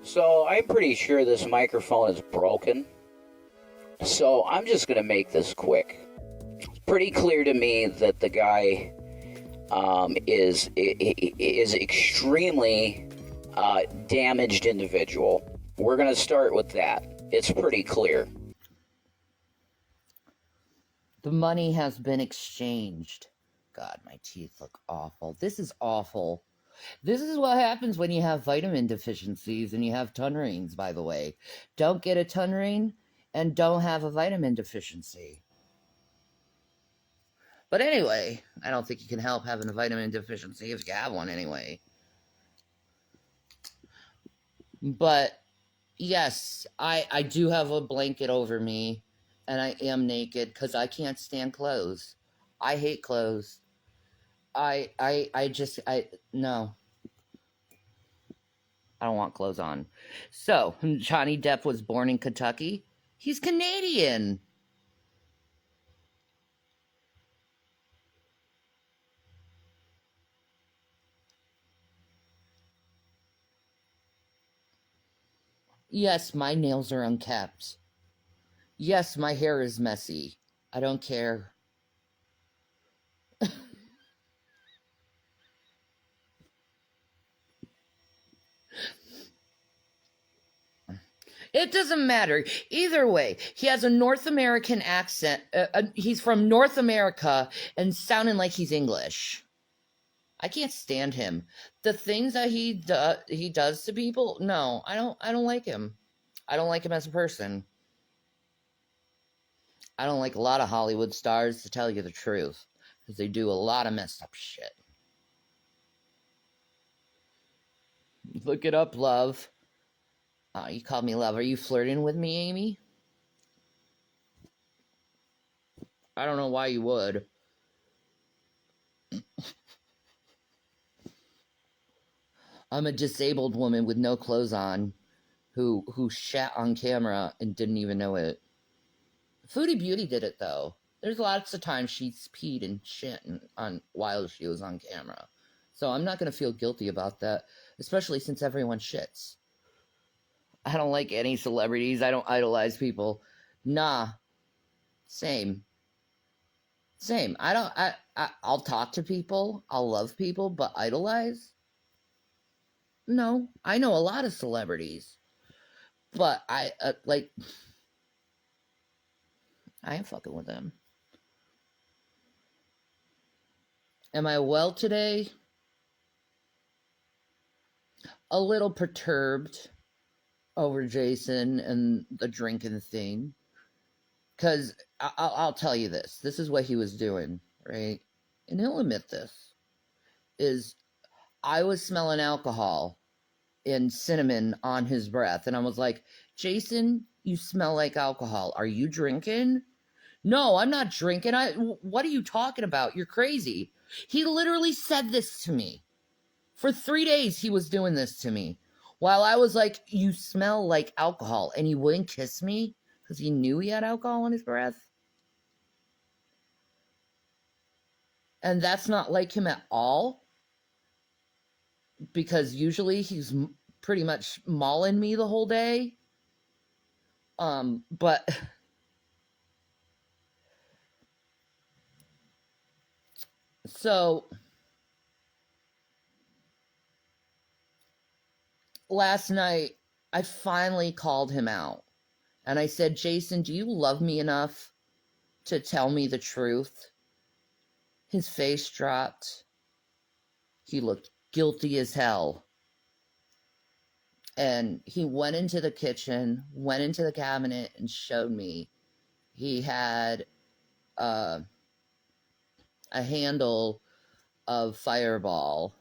So I'm pretty sure this microphone is broken. So I'm just going to make this quick. It's pretty clear to me that the guy is extremely damaged individual. We're going to start with that. It's pretty clear. The money has been exchanged. God, my teeth look awful. This is awful. This is what happens when you have vitamin deficiencies and you have tunnerines, by the way. Don't get a tunnerine and don't have a vitamin deficiency. But anyway, I don't think you can help having a vitamin deficiency if you have one anyway. But yes, I do have a blanket over me, and I am naked because I can't stand clothes. I hate clothes. No. I don't want clothes on. So, Johnny Depp was born in Kentucky. He's Canadian. Yes, my nails are unkept. Yes, my hair is messy. I don't care. It doesn't matter. Either way, he has a North American accent. He's from North America and sounding like he's English. I can't stand him. The things that he does to people, no, I don't like him. I don't like him as a person. I don't like a lot of Hollywood stars, to tell you the truth, because they do a lot of messed up shit. Look it up, love. You called me love. Are you flirting with me, Amy? I don't know why you would. I'm a disabled woman with no clothes on who shat on camera and didn't even know it. Foodie Beauty did it, though. There's lots of times she's peed and shit on while she was on camera. So I'm not going to feel guilty about that, especially since everyone shits. I don't like any celebrities. I don't idolize people. Nah. Same. I'll talk to people. I'll love people, but idolize? No. I know a lot of celebrities. But I ain't fucking with them. Am I well today? A little perturbed over Jason and the drinking thing. Because I'll tell you this. This is what he was doing, right? And he'll admit this. Is I was smelling alcohol and cinnamon on his breath. And I was like, Jason, you smell like alcohol. Are you drinking? No, I'm not drinking. What are you talking about? You're crazy. He literally said this to me. For 3 days, he was doing this to me. While I was like, you smell like alcohol. And he wouldn't kiss me because he knew he had alcohol in his breath. And that's not like him at all. Because usually he's pretty much mauling me the whole day. But so last night I finally called him out and I said, Jason, do you love me enough to tell me the truth? His face dropped. He looked guilty as hell. And he went into the kitchen, went into the cabinet, and showed me he had a handle of Fireball.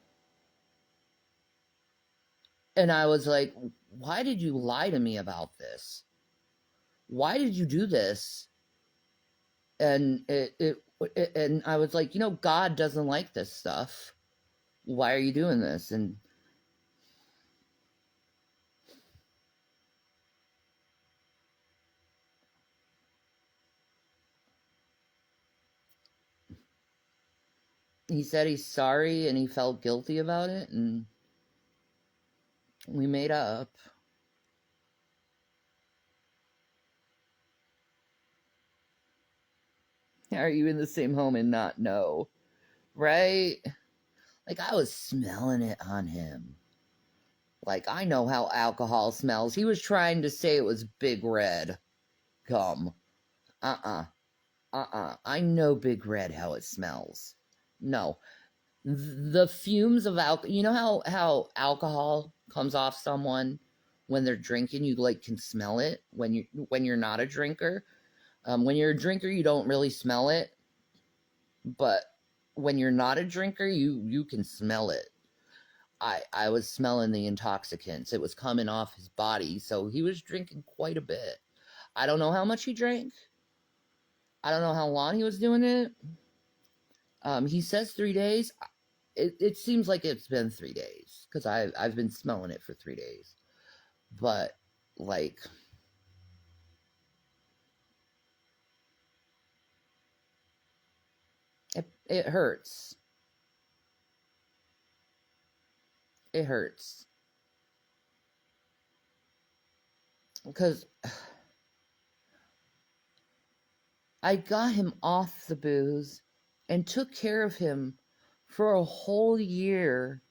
And I was like, why did you lie to me about this? Why did you do this? And and I was like, God doesn't like this stuff. Why are you doing this? And he said he's sorry and he felt guilty about it, and we made up. are you in the same home and not know? Right? Like, I was smelling it on him. Like, I know how alcohol smells. He was trying to say it was Big Red gum. I know Big Red how it smells. No. The fumes of alcohol, you know how alcohol comes off someone when they're drinking? You like can smell it when you're not a drinker. When you're a drinker, you don't really smell it, but when you're not a drinker, you can smell it. I was smelling the intoxicants. It was coming off his body, so he was drinking quite a bit. I don't know how much he drank. I don't know how long he was doing it. He says 3 days. It seems like it's been 3 days because I've been smelling it for 3 days. But like, it hurts. It hurts because I got him off the booze and took care of him for a whole year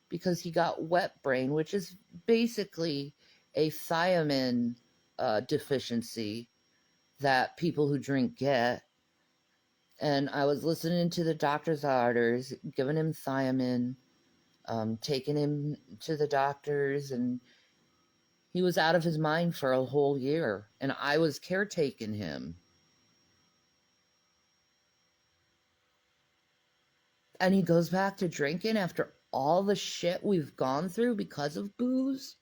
because he got wet brain, which is basically a thiamine deficiency that people who drink get. And I was listening to the doctor's orders, giving him thiamine, taking him to the doctors, and he was out of his mind for a whole year. And I was caretaking him. And he goes back to drinking after all the shit we've gone through because of booze.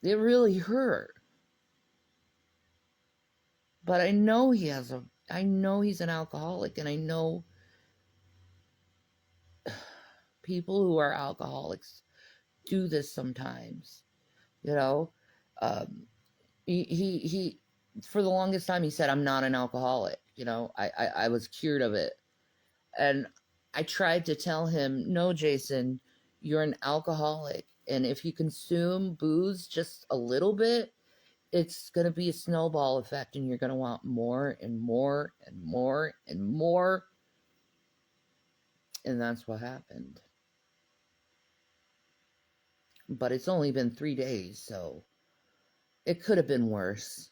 It really hurt. But I know I know he's an alcoholic, and I know people who are alcoholics do this sometimes. You know, he for the longest time he said, I'm not an alcoholic. You know, I was cured of it. And I tried to tell him, no, Jason, you're an alcoholic. And if you consume booze just a little bit, it's going to be a snowball effect, and you're going to want more and more and more and more. And that's what happened. But it's only been 3 days, so it could have been worse.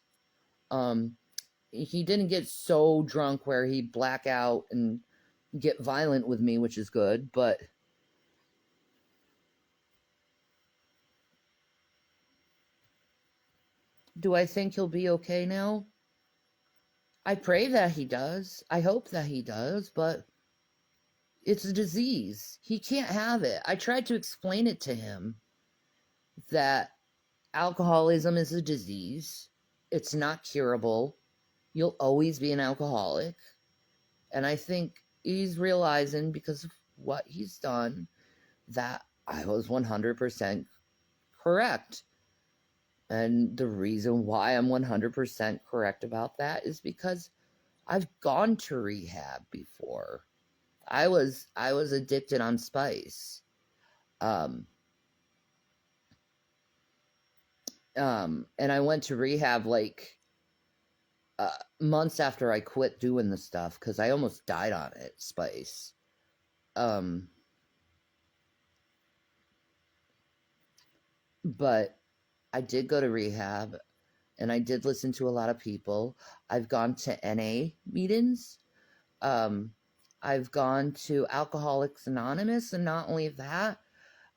He didn't get so drunk where he'd black out and get violent with me, which is good, but do I think he'll be okay now? I pray that he does. I hope that he does, but it's a disease. He can't have it. I tried to explain it to him that alcoholism is a disease. It's not curable. You'll always be an alcoholic. And I think he's realizing, because of what he's done, that I was 100% correct. And the reason why I'm 100% correct about that is because I've gone to rehab before. I was addicted on spice. And I went to rehab like months after I quit doing the stuff because I almost died on it, spice. But I did go to rehab, and I did listen to a lot of people. I've gone to NA meetings. I've gone to Alcoholics Anonymous, and not only that,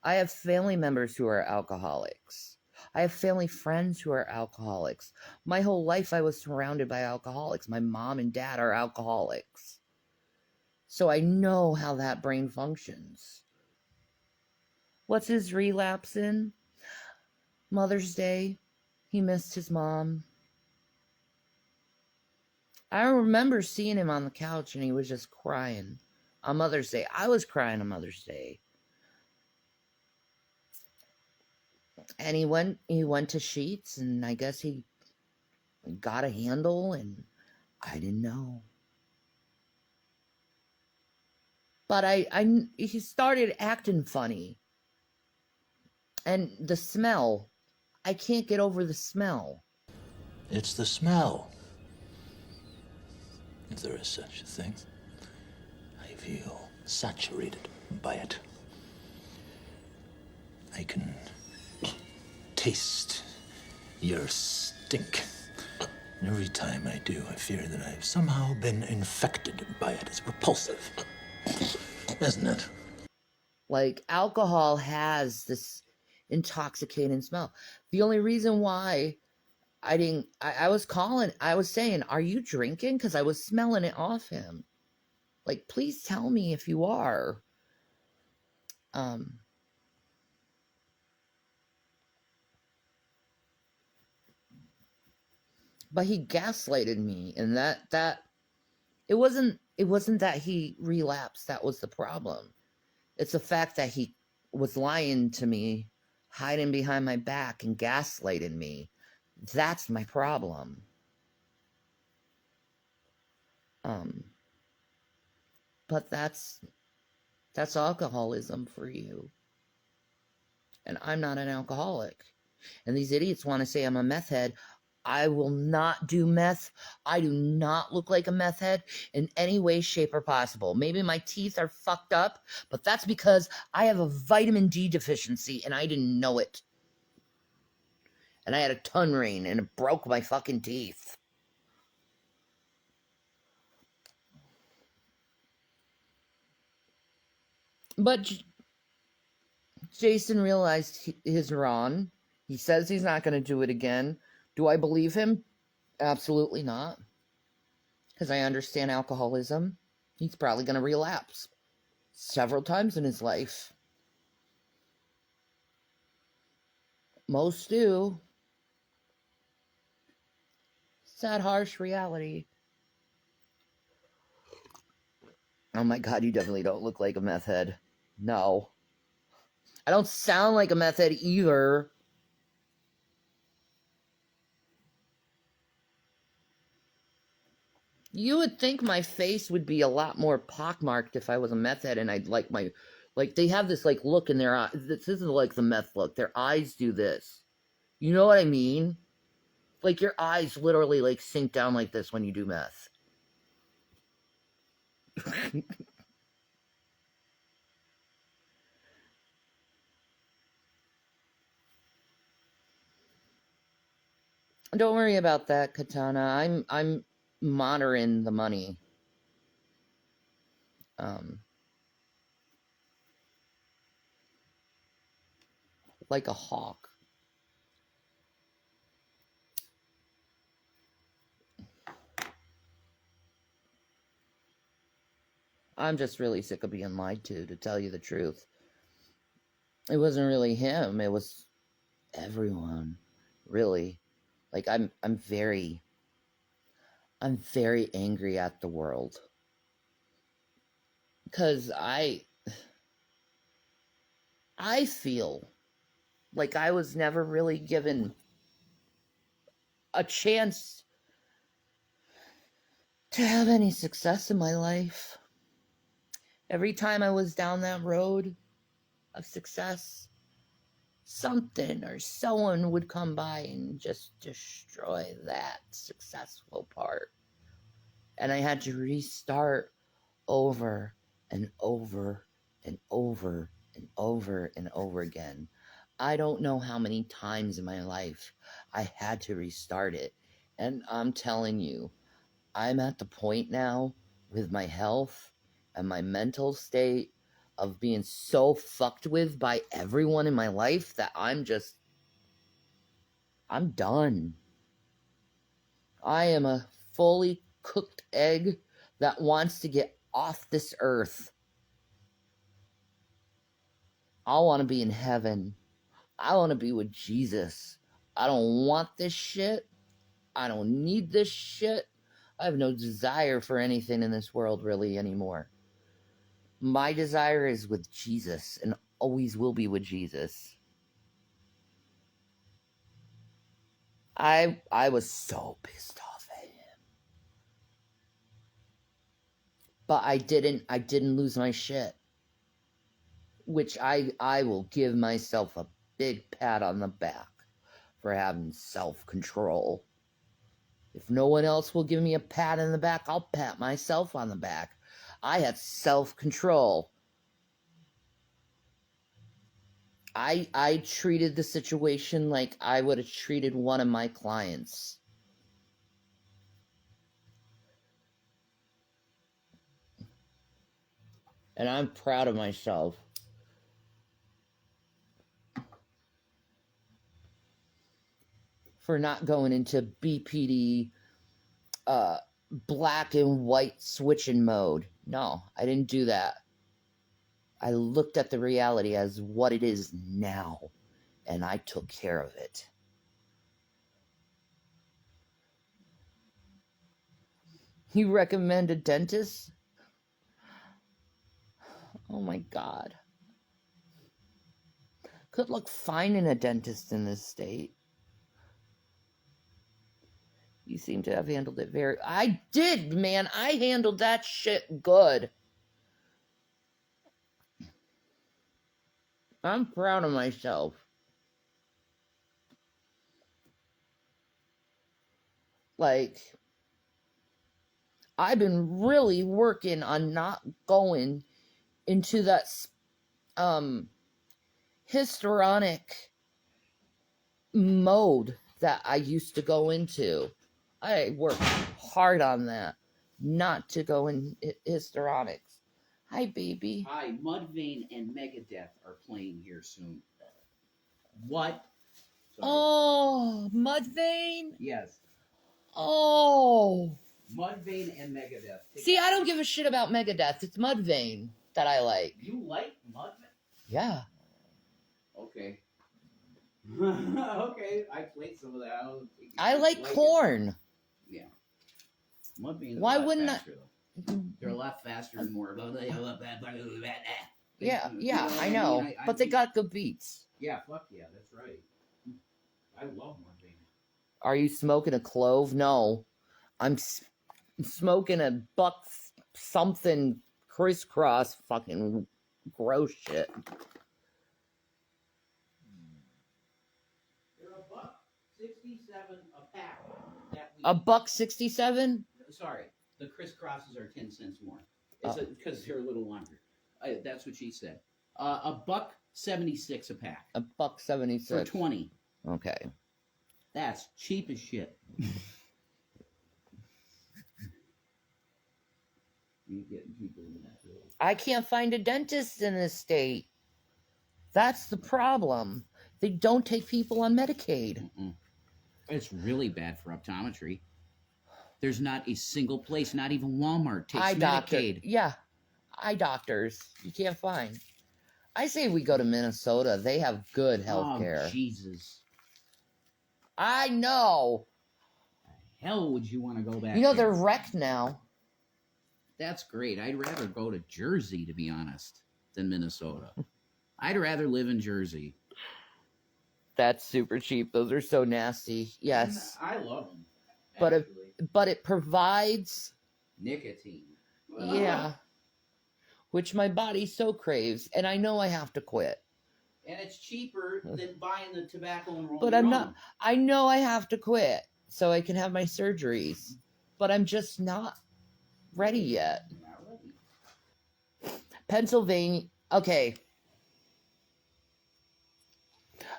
I have family members who are alcoholics. I have family friends who are alcoholics. My whole life I was surrounded by alcoholics. My mom and dad are alcoholics. So I know how that brain functions. What's his relapse in? Mother's Day. He missed his mom. I remember seeing him on the couch and he was just crying on Mother's Day. I was crying on Mother's Day. And he went to Sheets, and I guess he got a handle, and I didn't know. But he started acting funny. And the smell, I can't get over the smell. It's the smell. if there is such a thing. I feel saturated by it. I can taste your stink. And every time I do, I fear that I've somehow been infected by it. It's repulsive, isn't it? Like, alcohol has this intoxicating smell. The only reason why I was saying, are you drinking? Because I was smelling it off him. Like, please tell me if you are. But he gaslighted me, and that it wasn't that he relapsed. That was the problem. It's the fact that he was lying to me, hiding behind my back, and gaslighting me. That's my problem. But that's alcoholism for you. And I'm not an alcoholic. And these idiots want to say I'm a meth head. I will not do meth. I do not look like a meth head in any way, shape, or possible. Maybe my teeth are fucked up, but that's because I have a vitamin D deficiency and I didn't know it. And I had a tongue ring and it broke my fucking teeth. But Jason realized his wrong. He says he's not going to do it again. Do I believe him? Absolutely not. Because I understand alcoholism. He's probably going to relapse several times in his life. Most do. Sad, harsh reality. Oh my God, you definitely don't look like a meth head. No. I don't sound like a meth head either. You would think my face would be a lot more pockmarked if I was a meth head and I'd like my... Like, they have this, like, look in their eyes. This isn't like the meth look. Their eyes do this. You know what I mean? Like, your eyes literally, like, sink down like this when you do meth. Don't worry about that, Katana. I'm monitoring the money. Like a hawk. I'm just really sick of being lied to tell you the truth. It wasn't really him, it was everyone, really. Like, I'm very angry at the world. Because I feel like I was never really given a chance to have any success in my life. Every time I was down that road of success, something or someone would come by and just destroy that successful part. And I had to restart over and over and over and over and over again. I don't know how many times in my life I had to restart it. And I'm telling you, I'm at the point now with my health and my mental state of being so fucked with by everyone in my life that I'm done. I am a fully cooked egg that wants to get off this earth. I want to be in heaven. I want to be with Jesus. I don't want this shit. I don't need this shit. I have no desire for anything in this world really anymore. My desire is with Jesus and always will be with Jesus. I was so pissed off at him. But I didn't lose my shit. Which I will give myself a big pat on the back for having self-control. If no one else will give me a pat on the back, I'll pat myself on the back. I had self-control. I treated the situation like I would have treated one of my clients. And I'm proud of myself. For not going into BPD black and white switching mode. No, I didn't do that. I looked at the reality as what it is now, and I took care of it. You recommend a dentist? Oh my God. Good luck finding a dentist in this state. You seem to have handled it very... I did, man. I handled that shit good. I'm proud of myself. Like, I've been really working on not going into that histrionic mode that I used to go into. I worked hard on that, not to go in histrionics. Hi, baby. Hi, Mudvayne and Megadeth are playing here soon. What? Sorry. Oh, Mudvayne? Yes. Oh. Mudvayne and Megadeth. See, I don't give a shit about Megadeth. It's Mudvayne that I like. You like Mudvayne? Yeah. Okay. Okay, I played some of that. I like Korn. Yeah. Mudvayne. Why wouldn't I? They're a lot faster and more. Yeah, I know. But they got good beats. Yeah, fuck yeah, that's right. I love Mudvayne. Are you smoking a clove? No. I'm smoking a buck something crisscross fucking gross shit. They're $1.67 a pack. $1.67? Sorry, the crisscrosses are 10 cents more. It's because they're a little longer. That's what she said. $1.76 a pack. $1.76 for 20. Okay. That's cheap as shit. You getting people in that field. I can't find a dentist in this state. That's the problem. They don't take people on Medicaid. Mm-mm. It's really bad for optometry. There's not a single place, not even Walmart, takes Medicaid. Yeah, eye doctors. You can't find. I say we go to Minnesota. They have good health care. Oh, Jesus. I know. The hell would you want to go back? You know, they're wrecked now. That's great. I'd rather go to Jersey, to be honest, than Minnesota. I'd rather live in Jersey. That's super cheap. Those are so nasty. Yes. I love them. But it provides nicotine. Yeah. Which my body so craves, and I know I have to quit. And it's cheaper than buying the tobacco and rolling. But I'm not. I know I have to quit so I can have my surgeries. But I'm just not ready yet. Not ready. Pennsylvania. Okay.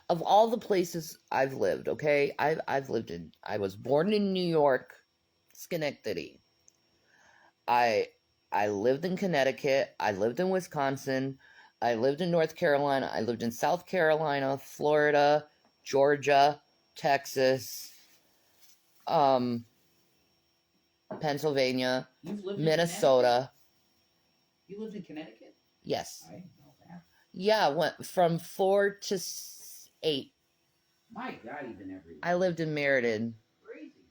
Of all the places I've lived, okay, I've lived in. I was born in New York, Schenectady. I lived in Connecticut. I lived in Wisconsin. I lived in North Carolina. I lived in South Carolina, Florida, Georgia, Texas, Pennsylvania, Minnesota. You lived in Connecticut? Yes. I didn't know that. Yeah, went from 4 to 8. My God, you've been everywhere. I lived in Meriden, Crazy.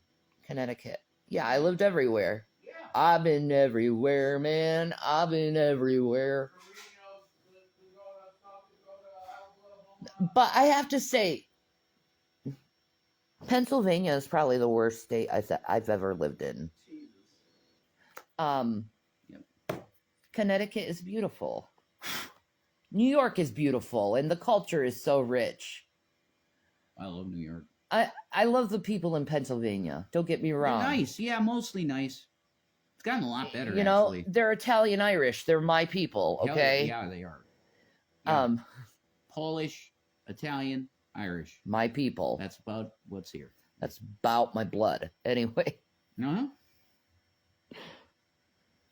Connecticut. Yeah, I lived everywhere. Yeah. I've been everywhere, man. I've been everywhere. But I have to say, Pennsylvania is probably the worst state I've ever lived in. Yep. Connecticut is beautiful. New York is beautiful, and the culture is so rich. I love New York. I love the people in Pennsylvania. Don't get me They're wrong. nice. Yeah, mostly nice. It's gotten a lot better, You know, actually. they're Italian Irish. They're my people, okay? Yeah, they are. Yeah. Um, Polish, Italian, Irish. my people. That's about what's here. That's about my blood. Anyway. Uh-huh.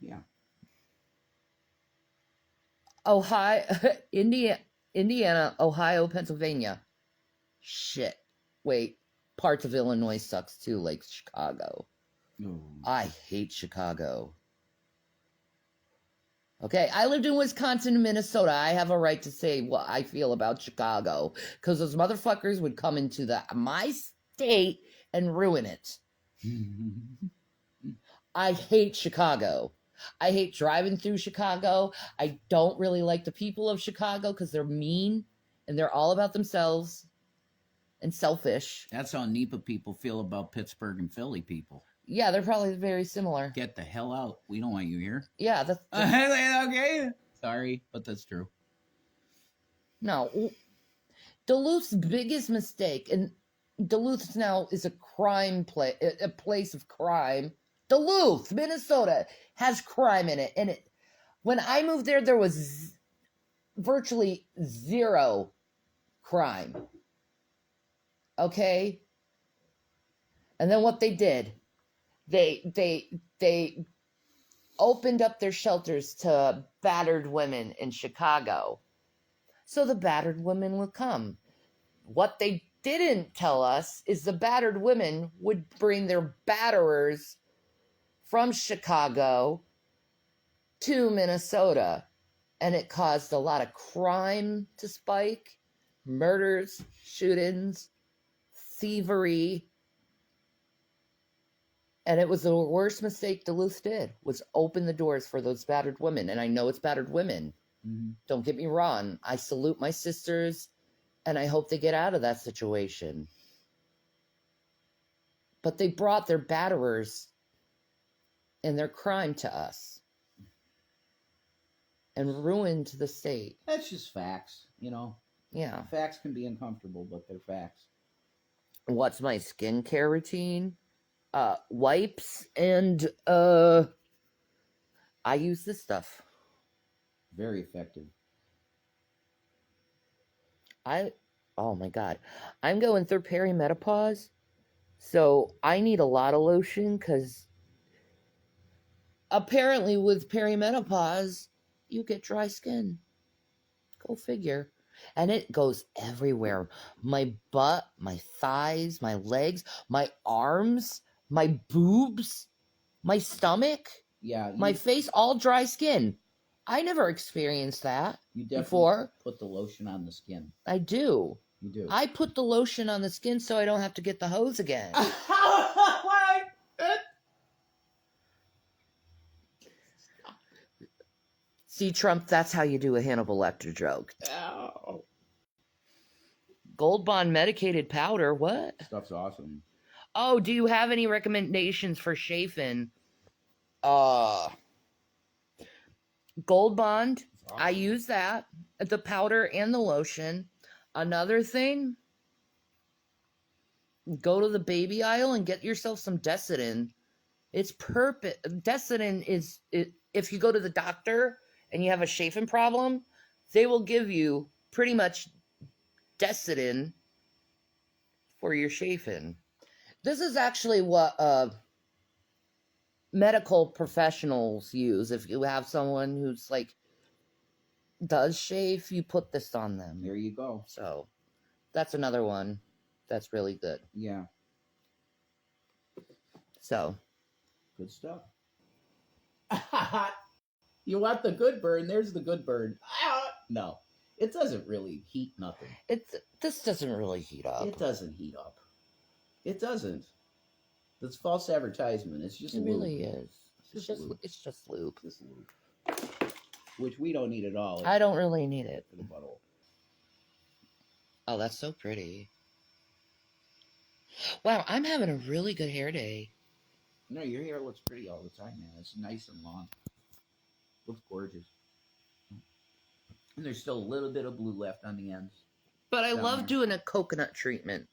Yeah. Ohio, Indiana, Ohio, Pennsylvania. Shit. Wait. Parts of Illinois sucks too, like Chicago. Oh. I hate Chicago. Okay, I lived in Wisconsin and Minnesota. I have a right to say what I feel about Chicago. Because those motherfuckers would come into my state and ruin it. I hate Chicago. I hate driving through Chicago. I don't really like the people of Chicago because they're mean and they're all about themselves and selfish. That's how NEPA people feel about Pittsburgh and Philly people. Yeah, they're probably very similar. Get the hell out. We don't want you here. Yeah, that's okay. Sorry, but that's true. no. Duluth's biggest mistake, and Duluth now is a crime a place of crime. Duluth, Minnesota, has crime in it, and when I moved there was virtually zero crime. Okay, and then what they did, they opened up their shelters to battered women in Chicago, so the battered women would come. What they didn't tell us is the battered women would bring their batterers from Chicago to Minnesota, and it caused a lot of crime to spike, murders, shootings, thievery, and it was the worst mistake Duluth did, was open the doors for those battered women, and I know it's battered women. Mm-hmm. Don't get me wrong. I salute my sisters, and I hope they get out of that situation. But they brought their batterers and their crime to us and ruined the state. That's just facts, you know. Yeah. Facts can be uncomfortable, but they're facts. What's my skincare routine? Wipes and I use this stuff. Very effective. Oh my God. I'm going through perimenopause, so I need a lot of lotion because apparently with perimenopause, you get dry skin. Go figure. And it goes everywhere. My butt, my thighs, my legs, my arms, my boobs, my stomach, Yeah. my face, all dry skin. I never experienced that You definitely before. put the lotion on the skin. I do. You do. I put the lotion on the skin so I don't have to get the hose again. See, Trump, that's how you do a Hannibal Lecter joke. Ow. Gold Bond medicated powder, what? Stuff's awesome. Oh, do you have any recommendations for chafing? Gold Bond, Awesome. I use that, the powder and the lotion. Another thing, go to the baby aisle and get yourself some Decidin. It's perfect. Decidin is, if you go to the doctor and you have a chafing problem, they will give you pretty much Decidin for your chafing. This is actually what medical professionals use. If you have someone who's like does shave, you put this on them. There you go. So that's another one that's really good. Yeah. So Good stuff. You want the good burn? There's the good burn. No, it doesn't really heat nothing. this doesn't really heat up. It doesn't heat up. It doesn't. That's false advertisement. It's just It lube. really is. It's just lube. It's just lube. Just lube. Which we don't need at all. I don't really need it. For the butthole. Oh, that's so pretty. Wow, I'm having a really good hair day. No, your hair looks pretty all the time, man. It's nice and long. Looks gorgeous. And there's still a little bit of blue left on the ends. But I Down love there. doing a coconut treatment.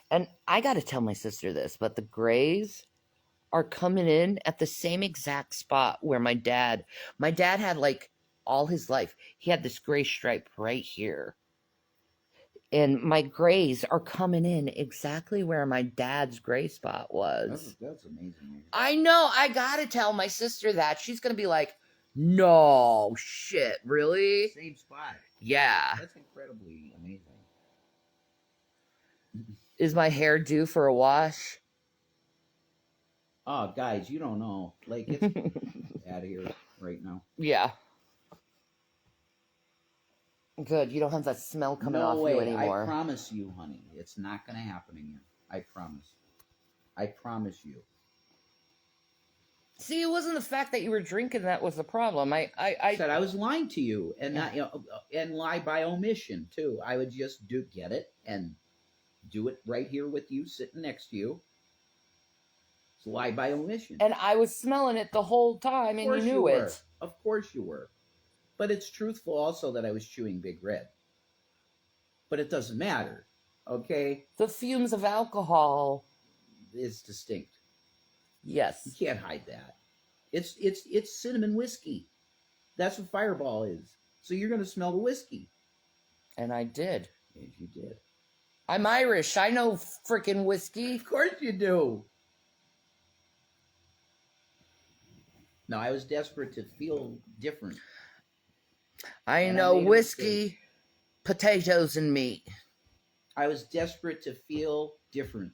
And I got to tell my sister this, but the grays are coming in at the same exact spot where my dad had like all his life. He had this gray stripe right here. And my grays are coming in exactly where my dad's gray spot was. That's amazing. I know. I got to tell my sister that. She's going to be like, no, shit, really? Same spot. Yeah. That's incredibly amazing. Is my hair due for a wash? Oh, guys, you don't know. Like, it's out of here right now. Yeah. Good. You don't have that smell coming off you anymore. I promise you, honey. It's not going to happen again. I promise. I promise you. See, it wasn't the fact that you were drinking that was the problem. I said I was lying to you, and not, and lie by omission too. I would just get it and do it right here with you, sitting next to you. It's lie by omission. And I was smelling it the whole time, and you knew it. Of course you were. But it's truthful also that I was chewing Big Red. But it doesn't matter, okay? The fumes of alcohol is distinct. Yes. You can't hide that. It's cinnamon whiskey. That's what Fireball is. So you're going to smell the whiskey. And I did. Yes, you did. I'm Irish. I know freaking whiskey. Of course you do. No, I was desperate to feel different. I know whiskey, potatoes, and meat. I was desperate to feel different.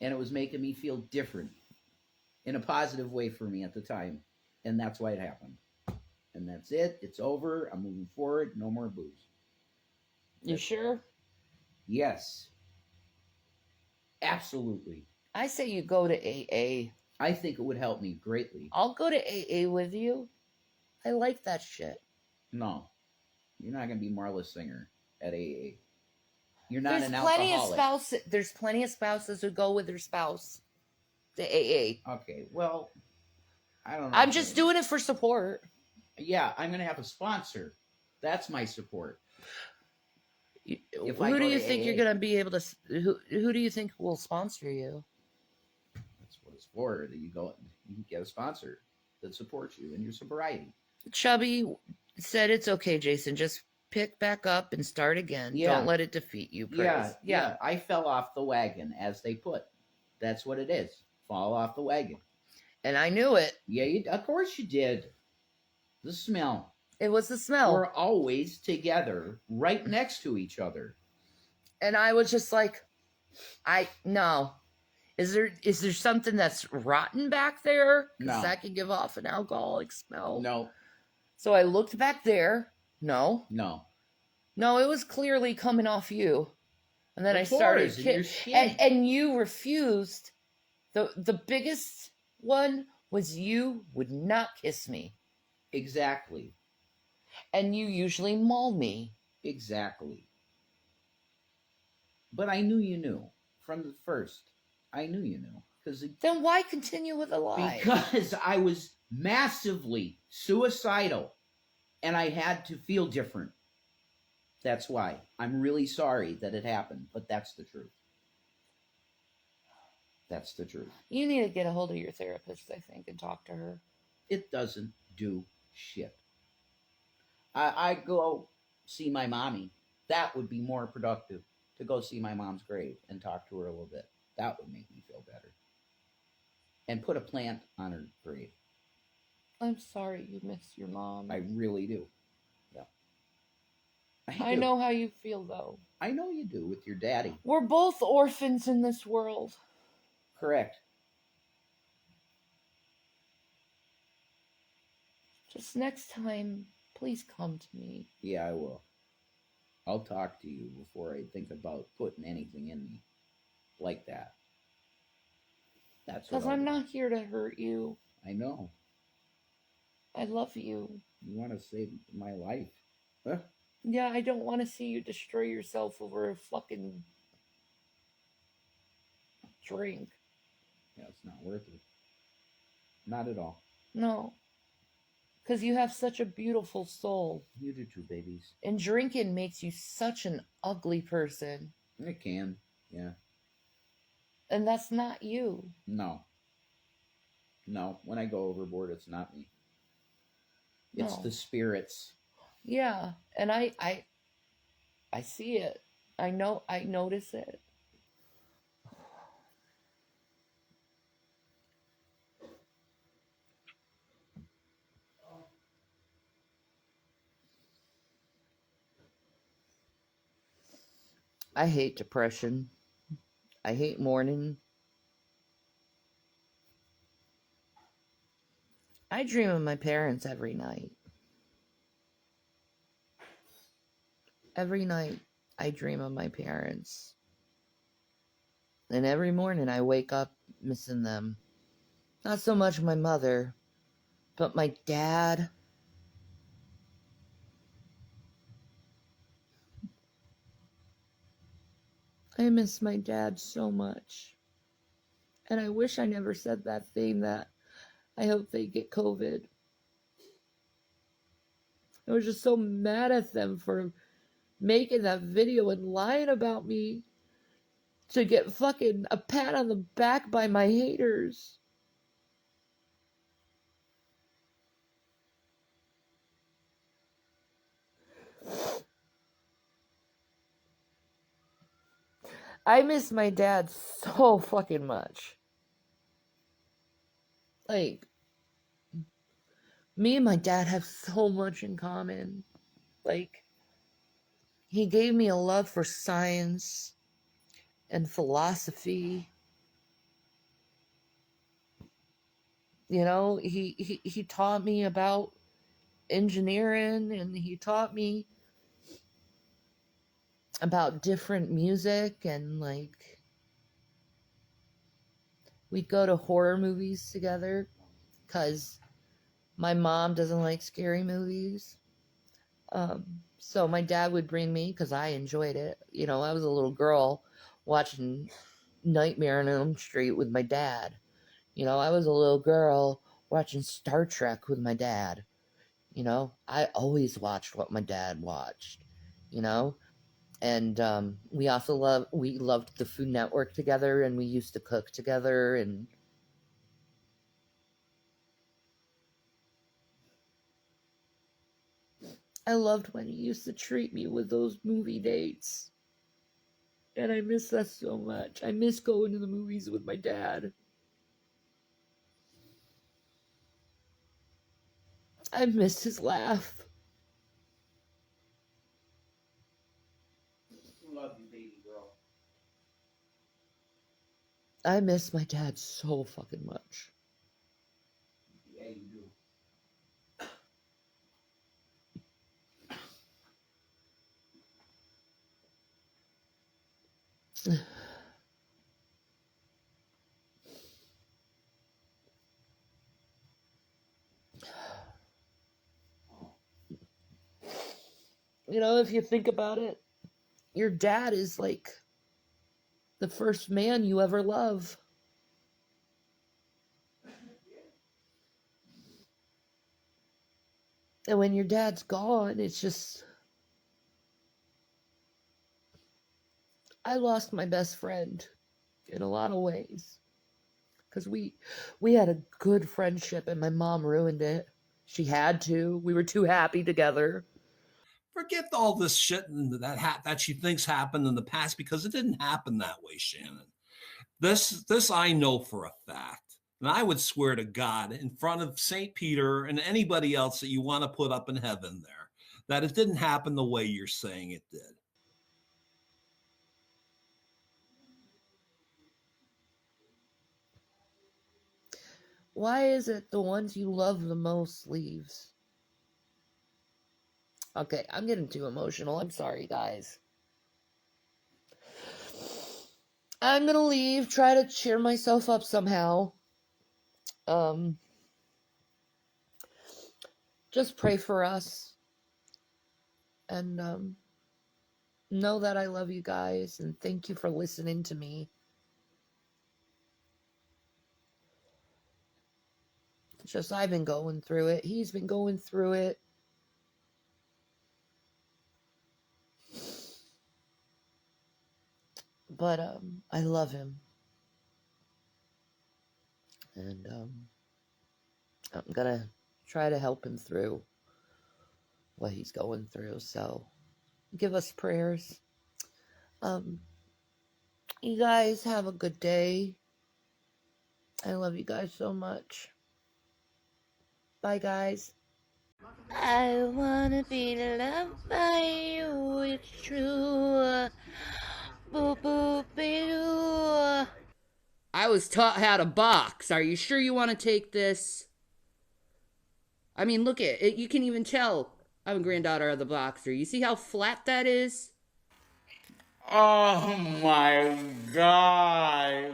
And it was making me feel different. In a positive way for me at the time. And that's why it happened. And that's it. It's over. I'm moving forward. No more booze. You sure? Yes. Absolutely. I say you go to AA. I think it would help me greatly. I'll go to AA with you. I like that shit. No. You're not going to be Marla Singer at AA. You're not an alcoholic. There's plenty of spouses who go with their spouse to AA. Okay, well, I don't know. I'm just doing it for support. Yeah, I'm going to have a sponsor. That's my support. Who do you think you're going to be able to... Who do you think will sponsor you? That's what it's for. That you can get a sponsor that supports you in your sobriety. Chubby said it's okay, Jason. Just pick back up and start again. Yeah. Don't let it defeat you. Yeah. I fell off the wagon, as they put. That's what it is. Fall off the wagon. And I knew it. Yeah, of course you did. The smell. It was the smell. We're always together, right next to each other. And I was just like, no. Is there something that's rotten back there? Because that can give off an alcoholic smell. No. So I looked back there. No. No, it was clearly coming off you. And then I started and you refused. The biggest one was you would not kiss me. Exactly. And you usually maul me. Exactly. But I knew you knew from the first. I knew you knew. Then why continue with a lie? Because I was massively suicidal and I had to feel different. That's why. I'm really sorry that it happened, but that's the truth. That's the truth. You need to get a hold of your therapist, I think, and talk to her. It doesn't do shit. I go see my mommy. That would be more productive, to go see my mom's grave and talk to her a little bit. That would make me feel better. And put a plant on her grave. I'm sorry you miss your mom. I really do. Yeah. I know how you feel, though. I know you do with your daddy. We're both orphans in this world. Correct. Just next time, please come to me. Yeah, I will. I'll talk to you before I think about putting anything in me like that. That's because I'm not here to hurt you. I know. I love you. You want to save my life? Huh? Yeah, I don't want to see you destroy yourself over a fucking drink. Yeah, it's not worth it. Not at all. No. Because you have such a beautiful soul. You do too, babies. And drinking makes you such an ugly person. It can, yeah. And that's not you. No. No, when I go overboard, it's not me. It's No. the spirits. Yeah, and I see it. I notice it. I hate depression. I hate mourning. I dream of my parents every night. Every night I dream of my parents. And every morning I wake up missing them. Not so much my mother, but my dad. I miss my dad so much. And I wish I never said that thing that I hope they get COVID. I was just so mad at them for making that video and lying about me to get fucking a pat on the back by my haters. I miss my dad so fucking much. Like, me and my dad have so much in common. Like, he gave me a love for science and philosophy. You know, he taught me about engineering, and he taught me about different music, and like we'd go to horror movies together because my mom doesn't like scary movies. So my dad would bring me because I enjoyed it. You know, I was a little girl watching Nightmare on Elm Street with my dad. You know, I was a little girl watching Star Trek with my dad. You know, I always watched what my dad watched. You know, and we also loved the Food Network together, and we used to cook together, and I loved when he used to treat me with those movie dates. And I miss that so much. I miss going to the movies with my dad. I miss his laugh. Love you, baby girl. I miss my dad so fucking much. Yeah, you do. You know, if you think about it, your dad is like the first man you ever love. And when your dad's gone, it's just... I lost my best friend in a lot of ways. Because we had a good friendship, and my mom ruined it. She had to. We were too happy together. Forget all this shit that she thinks happened in the past, because it didn't happen that way, Shannon. This I know for a fact. And I would swear to God in front of St. Peter and anybody else that you want to put up in heaven there, that it didn't happen the way you're saying it did. Why is it the ones you love the most leaves? Okay, I'm getting too emotional. I'm sorry, guys. I'm gonna leave, try to cheer myself up somehow. Just pray for us. And know that I love you guys, and thank you for listening to me. It's just I've been going through it. He's been going through it. But I love him. And I'm gonna try to help him through what he's going through. So give us prayers. You guys have a good day. I love you guys so much. Bye, guys. I wanna be loved by you, it's true. Boo boo boo. I was taught how to box. Are you sure you want to take this? I mean, look at it. You can even tell I'm a granddaughter of the boxer. You see how flat that is? Oh my God.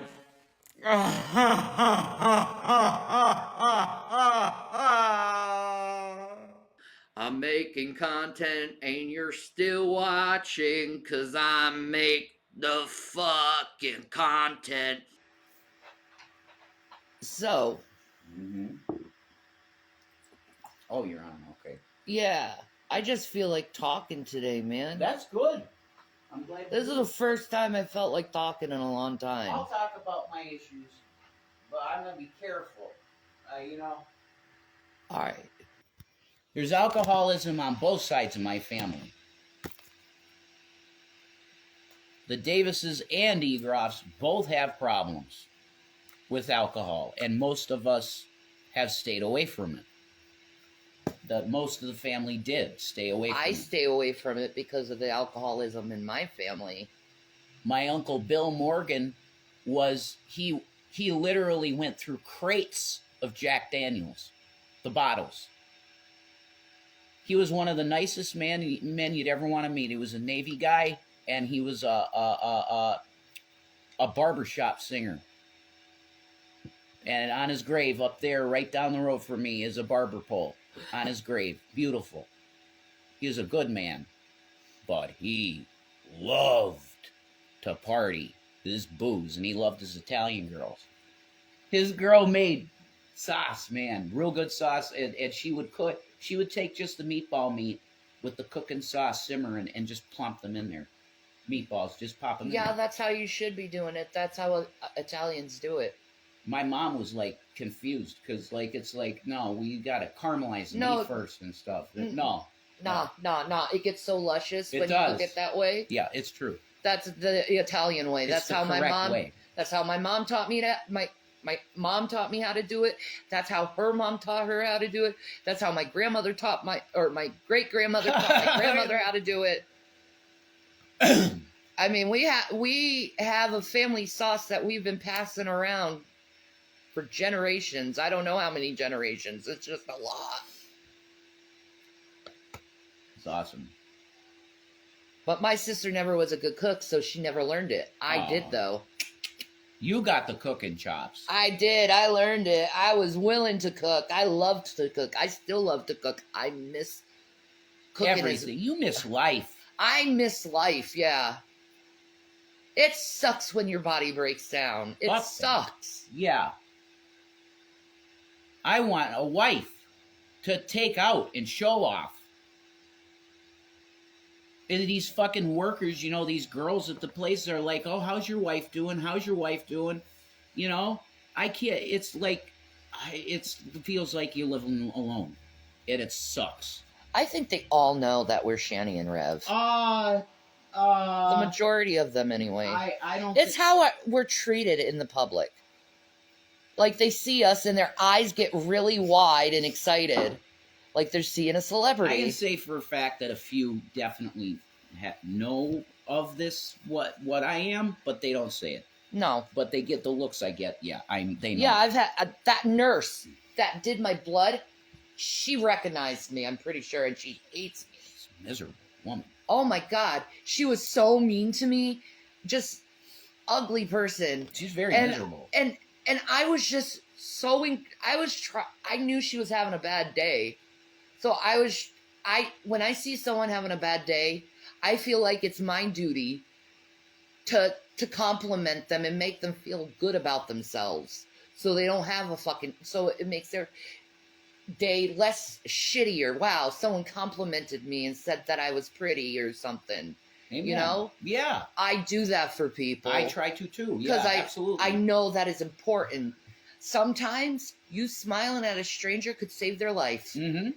I'm making content and you're still watching 'cause I make the fucking content. So, Oh, you're on. Okay. yeah, I just feel like talking today, man. That's good. I'm glad. This is the first time I felt like talking in a long time. I'll talk about my issues, but I'm gonna be careful. You know. All right. There's alcoholism on both sides of my family. The Davises and Egroffs both have problems with alcohol, and most of us have stayed away from it. Most of the family did stay away from it. I stay away from it because of the alcoholism in my family. My uncle Bill Morgan he literally went through crates of Jack Daniels, the bottles. He was one of the nicest men you'd ever want to meet. He was a Navy guy, and he was a barbershop singer. And on his grave up there, right down the road from me, is a barber pole on his grave. Beautiful. He was a good man, but he loved to party, his booze, and he loved his Italian girls. His girl made sauce, man, real good sauce, and she would cook. She would take just the meatball meat with the cooking sauce simmering and just plump them in there. Meatballs, just pop them in there. Yeah, that's how you should be doing it. That's how Italians do it. My mom was like confused because it's like, no, we gotta caramelize the meat first and stuff. No. It gets so luscious when you cook it that way. Yeah, it's true. That's the Italian way. That's how my mom. Way. That's how my mom taught me to. My mom taught me how to do it. That's how her mom taught her how to do it. That's how my grandmother taught my great grandmother taught my grandmother how to do it. I mean, we have a family sauce that we've been passing around for generations. I don't know how many generations. It's just a lot. It's awesome. But my sister never was a good cook, so she never learned it. I did, though. You got the cooking chops. I did. I learned it. I was willing to cook. I loved to cook. I still love to cook. I miss cooking. Everything. You miss life. I miss life, yeah. It sucks when your body breaks down. It sucks. Yeah. I want a wife to take out and show off. And these fucking workers, these girls at the place are like, oh, how's your wife doing? How's your wife doing? I can't, it's like, it feels like you're living alone. And it sucks. I think they all know that we're Shanny and Rev. The majority of them, anyway. I don't. It's how we're treated in the public. Like, they see us and their eyes get really wide and excited. Like they're seeing a celebrity. I can say for a fact that a few definitely know of this, what I am, but they don't say it. No. But they get the looks I get. Yeah, they know. Yeah, I've had that nurse that did my blood. She recognized me, I'm pretty sure, and she hates me. She's a miserable woman. Oh my God. She was so mean to me. Just ugly person. She's very miserable. And I was just so, I knew she was having a bad day. So when I see someone having a bad day, I feel like it's my duty to compliment them and make them feel good about themselves. So they don't have so it makes their day less shittier. Wow, someone complimented me and said that I was pretty or something. Amen. Yeah. I do that for people. I try to too. Yeah, absolutely. I know that is important. Sometimes you smiling at a stranger could save their life. Mm-hmm.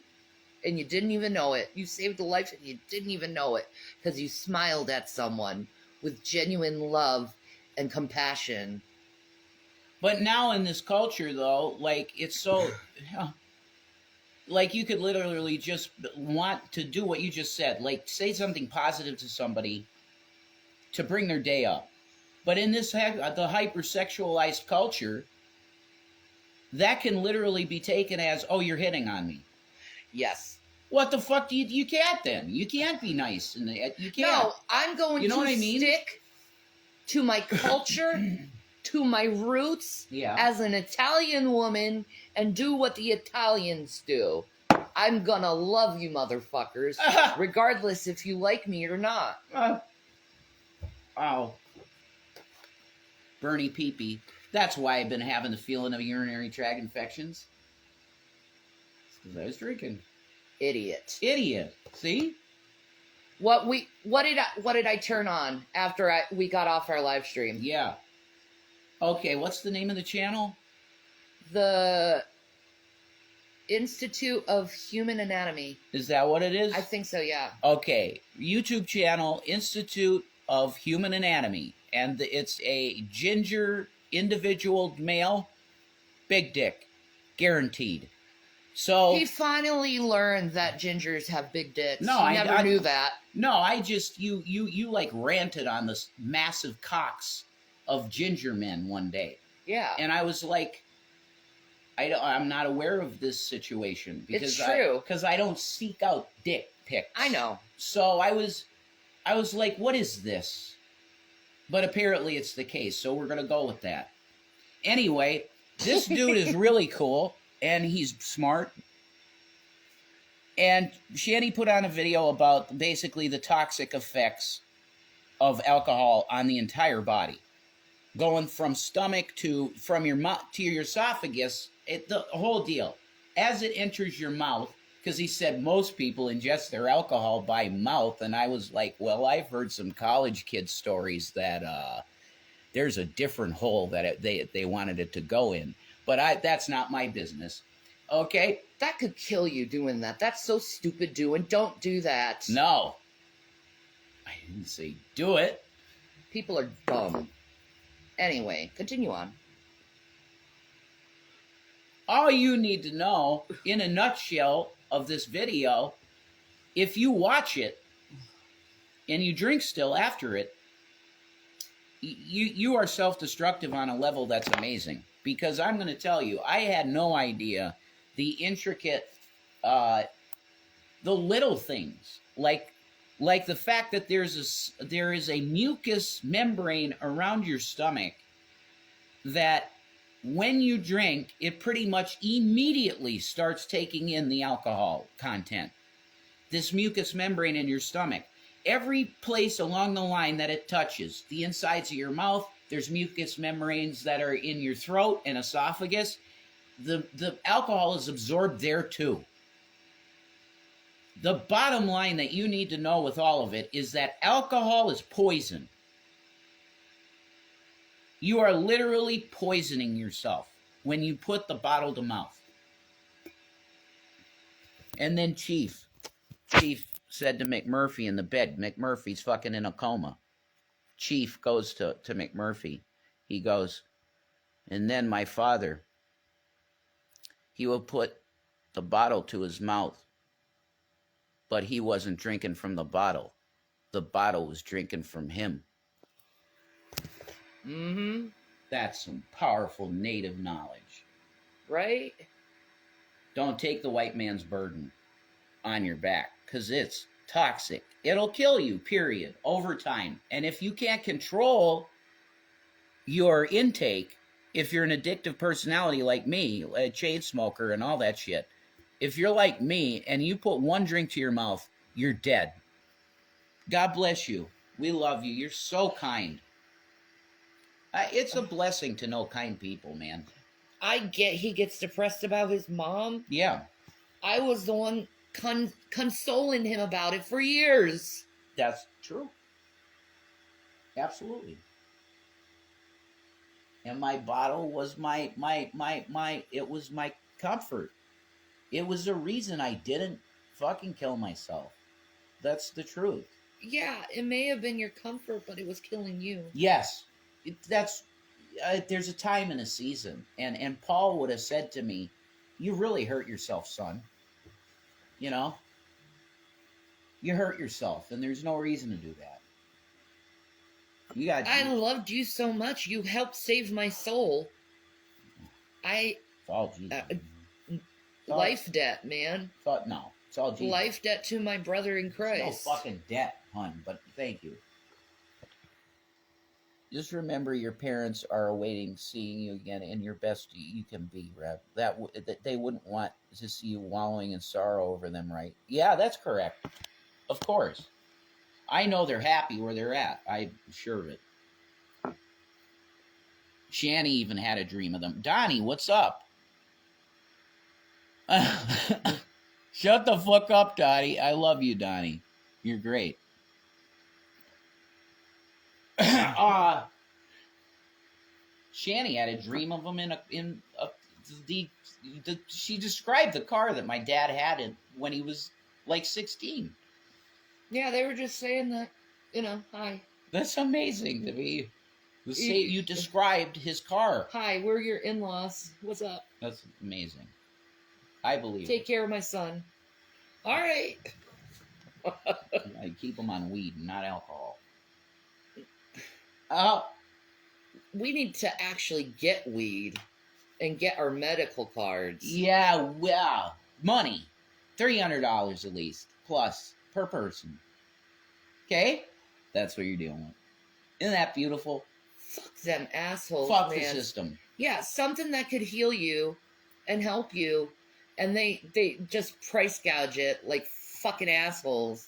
And you didn't even know it. You saved a life and you didn't even know it because you smiled at someone with genuine love and compassion. But now in this culture, though, like, it's so... like, you could literally just want to do what you just said. Like, say something positive to somebody to bring their day up. But in this, the hypersexualized culture, that can literally be taken as, oh, you're hitting on me. Yes. What the fuck do you can't then? You can't be nice. You can't. No, I'm going You know to what I mean? stick to my culture, to my roots Yeah. as an Italian woman and do what the Italians do. I'm gonna love you motherfuckers, regardless if you like me or not. Oh. Bernie Peepee. That's why I've been having the feeling of urinary tract infections. It's because I was drinking. Idiot. Idiot. See? What did I turn on after we got off our live stream? Yeah. Okay, what's the name of the channel? The Institute of Human Anatomy. Is that what it is? I think so, yeah. Okay, YouTube channel, Institute of Human Anatomy. And it's a ginger individual male, big dick, guaranteed. So He finally learned that gingers have big dicks. No, I I never knew that. No, I just you like ranted on this massive cocks of ginger men one day, Yeah. and I was like, I'm not aware of this situation because It's true. because I don't seek out dick pics. I know. So I was like, what is this? But apparently it's the case, so we're gonna go with that. Anyway, this dude is really cool and he's smart. And Shanny put on a video about basically the toxic effects of alcohol on the entire body, going from stomach from your mouth to your esophagus, the whole deal. As it enters your mouth, because he said most people ingest their alcohol by mouth, and I was like, well, I've heard some college kid stories that there's a different hole that they wanted it to go in, but that's not my business. Okay. That could kill you doing that. That's so stupid doing. Don't do that. No. I didn't say do it. People are dumb. Anyway, continue on. All you need to know, in a nutshell, of this video, if you watch it and you drink still after it, you are self-destructive on a level that's amazing. Because I'm going to tell you, I had no idea the intricate, the little things, like the fact that there is a mucus membrane around your stomach that when you drink, it pretty much immediately starts taking in the alcohol content. This mucus membrane in your stomach. Every place along the line that it touches, the insides of your mouth, there's mucus membranes that are in your throat and esophagus. The alcohol is absorbed there too. The bottom line that you need to know with all of it is that alcohol is poison. You are literally poisoning yourself when you put the bottle to mouth. And then Chief said to McMurphy in the bed, McMurphy's fucking in a coma. Chief goes to McMurphy. He goes, and then my father, he would put the bottle to his mouth, but he wasn't drinking from the bottle. The bottle was drinking from him. Mm-hmm. That's some powerful native knowledge. Right? Don't take the white man's burden on your back, because it's toxic. It'll kill you, period, over time. And if you can't control your intake, if you're an addictive personality like me, a chain smoker and all that shit, if you're like me and you put one drink to your mouth, you're dead. God bless you. We love you. You're so kind. It's a blessing to know kind people, man. I get he gets depressed about his mom. Yeah. I was the one consoling him about it for years. That's true. Absolutely. And my bottle was my it was my comfort. It was the reason I didn't fucking kill myself. That's the truth. Yeah, it may have been your comfort, but it was killing you. Yes, there's a time and a season, and Paul would have said to me, "You really hurt yourself, son. You know, you hurt yourself, and there's no reason to do that. You got. I loved you so much. You helped save my soul. It's all Jesus. Life debt, man. No, it's all Jesus. Life debt to my brother in Christ. No fucking debt, hun. But thank you. Just remember, your parents are awaiting seeing you again, and your best you can be, Rev. That they wouldn't want to see you wallowing in sorrow over them, right? Yeah, that's correct. Of course, I know they're happy where they're at. I'm sure of it. Shanny even had a dream of them. Donnie, what's up? Shut the fuck up, Donnie. I love you, Donnie. You're great. Shanny had a dream of him she described the car that my dad had when he was like 16. Yeah, they were just saying that, hi. That's amazing to me. You described his car. Hi, we're your in-laws. What's up? That's amazing. I believe. Take care of my son. All right. I keep him on weed, not alcohol. We need to actually get weed and get our medical cards. Yeah, well, money. $300 at least, plus, per person. Okay? That's what you're dealing with. Isn't that beautiful? Fuck them assholes, Fuck man. the system. Yeah, something that could heal you and help you, and they just price gouge it like fucking assholes.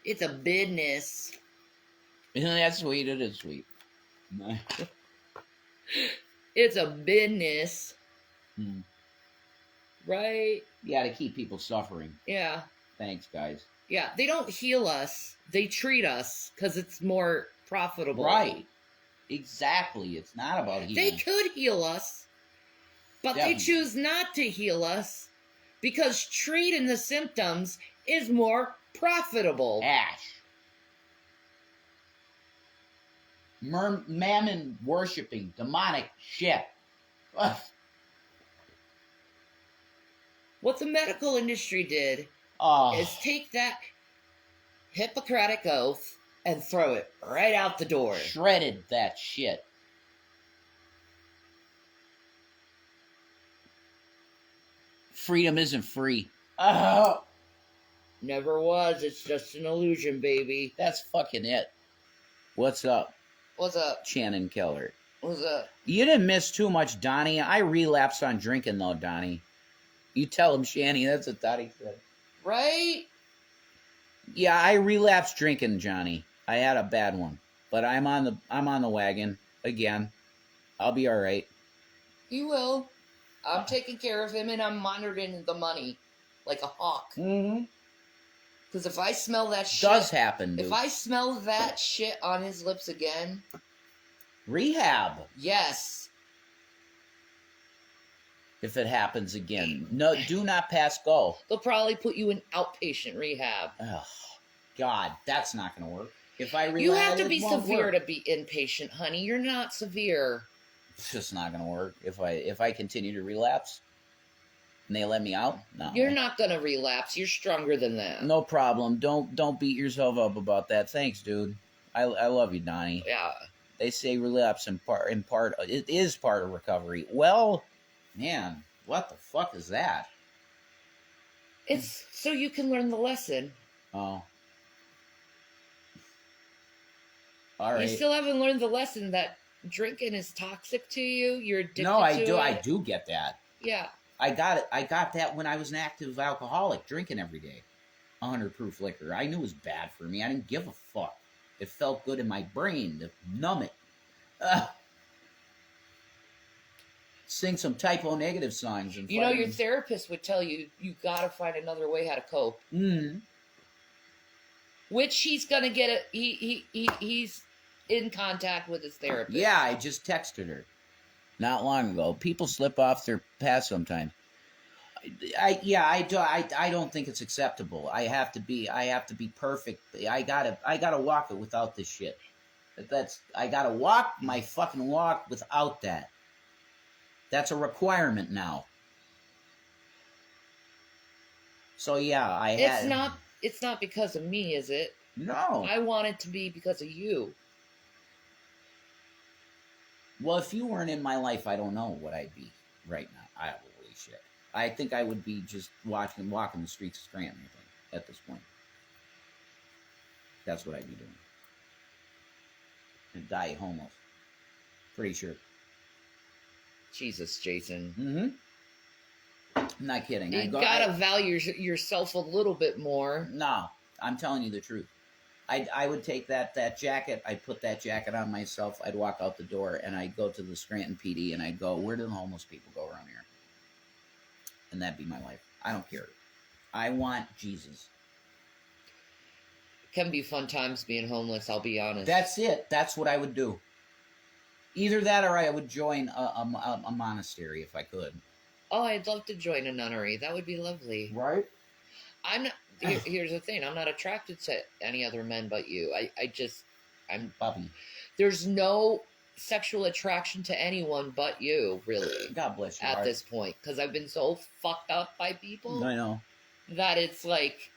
It's a business. Isn't that sweet? It is sweet. It's a business. Right? Yeah, to keep people suffering. Yeah. Thanks, guys. Yeah, they don't heal us. They treat us because it's more profitable. Right. Exactly. It's not about healing. They could heal us, but they choose not to heal us because treating the symptoms is more profitable. Ash. Mammon worshipping, demonic shit. Ugh. What the medical industry did is take that Hippocratic oath and throw it right out the door. Shredded that shit. Freedom isn't free. Never was. It's just an illusion, baby. That's fucking it. What's up? What's up? Shannon Keller. What's up? You didn't miss too much, Donnie. I relapsed on drinking, though, Donnie. You tell him, Shanny. That's what Donnie said. Right? Yeah, I relapsed drinking, Johnny. I had a bad one, but I'm on the wagon again. I'll be all right. You will. I'm taking care of him, and I'm monitoring the money like a hawk. Mm-hmm. Because if I smell that shit... Does happen, dude. If I smell that shit on his lips again... Rehab. Yes. If it happens again. No, do not pass go. They'll probably put you in outpatient rehab. Oh, God, that's not going to work. If I relapse, you have to be severe to be inpatient, honey. You're not severe. It's just not going to work. If I continue to relapse and they let me out, no. You're not going to relapse. You're stronger than that. No problem. Don't beat yourself up about that. Thanks, dude. I love you, Donnie. Yeah. They say relapse in part it is part of recovery. Well, man, what the fuck is that? It's so you can learn the lesson. Oh. All right. You still haven't learned the lesson that drinking is toxic to you. You're addicted No, I to do. it. I do get that. Yeah. I got it. I got that when I was an active alcoholic, drinking every day. 100 proof liquor. I knew it was bad for me. I didn't give a fuck. It felt good in my brain to numb it. Sing some typo negative songs. And your therapist would tell you, you gotta find another way how to cope. Mm-hmm. Which he's gonna get he's in contact with his therapist. Yeah, I just texted her. not long ago. People slip off their path sometimes. I don't think it's acceptable. I have to be perfect. I gotta walk it without this shit. I gotta walk my fucking walk without that. That's a requirement now. So yeah, It's not because of me, is it? No. I want it to be because of you. Well, if you weren't in my life, I don't know what I'd be right now. Holy shit. I think I would be just walking the streets of Scranton, I think, at this point. That's what I'd be doing. And die homeless. Pretty sure. Jesus, Jason. Mm-hmm. I'm not kidding. You gotta value yourself a little bit more. No, I'm telling you the truth. I would take that jacket, I'd put that jacket on myself, I'd walk out the door, and I'd go to the Scranton PD, and I'd go, where do the homeless people go around here? And that'd be my life. I don't care. I want Jesus. Can be fun times being homeless, I'll be honest. That's it. That's what I would do. Either that or I would join a monastery if I could. Oh, I'd love to join a nunnery. That would be lovely. Right? I'm not... Here's the thing. I'm not attracted to any other men but you. I'm... Bobby. There's no sexual attraction to anyone but you, really. God bless you. At this point. Because I've been so fucked up by people. I know. That it's like,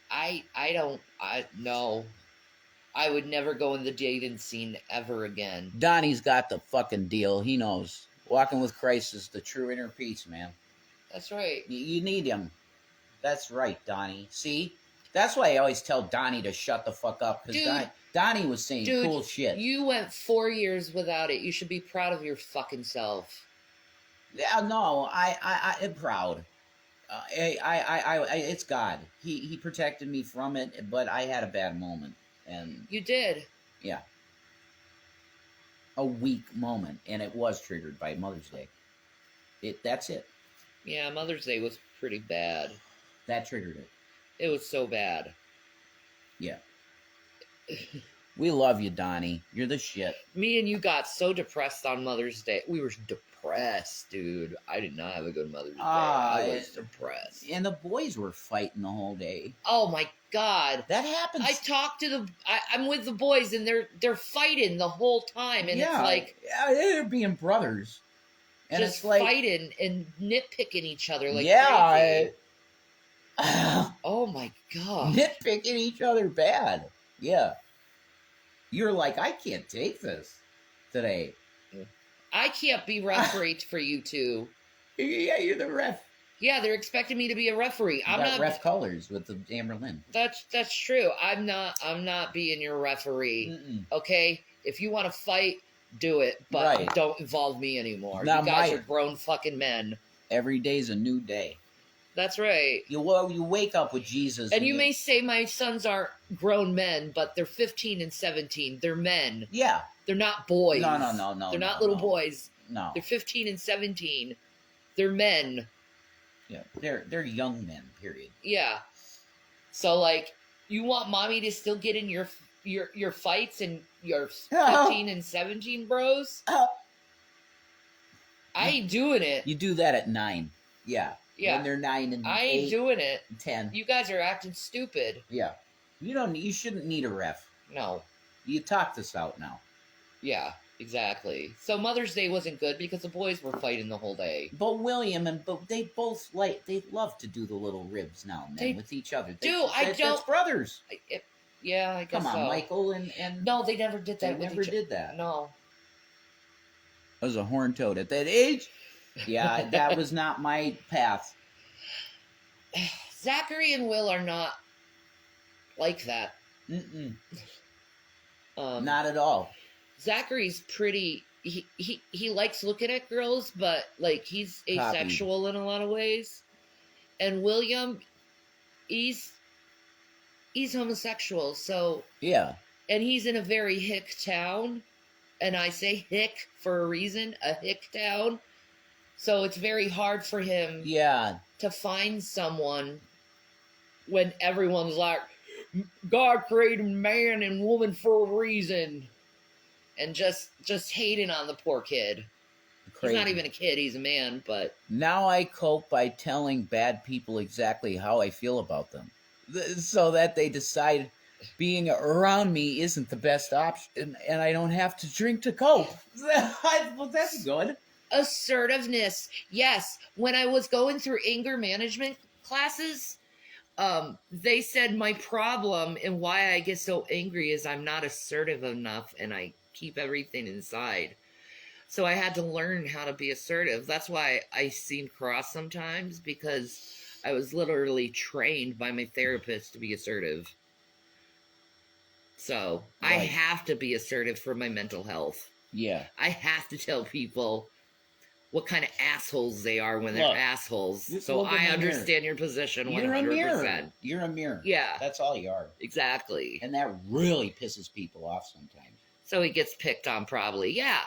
no. I would never go in the dating scene ever again. Donnie's got the fucking deal. He knows. Walking with Christ is the true inner peace, man. That's right. You need him. That's right, Donnie. See? That's why I always tell Donnie to shut the fuck up. Because Donnie was saying cool shit. You went 4 years without it. You should be proud of your fucking self. Yeah, no, I am proud. It's God. He protected me from it, but I had a bad moment. And you did. Yeah. A weak moment, and it was triggered by Mother's Day. That's it. Yeah, Mother's Day was pretty bad. That triggered it. It was so bad. Yeah. We love you, Donnie. You're the shit. Me and you got so depressed on Mother's Day. We were depressed, dude. I did not have a good Mother's Day. I was depressed. And the boys were fighting the whole day. Oh my God. That happens. I talked to I'm with the boys and they're fighting the whole time. And it's like... Yeah, they're being brothers. And just it's like... fighting and nitpicking each other like crazy. Oh my God. Nitpicking each other bad. Yeah. You're like, I can't take this today. I can't be referee for you two. Yeah, you're the ref. Yeah, they're expecting me to be a referee. I'm not ref colors with the Amberlin. That's true. I'm not being your referee. Mm-mm. Okay? If you want to fight, do it, but don't involve me anymore. You guys are grown fucking men. Every day's a new day. That's right. You wake up with Jesus. And you may say my sons are grown men, but they're 15 and 17. They're men. Yeah. They're not boys. No. They're not little boys. No. They're 15 and 17. They're men. Yeah. They're young men, period. Yeah. So like, you want mommy to still get in your fights and your 15 and 17 bros? I ain't doing it. You do that at 9. Yeah. Yeah. When they're 9 and I ain't 8, doing it. 10. You guys are acting stupid. Yeah. You shouldn't need a ref. No. You talk this out now. Yeah, exactly. So Mother's Day wasn't good because the boys were fighting the whole day. But William they both they love to do the little ribs now and then with each other. That's brothers. Yeah, I guess Come on, so. Michael and no, they never did that. They never did that. No. I was a horn toad at that age. Yeah, that was not my path. Zachary and Will are not like that. Mm-mm. Not at all. Zachary's pretty. He likes looking at girls, but like he's asexual in a lot of ways. And William, he's homosexual. So yeah, and he's in a very hick town, and I say hick for a reason. A hick town. So it's very hard for him to find someone when everyone's like, God created man and woman for a reason. And just hating on the poor kid. crazy. He's not even a kid, he's a man, but... Now I cope by telling bad people exactly how I feel about them, so that they decide being around me isn't the best option, and I don't have to drink to cope. Well, that's good. Assertiveness. Yes, when I was going through anger management classes, they said my problem and why I get so angry is I'm not assertive enough and I keep everything inside. So I had to learn how to be assertive. That's why I seem cross sometimes, because I was literally trained by my therapist to be assertive. So I Right. have to be assertive for my mental health. Yeah. I have to tell people what kind of assholes they are when they're Look, assholes. just So look in I the understand your position 100%. You're a mirror. You're a mirror. Yeah. That's all you are. Exactly. And that really pisses people off sometimes. So he gets picked on probably. Yeah.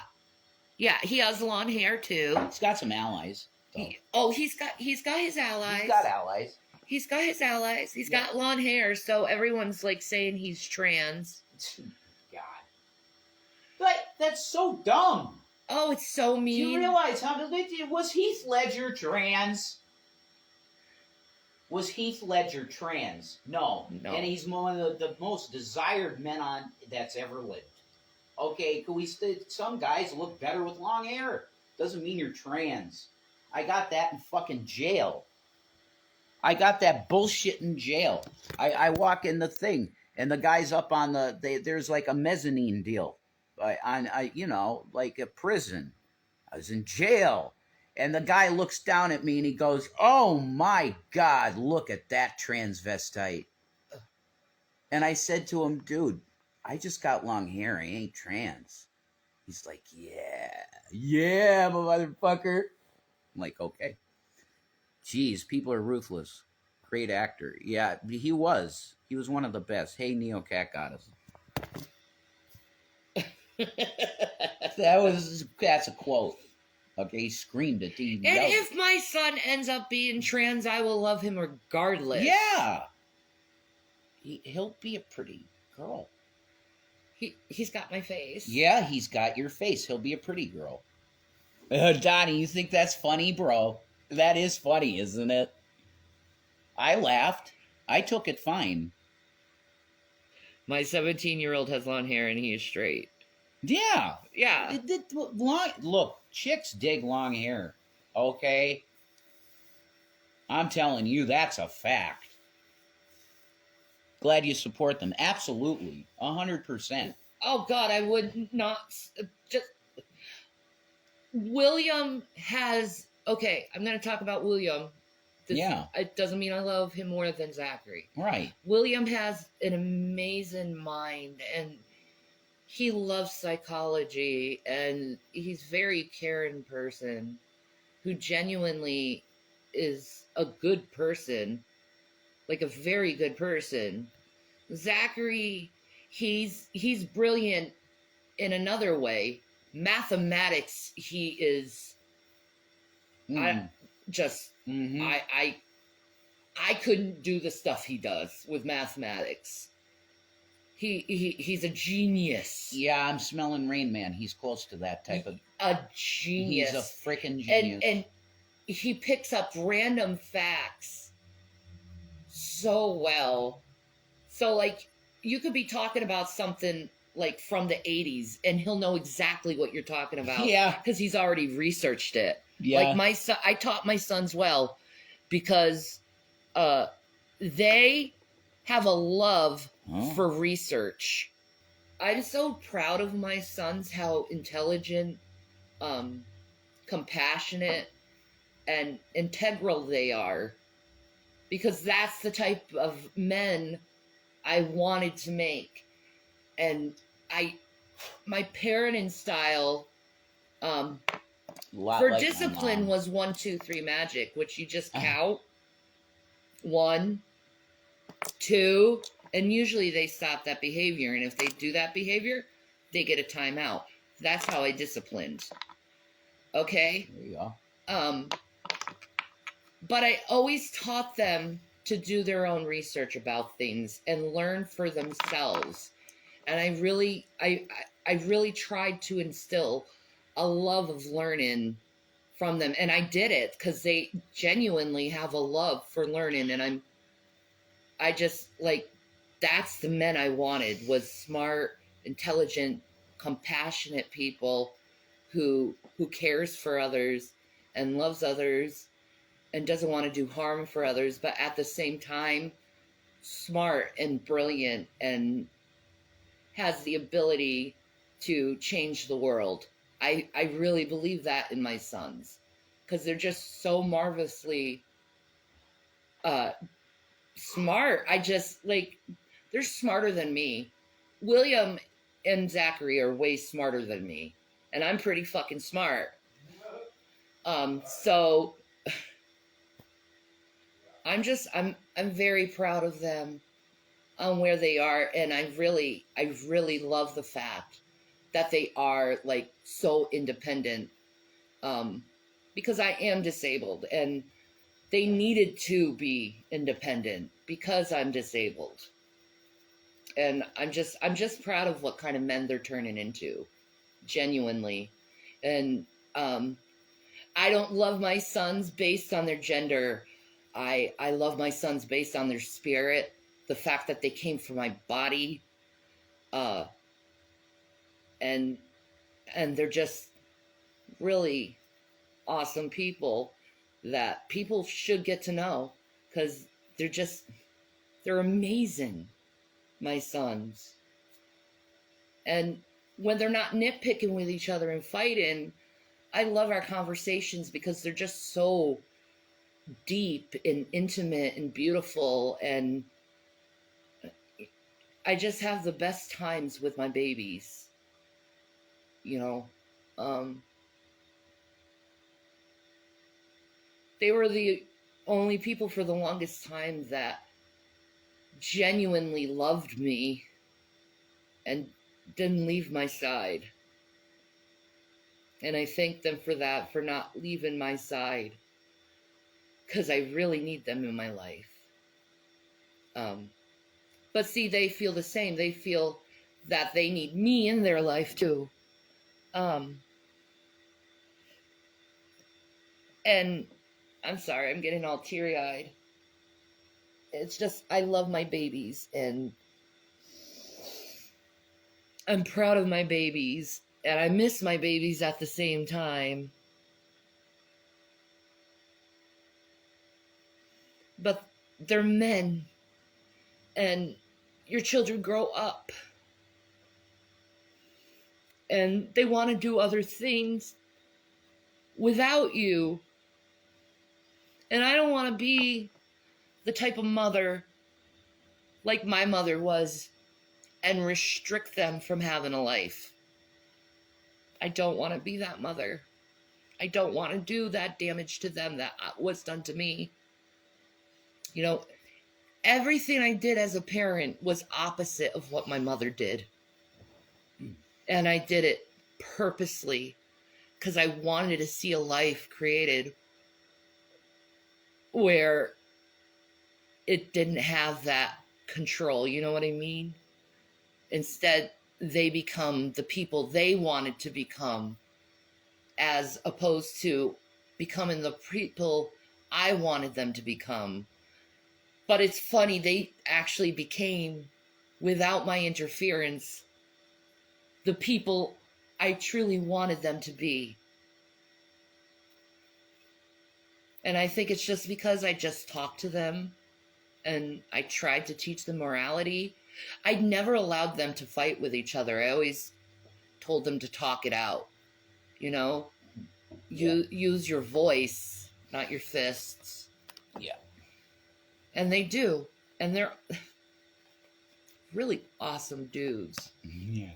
Yeah, he has long hair too. He's got some allies. So. He's got his allies. He's got allies. He's got his allies. He's Yeah. got long hair, so everyone's like saying he's trans. God. But that's so dumb. Oh, it's so Do mean. you realize was Heath Ledger trans? Was Heath Ledger trans? No. No. And he's one of the most desired men that's ever lived. Okay, some guys look better with long hair. Doesn't mean you're trans. I got that in fucking jail. I got that bullshit in jail. I walk in the thing, and the guy's up on there's like a mezzanine deal. Like a prison. I was in jail. And the guy looks down at me and he goes, "Oh my God, look at that transvestite." And I said to him, "Dude, I just got long hair. I ain't trans." He's like, yeah, motherfucker. I'm like, okay. Jeez, people are ruthless. Great actor. Yeah, he was. He was one of the best. Hey, Neocat Goddess. That's a quote. Okay, he screamed it. He And yelled. if my son ends up being trans, I will love him regardless. Yeah. He'll be a pretty girl. He's got my face. Yeah, he's got your face. He'll be a pretty girl. Donnie, you think that's funny, bro? That is funny, isn't it? I laughed. I took it fine. My 17-year-old has long hair and he is straight. Yeah. Yeah. Look, chicks dig long hair. Okay? I'm telling you, that's a fact. Glad you support them. Absolutely. 100%. Oh, God, I would not... Just... William has... Okay, I'm going to talk about William. It doesn't mean I love him more than Zachary. Right. William has an amazing mind, and he loves psychology, and he's a very caring person who genuinely is a good person, like a very good person. Zachary, he's brilliant in another way. Mathematics, he is... I couldn't do the stuff he does with mathematics. He's a genius. Yeah, I'm smelling Rain Man. He's close to that type of... A genius. He's a freaking genius. And he picks up random facts so well. So, like, you could be talking about something, like, from the 80s, and he'll know exactly what you're talking about. Yeah. Because he's already researched it. Yeah. Like, my son, I taught my sons well because they have a love for research. I'm so proud of my sons, how intelligent, compassionate, and integral they are. Because that's the type of men I wanted to make. And my parenting style, for like discipline was 1, 2, 3 magic, which you just count. 1, 2, and usually they stop that behavior. And if they do that behavior, they get a timeout. That's how I disciplined. Okay? There you go. But I always taught them to do their own research about things and learn for themselves. And I really tried to instill a love of learning from them. And I did it because they genuinely have a love for learning. And I just, like, that's the men I wanted, was smart, intelligent, compassionate people who cares for others and loves others and doesn't want to do harm for others, but at the same time, smart and brilliant and has the ability to change the world. I really believe that in my sons, because they're just so marvelously smart. I just, like, they're smarter than me. William and Zachary are way smarter than me, and I'm pretty fucking smart. So I'm very proud of them on where they are, and I really love the fact that they are, like, so independent, because I am disabled, and they needed to be independent because I'm disabled. And I'm just proud of what kind of men they're turning into, genuinely. And I don't love my sons based on their gender. I love my sons based on their spirit, the fact that they came from my body, and they're just really awesome people that people should get to know, because they're amazing, my sons. And when they're not nitpicking with each other and fighting, I love our conversations because they're just so deep and intimate and beautiful, and I just have the best times with my babies, you know. They were the only people for the longest time that genuinely loved me and didn't leave my side. And I thank them for that, for not leaving my side, because I really need them in my life. But see, they feel the same. They feel that they need me in their life too. And I'm sorry, I'm getting all teary-eyed. It's just, I love my babies, and I'm proud of my babies, and I miss my babies at the same time. But they're men, and your children grow up, and they want to do other things without you. And I don't want to be the type of mother like my mother was and restrict them from having a life. I don't want to be that mother. I don't want to do that damage to them that was done to me. You know, everything I did as a parent was opposite of what my mother did. And I did it purposely because I wanted to see a life created where it didn't have that control, you know what I mean? Instead, they become the people they wanted to become, as opposed to becoming the people I wanted them to become. But it's funny, they actually became, without my interference, the people I truly wanted them to be. And I think it's just because I just talked to them and I tried to teach them morality. I never allowed them to fight with each other. I always told them to talk it out. You know, use your voice, not your fists. Yeah. And they do. And they're really awesome dudes. Yeah.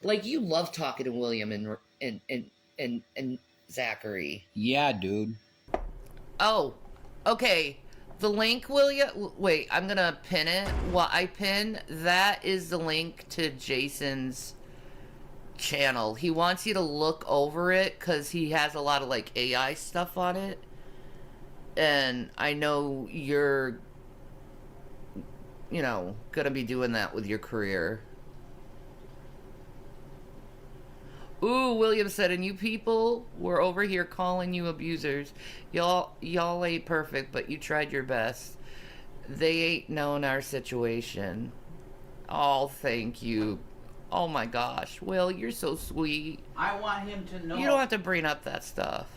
Like, you love talking to William and Zachary. Yeah, dude. Oh, okay. The link, wait, I'm gonna pin it. What I pin, that is the link to Jason's channel. He wants you to look over it because he has a lot of, like, AI stuff on it. And I know you're, you know, gonna be doing that with your career. Ooh, William said, and you people were over here calling you abusers. Y'all ain't perfect, but you tried your best. They ain't known our situation. Oh, thank you. Oh my gosh. Will, you're so sweet. I want him to know. You don't have to bring up that stuff.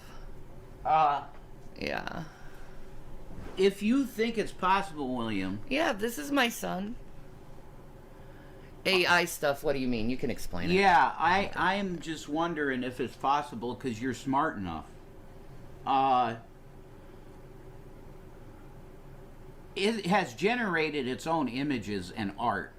Yeah. If you think it's possible, William. Yeah, this is my son. AI stuff, what do you mean? You can explain it. Yeah, I am just wondering if it's possible because you're smart enough. It has generated its own images and art.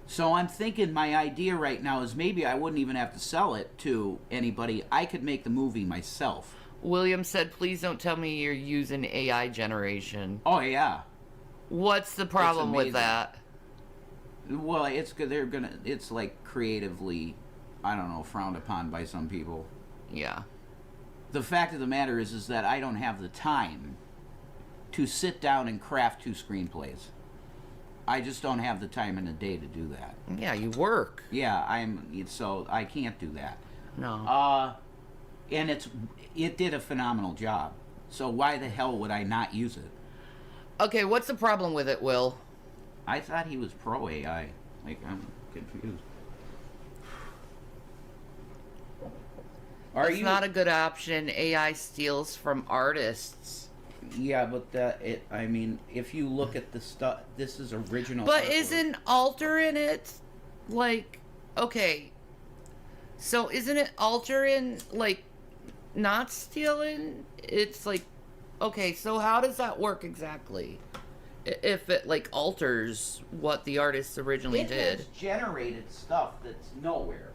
So I'm thinking my idea right now is maybe I wouldn't even have to sell it to anybody. I could make the movie myself. William said, please don't tell me you're using AI generation. Oh, yeah. What's the problem with that? Well, it's like creatively, I don't know, frowned upon by some people. Yeah. The fact of the matter is that I don't have the time to sit down and craft 2 screenplays. I just don't have the time in a day to do that. Yeah, you work. Yeah, so I can't do that. No. And it did a phenomenal job. So why the hell would I not use it? Okay, what's the problem with it, Will? I thought he was pro AI. Like, I'm confused. It's not a good option. AI steals from artists. Yeah, but if you look at the stuff, this is original. But artwork. isn't altering it, like, okay, so isn't it altering, like, not stealing? It's like, okay, so how does that work exactly? If it, like, alters what the artist originally did. It has generated stuff that's nowhere.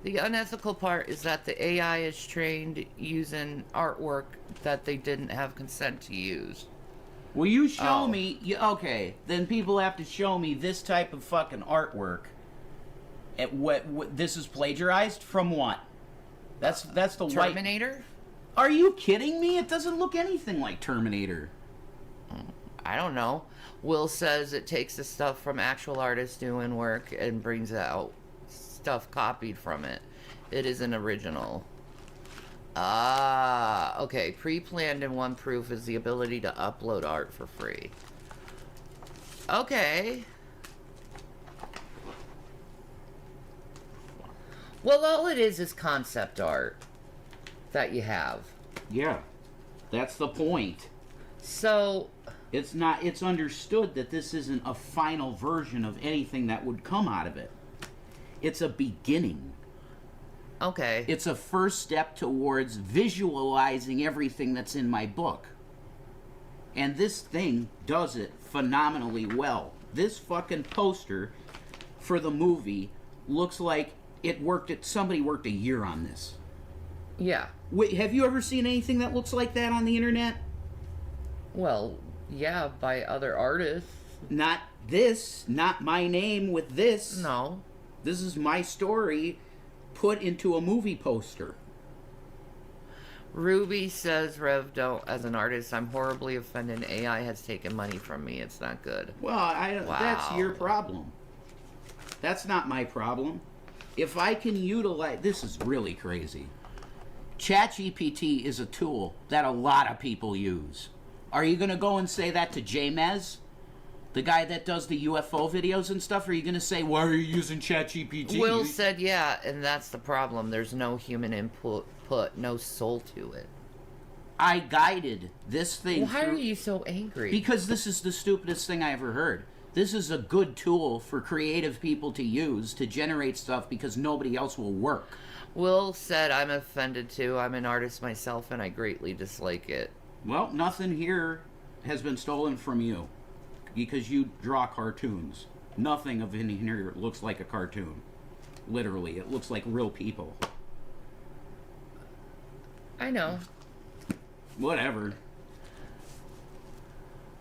The unethical part is that the AI is trained using artwork that they didn't have consent to use. Will you show me? Okay, then people have to show me this type of fucking artwork. What this is plagiarized from what? That's the Terminator? Are you kidding me? It doesn't look anything like Terminator. I don't know. Will says it takes the stuff from actual artists doing work and brings out stuff copied from it. It is an original. Ah, okay. Pre-planned in one proof is the ability to upload art for free. Okay. Well, all it is concept art that you have. Yeah, that's the point. So it's understood that this isn't a final version of anything that would come out of it. It's a beginning. Okay. It's a first step towards visualizing everything that's in my book. And this thing does it phenomenally well. This fucking poster for the movie looks like somebody worked a year on this. Yeah. Wait, have you ever seen anything that looks like that on the internet? Well, yeah, by other artists. Not this, not my name with this. No. This is my story put into a movie poster. Ruby says, Rev, don't, as an artist, I'm horribly offended. AI has taken money from me. It's not good. Well, Wow. That's your problem. That's not my problem. If I can utilize... This is really crazy. ChatGPT is a tool that a lot of people use. Are you going to go and say that to Jamez? The guy that does the UFO videos and stuff? Are you going to say, why are you using ChatGPT? Will said, yeah, and that's the problem. There's no human input, no soul to it. I guided this thing Why are you so angry? Because this is the stupidest thing I ever heard. This is a good tool for creative people to use to generate stuff because nobody else will work. Will said, I'm offended too. I'm an artist myself and I greatly dislike it. Well, nothing here has been stolen from you because you draw cartoons. Nothing of in here looks like a cartoon. Literally, it looks like real people. I know. Whatever.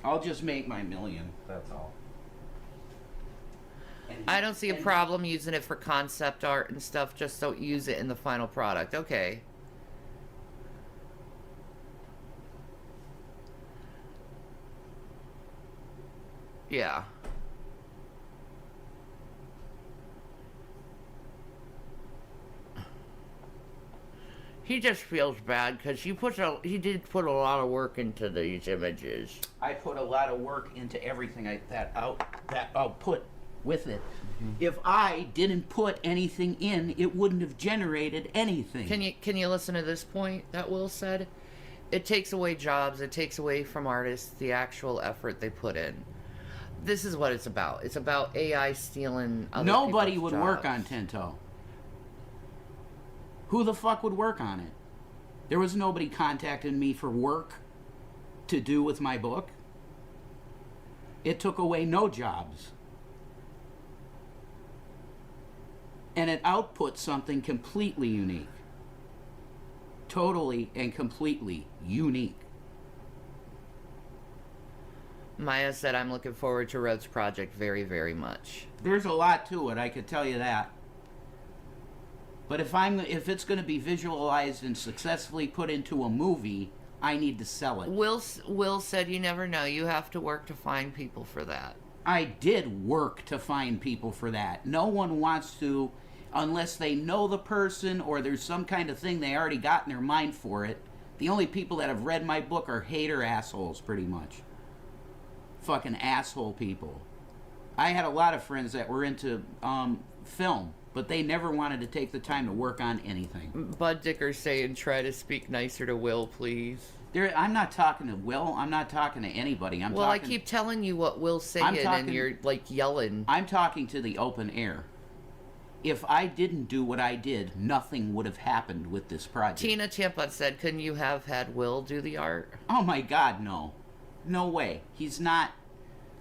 I'll just make my million. That's all. I don't see a problem using it for concept art and stuff. Just don't use it in the final product. Okay. Yeah. He just feels bad because he did put a lot of work into these images. I put a lot of work into everything that I'll put with it. If I didn't put anything in, it wouldn't have generated anything. Can you listen to this point that Will said? It takes away jobs. It takes away from artists the actual effort they put in. This is what it's about. It's about AI stealing other Nobody people's would jobs. work on Tinto. Who the fuck would work on it? There was nobody contacting me for work to do with my book. It took away no jobs. And it outputs something completely unique. Totally and completely unique. Maya said, I'm looking forward to Rev's project very, very much. There's a lot to it, I could tell you that. But if it's going to be visualized and successfully put into a movie, I need to sell it. Will said, you never know. You have to work to find people for that. I did work to find people for that. No one wants to, unless they know the person or there's some kind of thing they already got in their mind for it. The only people that have read my book are hater assholes, pretty much. Fucking asshole people. I had a lot of friends that were into film, but they never wanted to take the time to work on anything. Bud Dicker's saying, try to speak nicer to Will, please. I'm not talking to Will. I'm not talking to anybody. I keep telling you what Will's saying, and you're, like, yelling. I'm talking to the open air. If I didn't do what I did, nothing would have happened with this project. Tina Champa said, couldn't you have had Will do the art? Oh, my God, no. No way. He's not...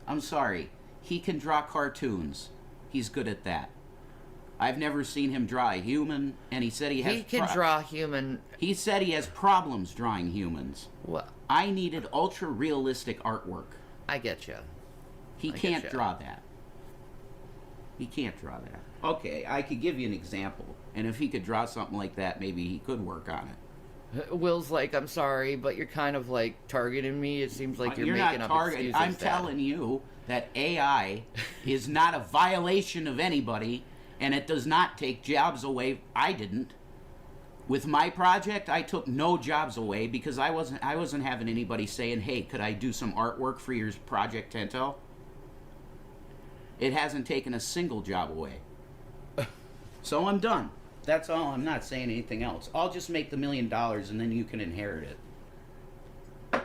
I'm sorry. He can draw cartoons. He's good at that. I've never seen him draw a human, and he said he has... He can draw human... He said he has problems drawing humans. What? I needed ultra-realistic artwork. I get you. He can't draw that. He can't draw that. Okay, I could give you an example, and if he could draw something like that, maybe he could work on it. Will's like, I'm sorry, but you're kind of like targeting me. It seems like you're making not up excuses. I'm telling you that AI is not a violation of anybody, and it does not take jobs away. I didn't. With my project, I took no jobs away because I wasn't having anybody saying, "Hey, could I do some artwork for your project, Tinto?" It hasn't taken a single job away. So I'm done. That's all. I'm not saying anything else. I'll just make the $1 million and then you can inherit it.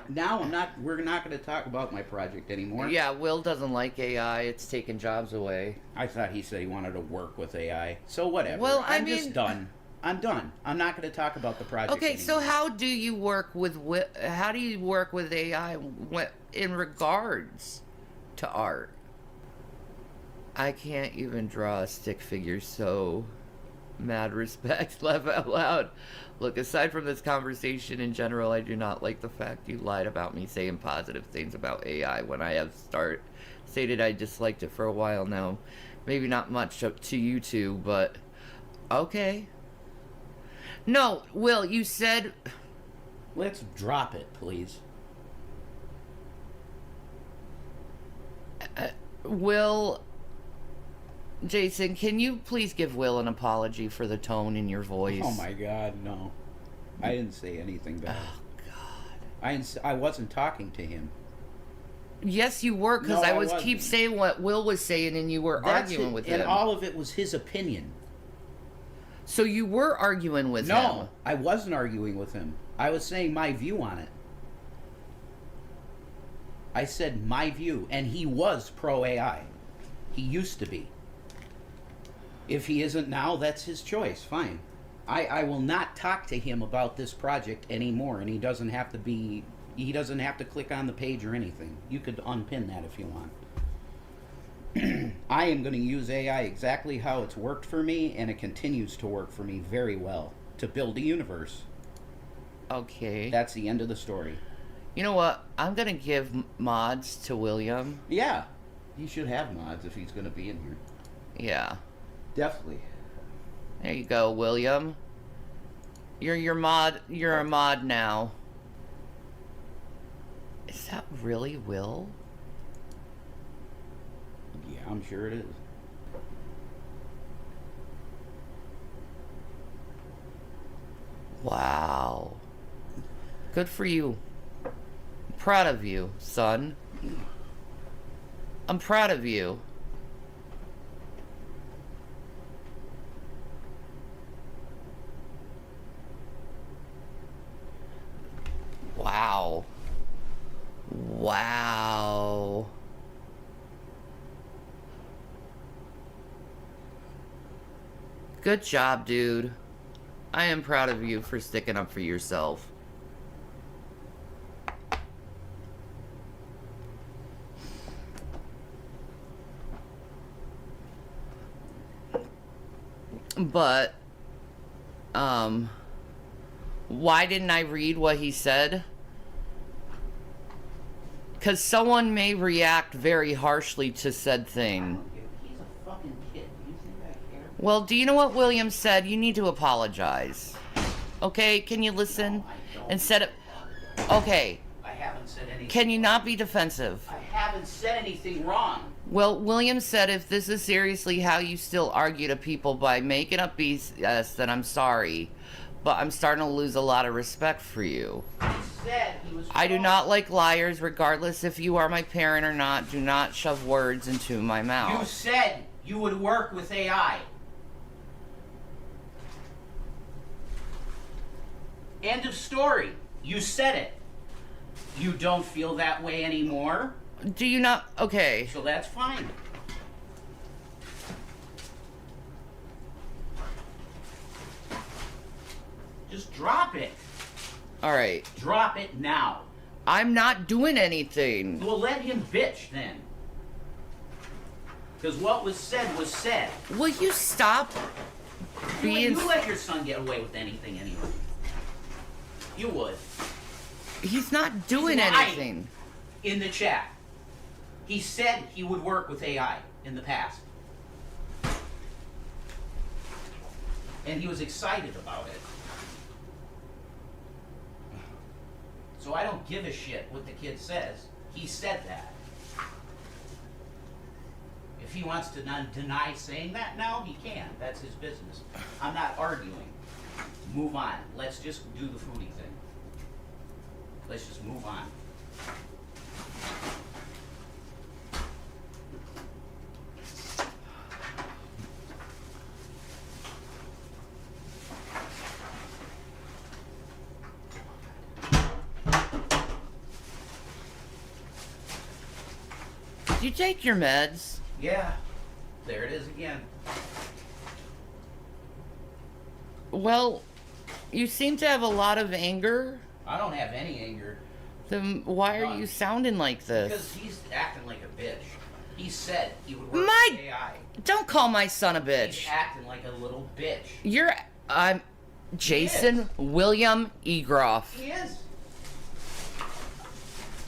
Now we're not going to talk about my project anymore. Yeah, Will doesn't like AI. It's taking jobs away. I thought he said he wanted to work with AI. So whatever. Well, I'm just done. I'm done. I'm not going to talk about the project Okay, anymore. so how do you work with AI in regards to art? I can't even draw a stick figure, so mad respect, laugh out loud. Look, aside from this conversation in general, I do not like the fact you lied about me saying positive things about AI when I have stated I disliked it for a while now. Maybe not much up to you two, but okay. No, Will, you said... Let's drop it, please. Will... Jason, can you please give Will an apology for the tone in your voice? Oh my God, no. I didn't say anything bad. Oh, God. I wasn't talking to him. Yes, you were, because No, I I was keep wasn't. saying what Will was saying, and you were arguing with him. And all of it was his opinion. So you were arguing with him? No, I wasn't arguing with him. I was saying my view on it. I said my view, and he was pro-AI. He used to be. If he isn't now, that's his choice. Fine. I will not talk to him about this project anymore, and he doesn't have to click on the page or anything. You could unpin that if you want. I am going to use AI exactly how it's worked for me, and it continues to work for me very well to build a universe. Okay. That's the end of the story. You know what? I'm going to give mods to William. Yeah. He should have mods if he's going to be in here. Yeah. Definitely. There you go, William. You're a mod now. Is that really Will? Yeah, I'm sure it is. Wow. Good for you. I'm proud of you, son. I'm proud of you. Wow. Wow. Good job, dude. I am proud of you for sticking up for yourself. But, why didn't I read what he said? Because someone may react very harshly to said thing. He's a fucking kid. Do you think I care? Well, do you know what William said? You need to apologize. Okay, can you listen? No, I don't. Instead of... Okay, I haven't said anything. can you not be defensive? I haven't said anything wrong. Well, William said if this is seriously how you still argue to people by making up BS, then I'm sorry. But I'm starting to lose a lot of respect for you. He said he was I do wrong. not like liars, regardless if you are my parent or not. Do not shove words into my You mouth. said you would work with AI. End of story. You said it. You don't feel that way anymore, Do you not? Okay. so that's fine. Just drop it. Alright. Drop it now. I'm not doing anything. Well, let him bitch then. Because what was said. Will you stop being... You let your son get away with anything anyway. You would. He's not doing He's lying. anything. In the chat. He said he would work with AI in the past. And he was excited about it. So I don't give a shit what the kid says. He said that. If he wants to deny saying that now, he can. That's his business. I'm not arguing. Move on. Let's just do the foodie thing. Let's just move on. Did you take your meds? Yeah. There it is again. Well, you seem to have a lot of anger. I don't have any anger. Then why are you sounding like Because this? he's acting like a bitch. He said he would work My- with AI. Don't call my son a He's bitch. acting like a little bitch. You're... I'm... Jason William Egroff. He is.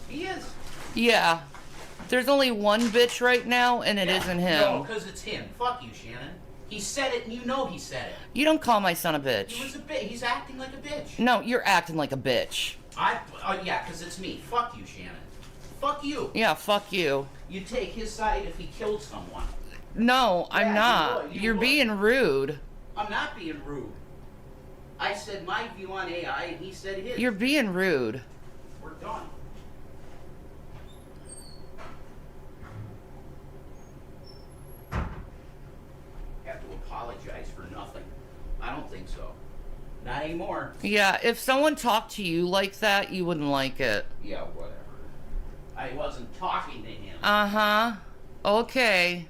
He is. Yeah. There's only one bitch right now, and it Yeah. isn't him. No, because it's him. Fuck you, Shannon. He said it, and you know he said it. You don't call my son a He bitch. was a bitch. He's acting like a bitch. No, you're acting like a bitch. Yeah, because it's me. Fuck you, Shannon. Fuck you. Yeah, fuck you. You take his side if he killed someone. No, Yeah, I'm you not. would, you You're would. being rude. I'm not being rude. I said my view on AI, and he said his. You're being rude. We're done. Have to apologize for nothing. I don't think so. Not anymore. Yeah, if someone talked to you like that, you wouldn't like it. Yeah, whatever. I wasn't talking to him. Uh-huh. Okay.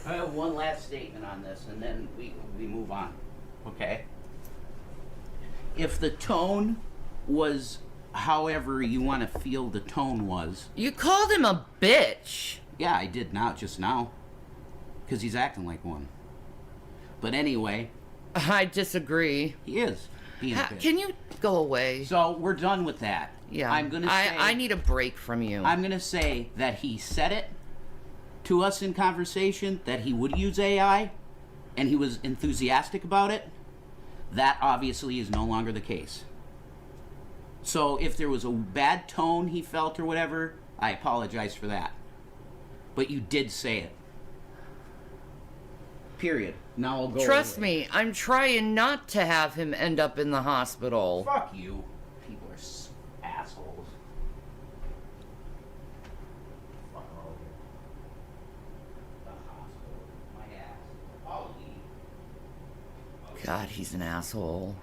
I have one last statement on this, and then we move on. Okay? If the tone was however you want to feel the tone was, You called him a bitch. yeah, I did just now. Because he's acting like one. But anyway, I disagree. he is. being a bitch. Can you go away? So we're done with that. Yeah. I'm gonna say I need a break from you. I'm gonna say that he said it to us in conversation that he would use AI, and he was enthusiastic about it. That obviously is no longer the case. So if there was a bad tone he felt or whatever, I apologize for that. But you did say it. Period. Now I'll go. Trust away. me, I'm trying not to have him end up in the hospital. Fuck you. People are assholes. Fuck all of you. The hospital. My ass. I'll leave. God, he's an asshole.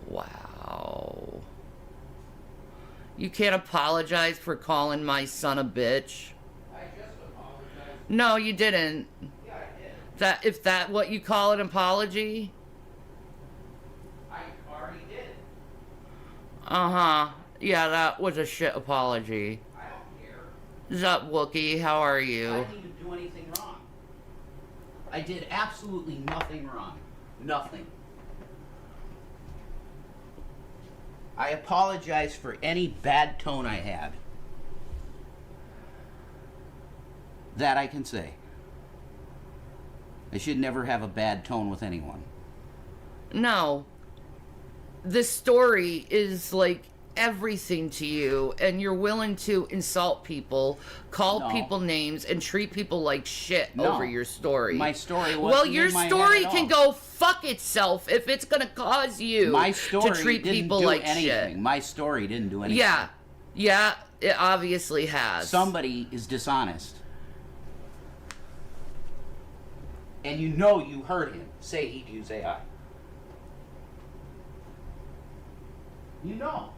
Wow. You can't apologize for calling my son a bitch. I just apologized. No, you didn't. Yeah, I did. If that what you call an apology? I already did. Uh-huh. Yeah, that was a shit apology. I don't care. Zup, Wookie, how are I you? didn't do anything wrong. I did absolutely nothing wrong. Nothing. I apologize for any bad tone I had. That I can say. I should never have a bad tone with anyone. No. The story is like everything to you, and you're willing to insult people, call No. people names, and treat people like shit No. over your story. My story wasn't well, your in my story head at can all. go fuck itself if it's gonna cause you My story to treat didn't people do like anything. shit. My story didn't do anything. Yeah, it obviously has. Somebody is dishonest. And you know you heard him say he'd use AI. You know.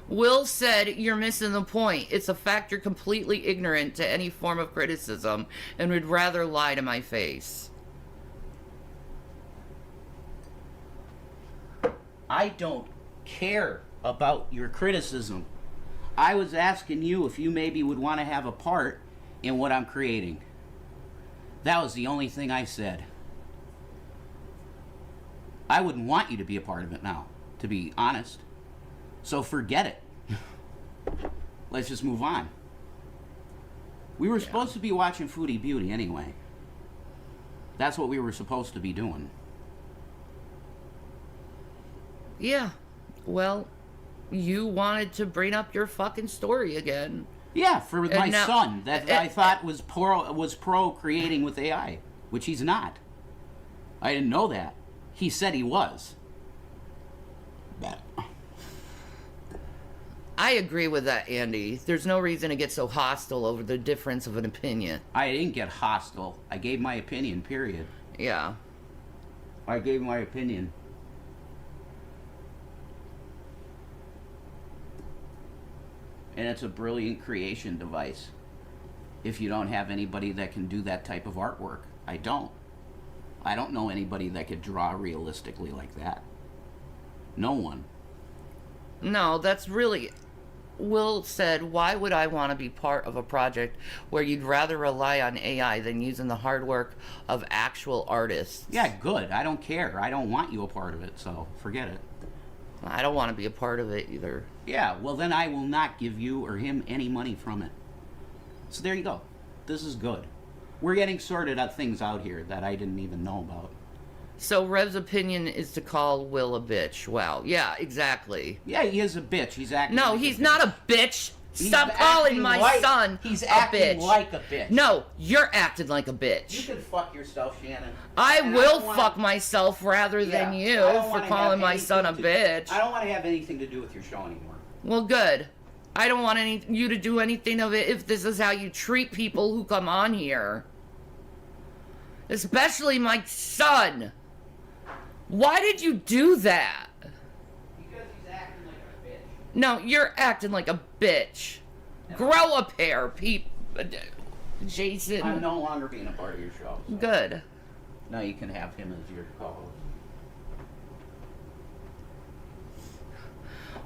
Will said, you're missing the point. It's a fact you're completely ignorant to any form of criticism and would rather lie to my face. I don't care about your criticism. I was asking you if you maybe would want to have a part in what I'm creating. That was the only thing I said. I wouldn't want you to be a part of it now, to be honest. So forget it. Let's just move on. We were supposed to be watching Foodie Beauty anyway. That's what we were supposed to be doing. Yeah, well, you wanted to bring up your fucking story again. Yeah, for my now- son that I thought was pro creating with AI, which he's not. I didn't know that. He said he was. I agree with that, Andy. There's no reason to get so hostile over the difference of an opinion. I didn't get hostile. I gave my opinion, period. Yeah. I gave my opinion. And it's a brilliant creation device. If you don't have anybody that can do that type of artwork. I don't. I don't know anybody that could draw realistically like that. No one. No, that's really... Will said, why would I want to be part of a project where you'd rather rely on AI than using the hard work of actual artists? Yeah, good. I don't care. I don't want you a part of it, so forget it. I don't want to be a part of it either. Yeah, well then I will not give you or him any money from it. So there you go. This is good. We're getting sorted out things out here that I didn't even know about. So Rev's opinion is to call Will a bitch. Wow. Yeah, exactly. Yeah, he is a bitch. He's acting No, like he's a not bitch. a bitch. He's Stop calling acting my like- son He's a acting bitch. like a bitch. No, you're acting like a You bitch. can fuck yourself, Shannon. I And will don't wanna- fuck myself rather Yeah, than you I don't for wanna calling have my son a anything to- bitch. I don't want to have anything to do with your show anymore. Well, good. I don't want you to do anything of it if this is how you treat people who come on here. Especially my son. Why did you do that? Because he's acting No, you're acting like a bitch. Grow a pair, Jason. I'm no longer being a part of your show. So. Good. Now you can have him as your co-host.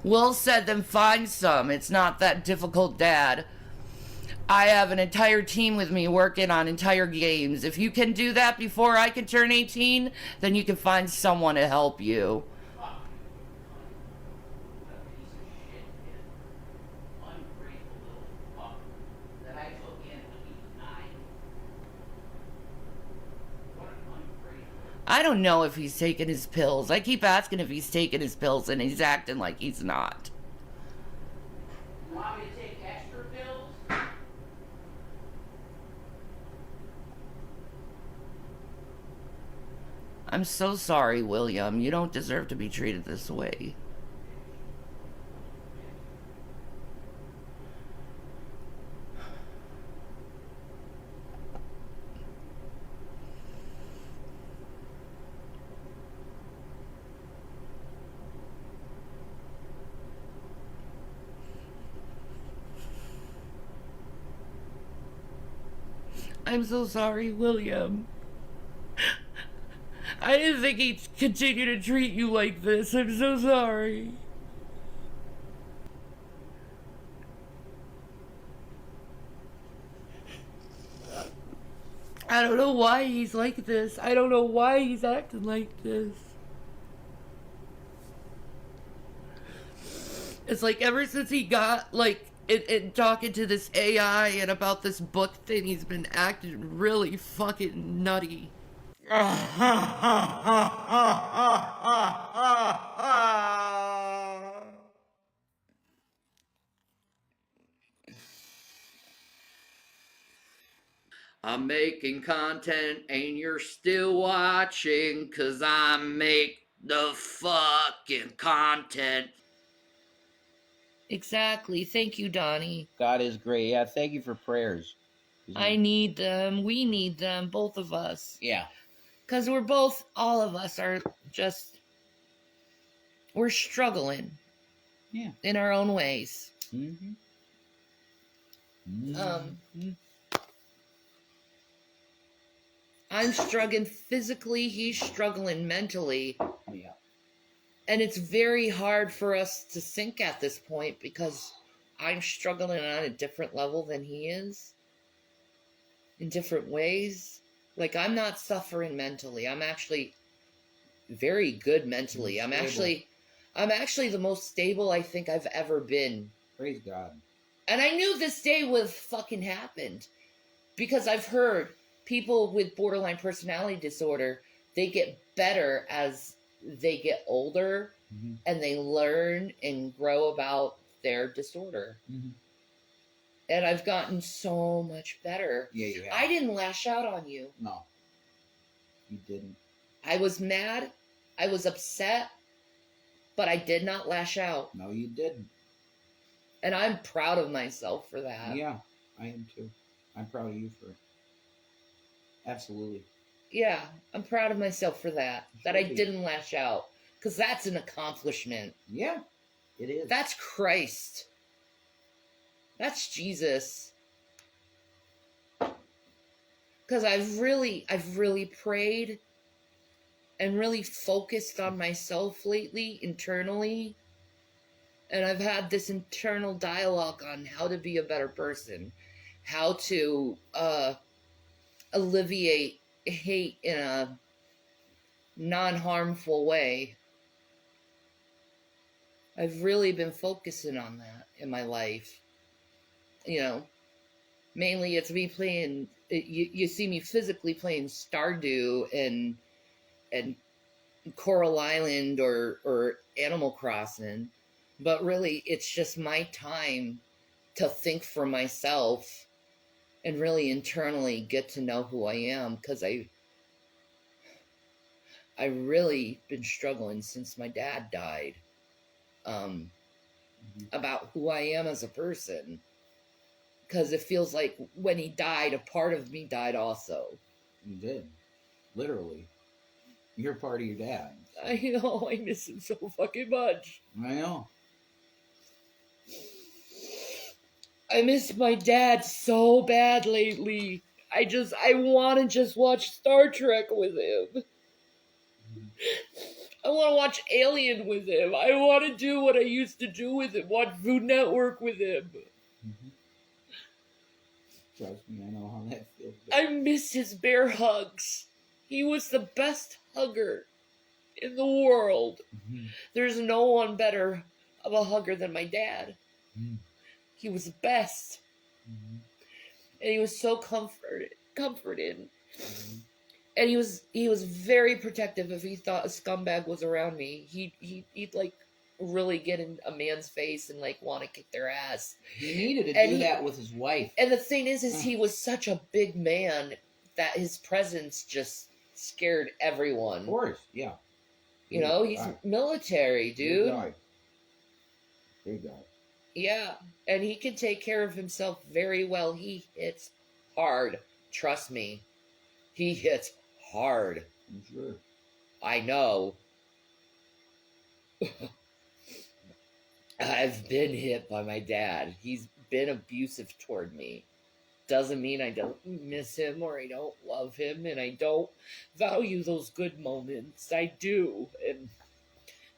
Will said then find some. It's not that difficult, Dad. I have an entire team with me working on entire games. If you can do that before I can turn 18, then you can find someone to help you. I don't know if he's taking his pills. I keep asking if he's taking his pills, and he's acting like he's not. You want me to take extra pills? I'm so sorry, William. You don't deserve to be treated this way. I'm so sorry, William. I didn't think he'd continue to treat you like this. I'm so sorry. I don't know why he's like this. I don't know why he's acting like this. It's like ever since he got, like, in talking to this AI and about this book thing, he's been acting really fucking nutty. I'm making content and you're still watching 'cause I make the fucking content. Exactly. Thank you, Donnie. God is great. Yeah, thank you for prayers. I need them. We need them. Both of us. Yeah. Because we're both, all of us are just, we're struggling. Yeah. In our own ways. Mm-hmm. Mm-hmm. I'm struggling physically. He's struggling mentally. Yeah. And it's very hard for us to sync at this point because I'm struggling on a different level than he is. In different ways. Like, I'm not suffering mentally. I'm actually very good mentally. I'm actually the most stable I think I've ever been. Praise God. And I knew this day would have fucking happened. Because I've heard people with borderline personality disorder, they get better as they get older, mm-hmm. and they learn and grow about their disorder. Mm-hmm. And I've gotten so much better. Yeah, you have. I didn't lash out on you. No. You didn't. I was mad. I was upset. But I did not lash out. No, you didn't. And I'm proud of myself for that. Yeah, I am too. I'm proud of you for it. Absolutely. Yeah, I'm proud of myself for that. That I didn't lash out. Because that's an accomplishment. Yeah, it is. That's Christ. That's Jesus. Because I've really prayed and really focused on myself lately, internally. And I've had this internal dialogue on how to be a better person. How to alleviate hate in a non-harmful way. I've really been focusing on that in my life. You know, mainly it's me playing, you see me physically playing Stardew and Coral Island or Animal Crossing, but really it's just my time to think for myself and really internally get to know who I am, because I really been struggling since my dad died about who I am as a person. Because it feels like when he died, a part of me died also. You did. Literally. You're part of your dad. I know. I miss him so fucking much. I know. I miss my dad so bad lately. I want to just watch Star Trek with him. I want to watch Alien with him. I want to do what I used to do with him. Watch Food Network with him. Trust me, I know how that feels. I miss his bear hugs. He was the best hugger in the world. There's no one better of a hugger than my dad. He was the best. And he was so comforted. And he was very protective if he thought a scumbag was around me. He'd like really get in a man's face and like want to kick their ass. He needed to do that with his wife. And the thing is he was such a big man that his presence just scared everyone. Of course, yeah. You know, he's military, dude. Big guy. Yeah, and he can take care of himself very well. He hits hard. Trust me. He hits hard. I'm sure. I know. I've been hit by my dad. He's been abusive toward me. Doesn't mean I don't miss him or I don't love him and I don't value those good moments. I do. And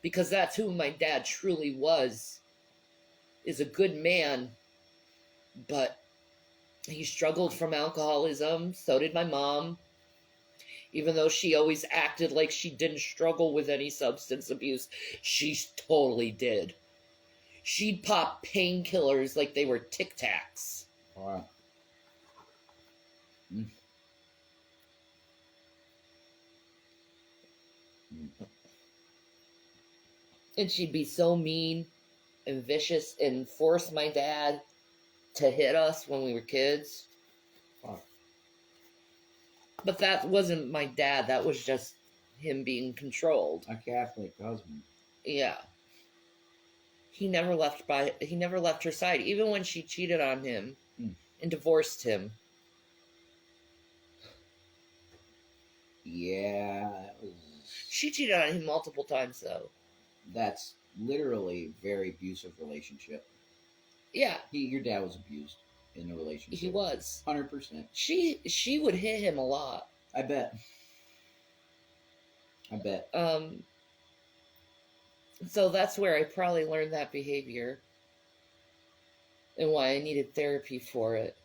because that's who my dad truly was. Is a good man. But he struggled from alcoholism. So did my mom. Even though she always acted like she didn't struggle with any substance abuse, she totally did. She'd pop painkillers like they were Tic Tacs. Wow. And she'd be so mean and vicious and force my dad to hit us when we were kids. Wow. But that wasn't my dad. That was just him being controlled. A Catholic husband. Yeah. He never left her side, even when she cheated on him and divorced him. Yeah, that was. She cheated on him multiple times, though. That's literally a very abusive relationship. Yeah. Your dad was abused in the relationship. He was. 100%. She would hit him a lot. I bet. So that's where I probably learned that behavior. And why I needed therapy for it.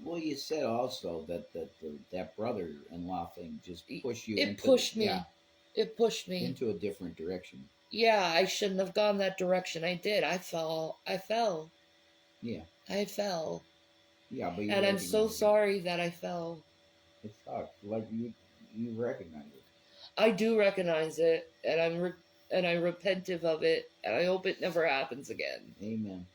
Well, you said also that brother-in-law thing just pushed you It pushed me into a different direction. Yeah, I shouldn't have gone that direction. I did. I fell. Yeah. I fell. Yeah, but and I'm so sorry that I fell. It sucked. Like you recognize it. I do recognize it, and I'm repentive of it, and I hope it never happens again. Amen.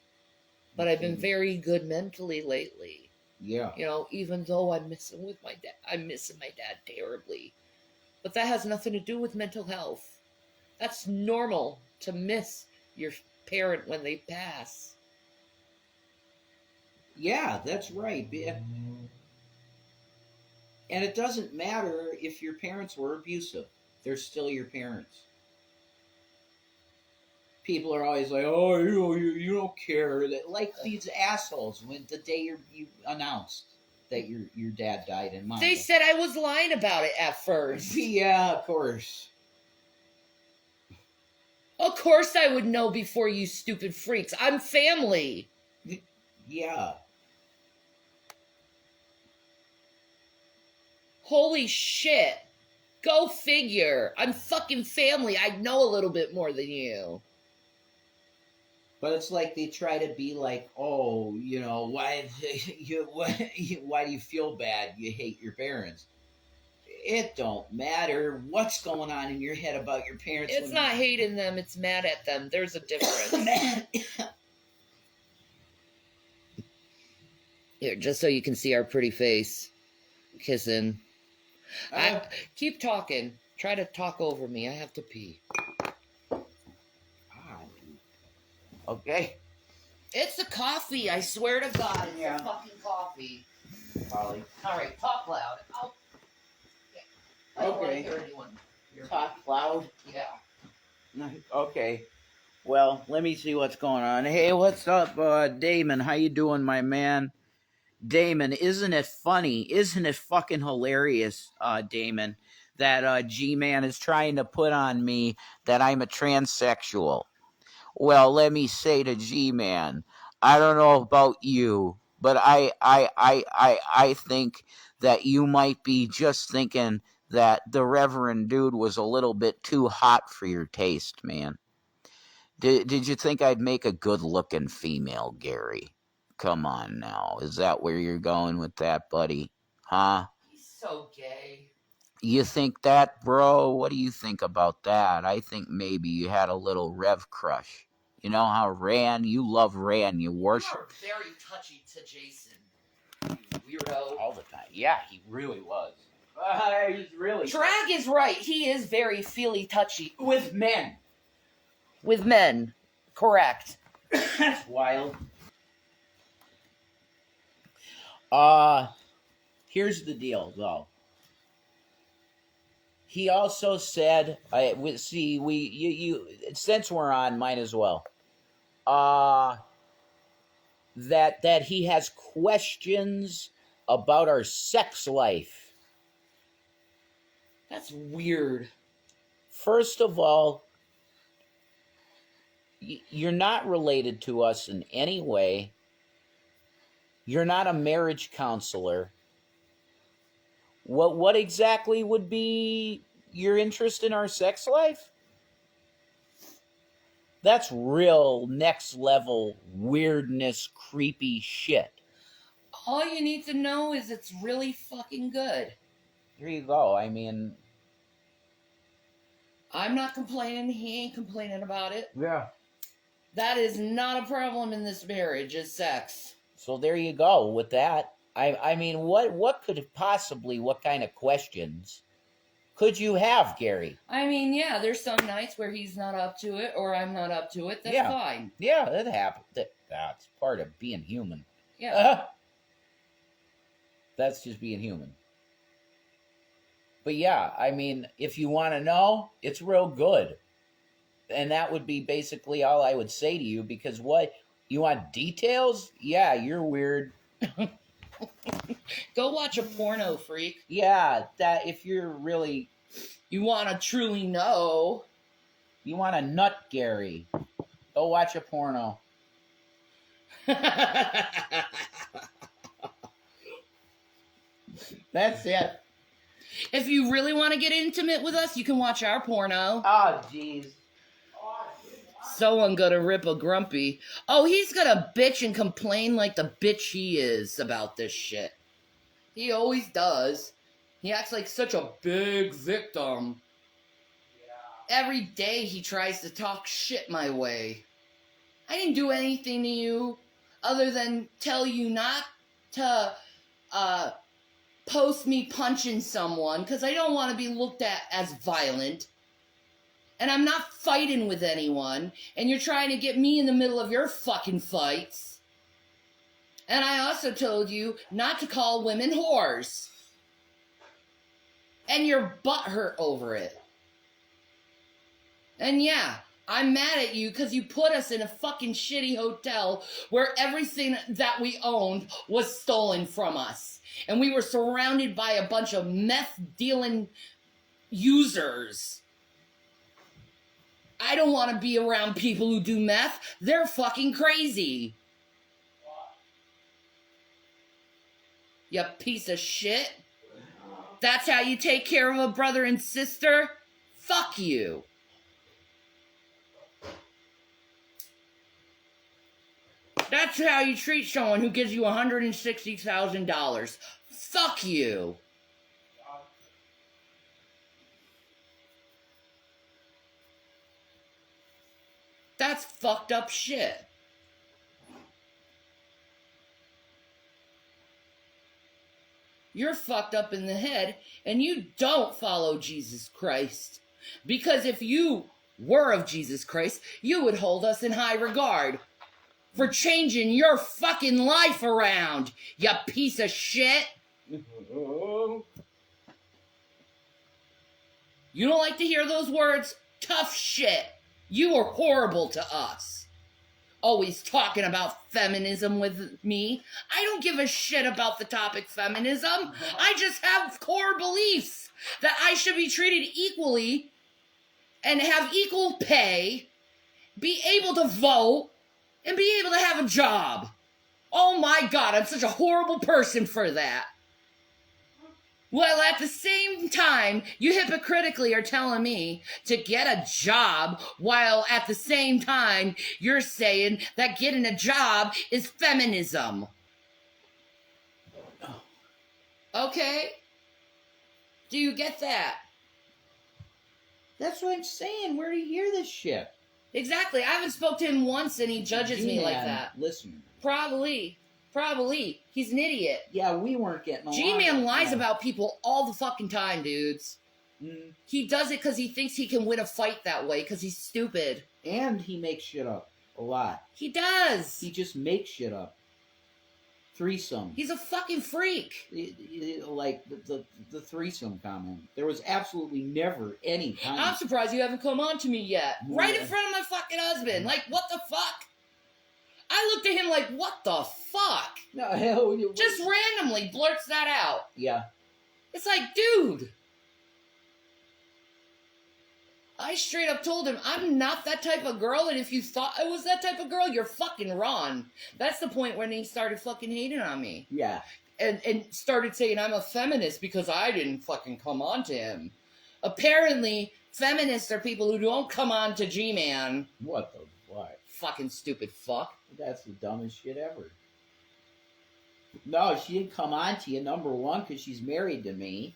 But I've been very good mentally lately. Yeah. You know, even though I'm missing my dad terribly. But that has nothing to do with mental health. That's normal to miss your parent when they pass. Yeah, that's right. And it doesn't matter if your parents were abusive. They're still your parents. People are always like, oh, you don't care. Like these assholes when the day you announced that your dad died in Mamba. They said I was lying about it at first. Yeah, of course. Of course I would know before you stupid freaks. I'm family. Yeah. Holy shit. Go figure. I'm fucking family. I know a little bit more than you. But it's like they try to be like, oh, you know, why do you feel bad? You hate your parents. It don't matter what's going on in your head about your parents. It's not hating them. It's mad at them. There's a difference. Mad. Here, just so you can see our pretty face. Kissing. Keep talking. Try to talk over me. I have to pee. Okay. It's the coffee. I swear to God, it's Yeah. the fucking coffee. Polly. All right, talk loud. I don't want to Okay. hear anyone. Talk loud. Yeah. Okay. Well, let me see what's going on. Hey, what's up, Damon? How you doing, my man? Damon, isn't it funny? Isn't it fucking hilarious, Damon, that G-Man is trying to put on me that I'm a transsexual? Well, let me say to G-Man, I don't know about you, but I think that you might be just thinking that the Reverend dude was a little bit too hot for your taste, man. Did you think I'd make a good-looking female, Gary? Come on now. Is that where you're going with that, buddy? Huh? He's so gay. You think that, bro? What do you think about that? I think maybe you had a little Rev crush. You know how you love Ran, you worship. You're very touchy to Jason, you weirdo. All the time. Yeah, he really was. He's really... Drag is right. He is very feely touchy. with men. With men. Correct. That's wild. Here's the deal, though. He also said, since we're on, might as well. That he has questions about our sex life. That's weird. First of all, you're not related to us in any way. You're not a marriage counselor. What exactly would be your interest in our sex life? That's real next level weirdness, creepy shit. All you need to know is it's really fucking good. Here you go. I mean... I'm not complaining. He ain't complaining about it. Yeah. That is not a problem in this marriage, is sex. So there you go with that. I mean, what kind of questions could you have, Gary? I mean, yeah, there's some nights where he's not up to it or I'm not up to it. That's fine. Yeah, that happens. That's part of being human. Yeah. That's just being human. But yeah, I mean, if you want to know, it's real good. And that would be basically all I would say to you, because what? You want details? Yeah, you're weird. Go watch a porno, freak. Yeah, that if you're really... You want to truly know. You want a nut, Gary. Go watch a porno. That's it. If you really want to get intimate with us, you can watch our porno. Oh, jeez. Someone gonna rip a grumpy. Oh, he's gonna bitch and complain like the bitch he is about this shit. He always does. He acts like such a big victim. Yeah. Every day he tries to talk shit my way. I didn't do anything to you other than tell you not to post me punching someone because I don't want to be looked at as violent. And I'm not fighting with anyone, and you're trying to get me in the middle of your fucking fights. And I also told you not to call women whores. And you're butthurt over it. And yeah, I'm mad at you because you put us in a fucking shitty hotel where everything that we owned was stolen from us. And we were surrounded by a bunch of meth-dealing users. I don't want to be around people who do meth. They're fucking crazy. You piece of shit. That's how you take care of a brother and sister? Fuck you. That's how you treat someone who gives you $160,000. Fuck you. That's fucked up shit. You're fucked up in the head and you don't follow Jesus Christ. Because if you were of Jesus Christ, you would hold us in high regard for changing your fucking life around, you piece of shit. You don't like to hear those words? Tough shit. You are horrible to us. Always talking about feminism with me. I don't give a shit about the topic feminism. I just have core beliefs that I should be treated equally and have equal pay, be able to vote, and be able to have a job. Oh my God, I'm such a horrible person for that. Well, at the same time, you hypocritically are telling me to get a job, while at the same time, you're saying that getting a job is feminism. Okay? Do you get that? That's what I'm saying. Where do you hear this shit? Exactly. I haven't spoke to him once and he judges me like G-Man, that. Listen. Probably. He's an idiot. Yeah, we weren't getting along. G-Man lies about people all the fucking time, dudes. Mm. He does it because he thinks he can win a fight that way because he's stupid. And he makes shit up a lot. He does. He just makes shit up. Threesome. He's a fucking freak. Like the threesome comment. There was absolutely never any time. I'm surprised you haven't come on to me yet. Yeah. Right in front of my fucking husband. Like, what the fuck? I looked at him like, what the fuck? No, hell. Just randomly blurts that out. Yeah. It's like, dude. I straight up told him, I'm not that type of girl, and if you thought I was that type of girl, you're fucking wrong. That's the point when he started fucking hating on me. Yeah. And started saying I'm a feminist because I didn't fucking come on to him. Apparently, feminists are people who don't come on to G-Man. What the fuck? Fucking stupid fuck. That's the dumbest shit ever. No, she didn't come on to you, number one, because she's married to me.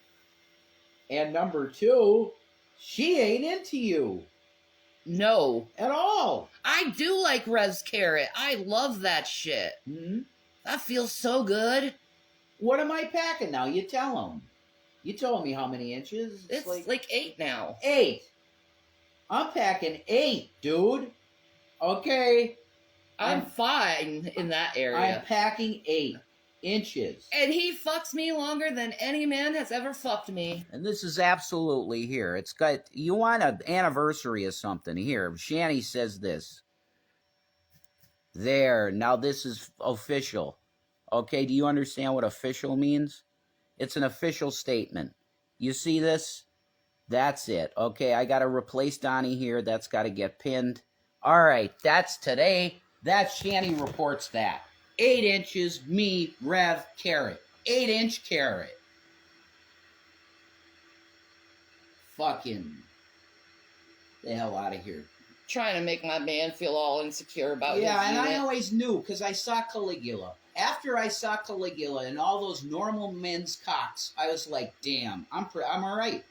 And number two, she ain't into you. No. At all. I do like Rev's carrot. I love that shit. Hmm? That feels so good. What am I packing now? You tell him. You told me how many inches. It's like 8 now. 8. I'm packing 8, dude. Okay. I'm fine in that I'm area. packing 8 inches. And he fucks me longer than any man has ever fucked me. And this is absolutely here. It's got, you want an anniversary of something here. Shanny says this. There, now this is official. Okay, do you understand what official means? It's an official statement. You see this? That's it. Okay, I got to replace Donnie here. That's got to get pinned. All right, that's today. That's Shanny reports that. 8 inches, me, Rev, carrot. 8-inch carrot. Fucking the hell out of here. Trying to make my man feel all insecure about Yeah, his and unit. I always knew because I saw Caligula. After I saw Caligula and all those normal men's cocks, I was like, damn, I'm all right.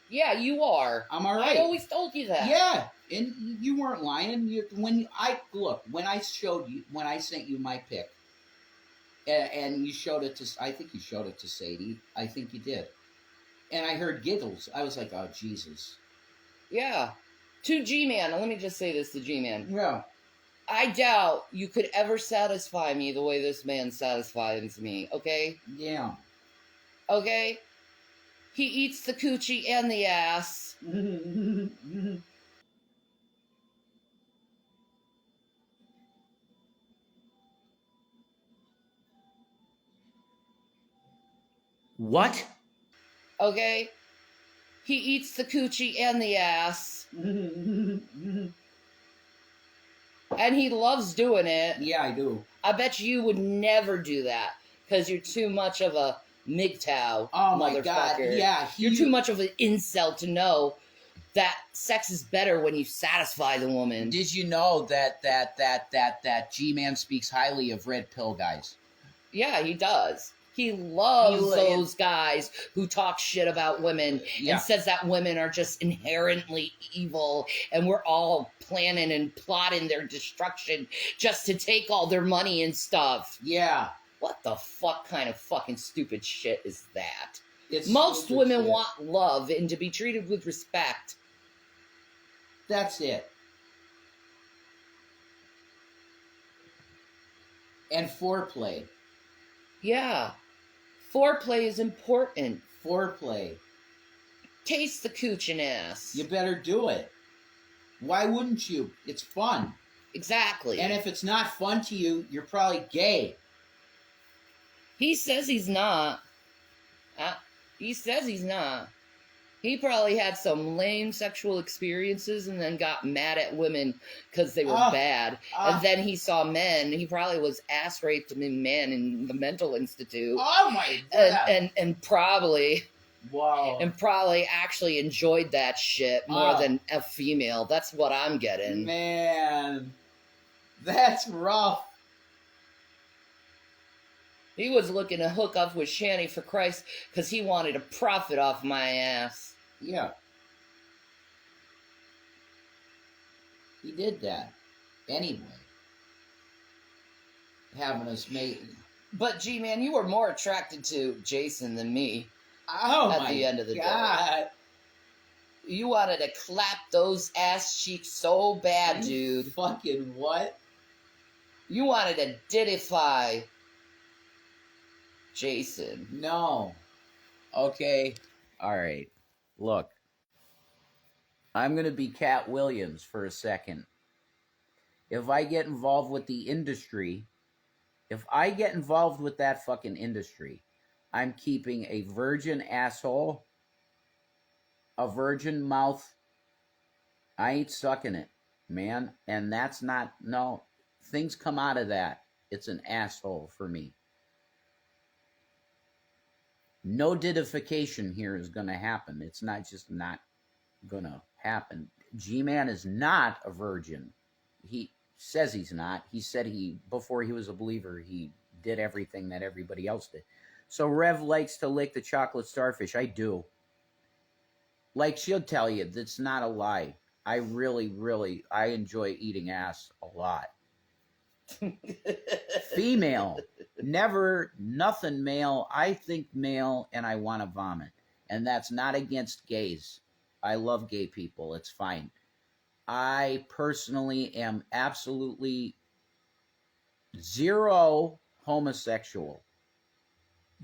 Yeah, you are. I'm all right. I always told you that. Yeah, and you weren't lying. When I sent you my pic, and you showed it to, I think you showed it to Sadie. I think you did. And I heard giggles. I was like, oh, Jesus. Yeah. To G-Man, let me just say this to G-Man. Yeah. I doubt you could ever satisfy me the way this man satisfies me, okay? Yeah. Okay? He eats the coochie and the ass. What? Okay? He eats the coochie and the ass. And he loves doing it. Yeah, I do. I bet you would never do that because you're too much of a MGTOW Oh my motherfucker. God! Yeah, You're too much of an incel to know that sex is better when you satisfy the woman. Did you know that G-Man speaks highly of red pill guys? Yeah, he does. He loves He- those guys who talk shit about women Yeah. and says that women are just inherently evil and we're all planning and plotting their destruction just to take all their money and stuff. Yeah. What the fuck kind of fucking stupid shit is that? It's Most stupid women shit. want love and to be treated with respect. That's it. And foreplay. Yeah. Foreplay is important. Foreplay. Taste the cooch and ass. You better do it. Why wouldn't you? It's fun. Exactly. And if it's not fun to you, you're probably gay. He says he's not. He says he's not. He probably had some lame sexual experiences and then got mad at women because they were bad. And then he saw men. He probably was ass raped in men in the mental institute. Oh my God. And probably... Wow. And probably actually enjoyed that shit more than a female. That's what I'm getting. Man, that's rough. He was looking to hook up with ShannyForChrist because he wanted to profit off my ass. Yeah. He did that. Anyway. Having us mate. But, G-Man, you were more attracted to Jason than me. Oh at my the end of the God. day. You wanted to clap those ass cheeks so bad, dude. Fucking what? You wanted to didify Jason. No. Okay. All right. Look. I'm going to be Cat Williams for a second. If I get involved with the industry, if I get involved with that fucking industry, I'm keeping a virgin asshole, a virgin mouth. I ain't sucking it, man. And that's not, no. Things come out of that. It's an asshole for me. No didification here is going to happen. It's not just not going to happen. G-Man is not a virgin. He says he's not. He said before he was a believer, he did everything that everybody else did. So Rev likes to lick the chocolate starfish. I do. Like she'll tell you, that's not a lie. I really, I enjoy eating ass a lot. Female. Never, nothing male. I think male and I want to vomit. And that's not against gays. I love gay people. It's fine. I personally am absolutely zero homosexual.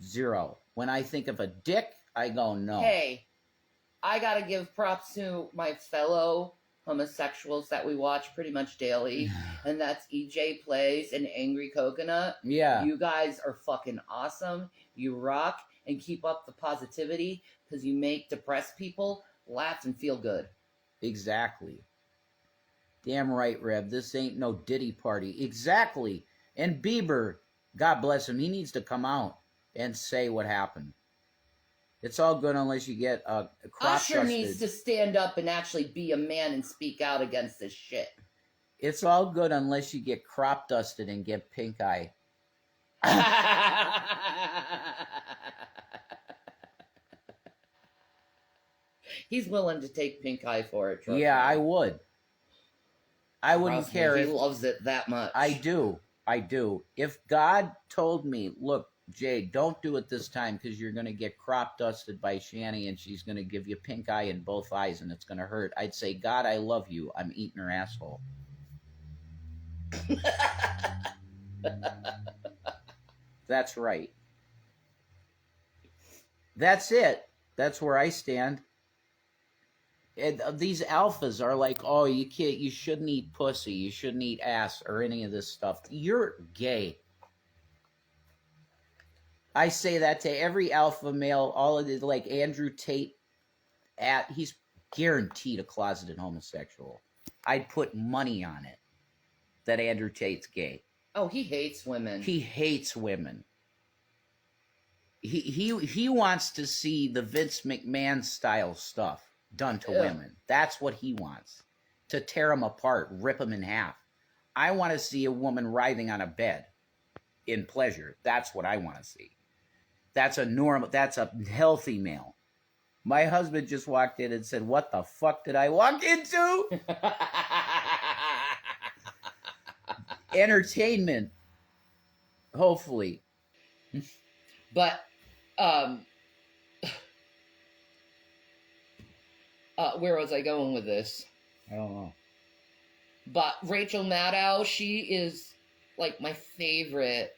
Zero. When I think of a dick, I go no. Hey, I gotta give props to my fellow homosexuals that we watch pretty much daily, and that's EJ Plays and Angry Coconut. Yeah. You guys are fucking awesome. You rock, and keep up the positivity, because you make depressed people laugh and feel good. Exactly. Damn right, Rev. This ain't no Diddy party. Exactly. And Bieber, God bless him, he needs to come out and say what happened. It's all good unless you get crop Usher dusted. needs to stand up and actually be a man and speak out against this shit. It's all good unless you get crop dusted and get pink eye. He's willing to take pink eye for it. Yeah, I would. I wouldn't care. He loves it that much. I do. If God told me, look, Jay, don't do it this time because you're going to get crop dusted by Shanny and she's going to give you pink eye in both eyes and it's going to hurt, I'd say, God, I love you. I'm eating her asshole. That's right. That's it. That's where I stand. And these alphas are like, oh, you shouldn't eat pussy, you shouldn't eat ass or any of this stuff. You're gay. I say that to every alpha male, all of it, like Andrew Tate, he's guaranteed a closeted homosexual. I'd put money on it that Andrew Tate's gay. Oh, he hates women. He hates women. He wants to see the Vince McMahon style stuff done to women. That's what he wants. To tear them apart, rip them in half. I want to see a woman writhing on a bed in pleasure. That's what I want to see. That's a healthy male. My husband just walked in and said, what the fuck did I walk into? Entertainment. Hopefully. But, where was I going with this? I don't know. But Rachel Maddow, she is like my favorite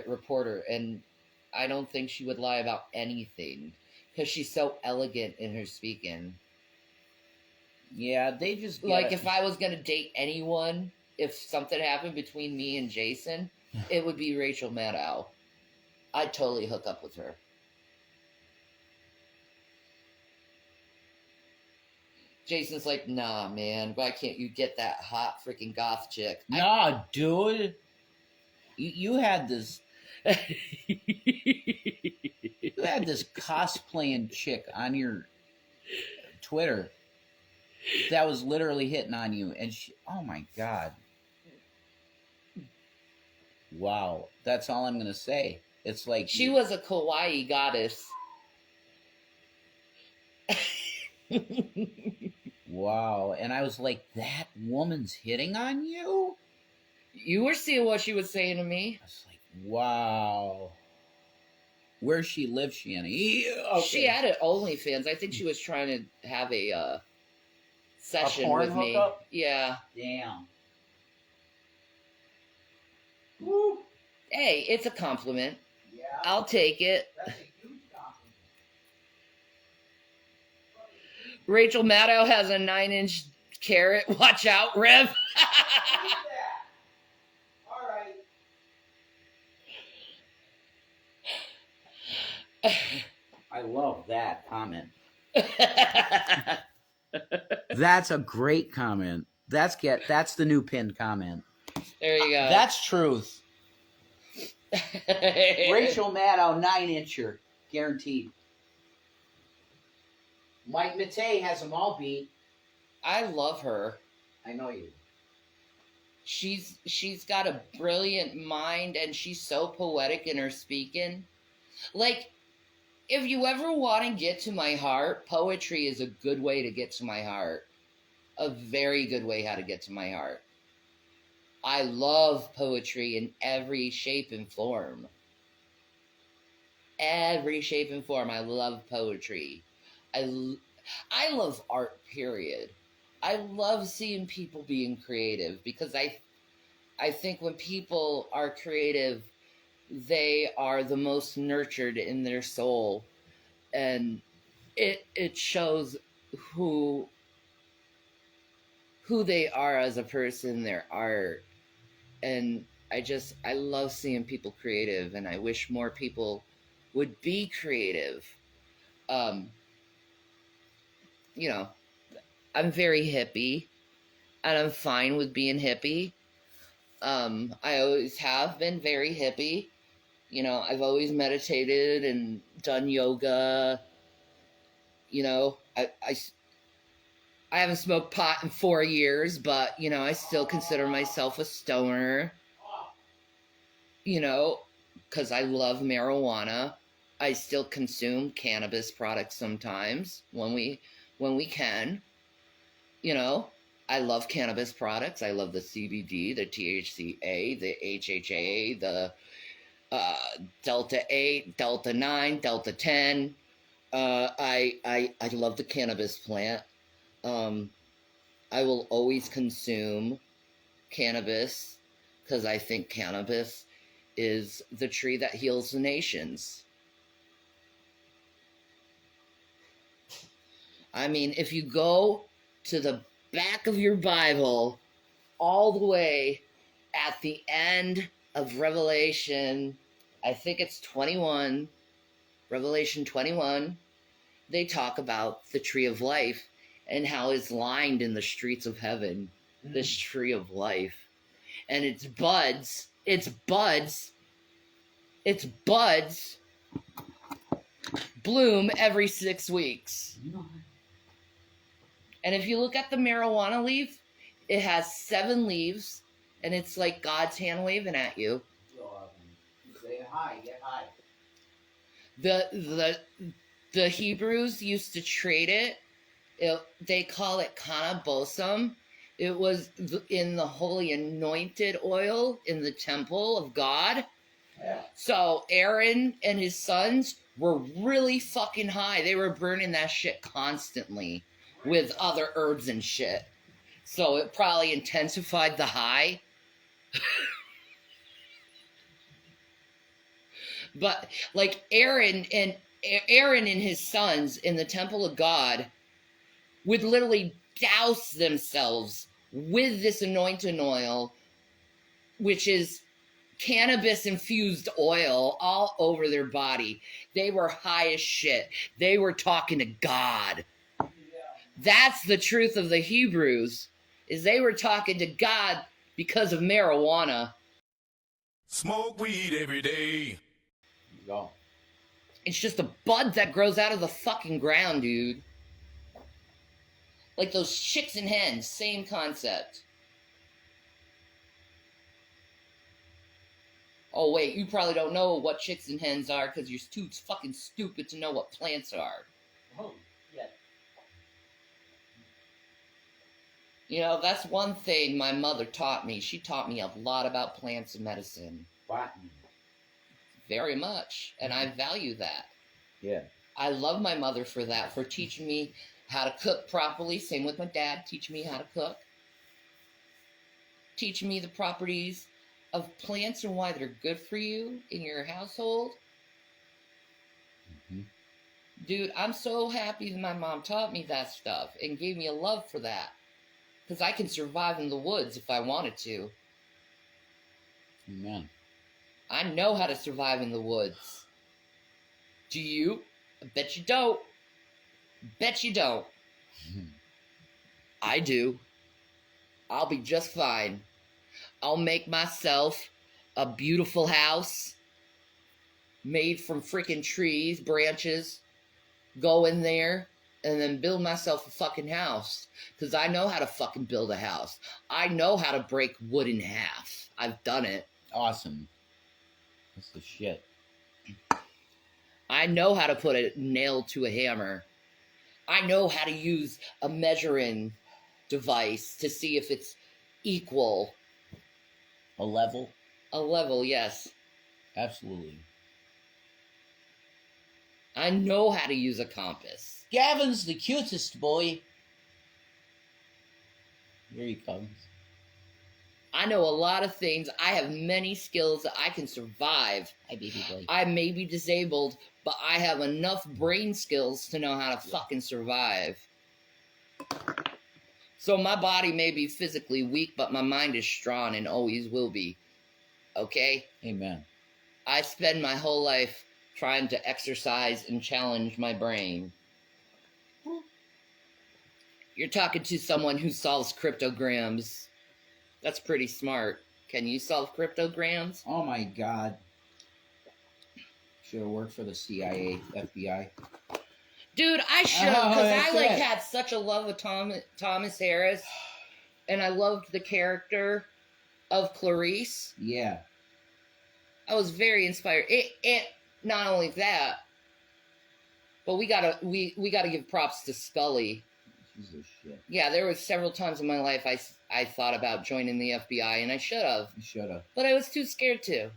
reporter, and I don't think she would lie about anything because she's so elegant in her speaking. Yeah, they just get Like, it. if I was gonna date anyone, if something happened between me and Jason, it would be Rachel Maddow. I'd totally hook up with her. Jason's like, nah, man, why can't you get that hot freaking goth chick? Nah, dude. You had this. You had this cosplaying chick on your Twitter that was literally hitting on you, and she, oh my god. Wow, that's all I'm gonna say. It's like She was a kawaii goddess. wow, and I was like, that woman's hitting on you? You were seeing what she was saying to me. I was like, wow. Where she lives, Shanny? Okay. She had it OnlyFans. I think she was trying to have a session porn with me. hookup? Yeah. Damn. Woo. Hey, it's a compliment. Yeah. I'll take it. That's a huge compliment. Rachel Maddow has a 9-inch carrot. Watch out, Rev. Look at that. All right. I love that comment. That's a great comment. That's the new pinned comment. There you go. That's truth. Rachel Maddow, 9-incher, guaranteed. Mike Matei has them all beat. I love her. I know you. She's got a brilliant mind, and she's so poetic in her speaking. Like, if you ever want to get to my heart, poetry is a good way to get to my heart. A very good way how to get to my heart. I love poetry in every shape and form. Every shape and form. I love poetry. I love art, period. I love seeing people being creative, because I think when people are creative, they are the most nurtured in their soul, and it shows who they are as a person, their art. And I love seeing people creative, and I wish more people would be creative. You know, I'm very hippie, and I'm fine with being hippie. I always have been very hippie. You know, I've always meditated and done yoga. You know, I haven't smoked pot in 4 years, but, you know, I still consider myself a stoner. You know, because I love marijuana. I still consume cannabis products sometimes when we can. You know, I love cannabis products. I love the CBD, the THCA, the HHA, the Delta 8, Delta 9, Delta 10. I love the cannabis plant. I will always consume cannabis because I think cannabis is the tree that heals the nations. I mean, if you go to the back of your Bible, all the way at the end of Revelation, I think it's 21, Revelation 21, they talk about the tree of life and how it's lined in the streets of heaven, this tree of life. And its buds bloom every 6 weeks. And if you look at the marijuana leaf, it has 7 leaves, and it's like God's hand waving at you. Say hi, get high. The Hebrews used to trade it. They call it kanabosum. It was in the holy anointed oil in the temple of God. Yeah. So Aaron and his sons were really fucking high. They were burning that shit constantly with other herbs and shit. So it probably intensified the high. But like Aaron and his sons in the temple of God would literally douse themselves with this anointing oil, which is cannabis-infused oil all over their body. They were high as shit. They were talking to God. That's the truth of the Hebrews, is they were talking to God because of marijuana. Smoke weed every day. Go. It's just a bud that grows out of the fucking ground, dude. Like those chicks and hens, same concept. Oh, wait, you probably don't know what chicks and hens are because you're too fucking stupid to know what plants are. Oh, yeah. You know, that's one thing my mother taught me. She taught me a lot about plants and medicine. Botany. Very much. And I value that. Yeah. I love my mother for that, for teaching me how to cook properly. Same with my dad, teaching me how to cook. Teaching me the properties of plants and why they're good for you in your household. Mm-hmm. Dude, I'm so happy that my mom taught me that stuff and gave me a love for that. Because I can survive in the woods if I wanted to. Amen. I know how to survive in the woods. Do you? I bet you don't. Bet you don't. I do. I'll be just fine. I'll make myself a beautiful house made from freaking trees, branches, go in there, and then build myself a fucking house. Because I know how to fucking build a house. I know how to break wood in half. I've done it. Awesome. That's the shit. I know how to put a nail to a hammer. I know how to use a measuring device to see if it's equal. A level? A level, yes. Absolutely. I know how to use a compass. Gavin's the cutest boy. Here he comes. I know a lot of things. I have many skills that I can survive. Hi, baby boy. I may be disabled, but I have enough brain skills to know how to fucking survive. So my body may be physically weak, but my mind is strong and always will be. Okay? Amen. I spend my whole life trying to exercise and challenge my brain. You're talking to someone who solves cryptograms. That's pretty smart. Can you solve cryptograms? Oh my God. Should have worked for the CIA, FBI. Dude, I should have, because that's I it. had such a love with Thomas Harris, and I loved the character of Clarice. Yeah. I was very inspired. It not only that, but we gotta give props to Scully. She's a shit. Yeah, there was several times in my life I thought about joining the FBI, and I should have, You should have. but I was too scared to.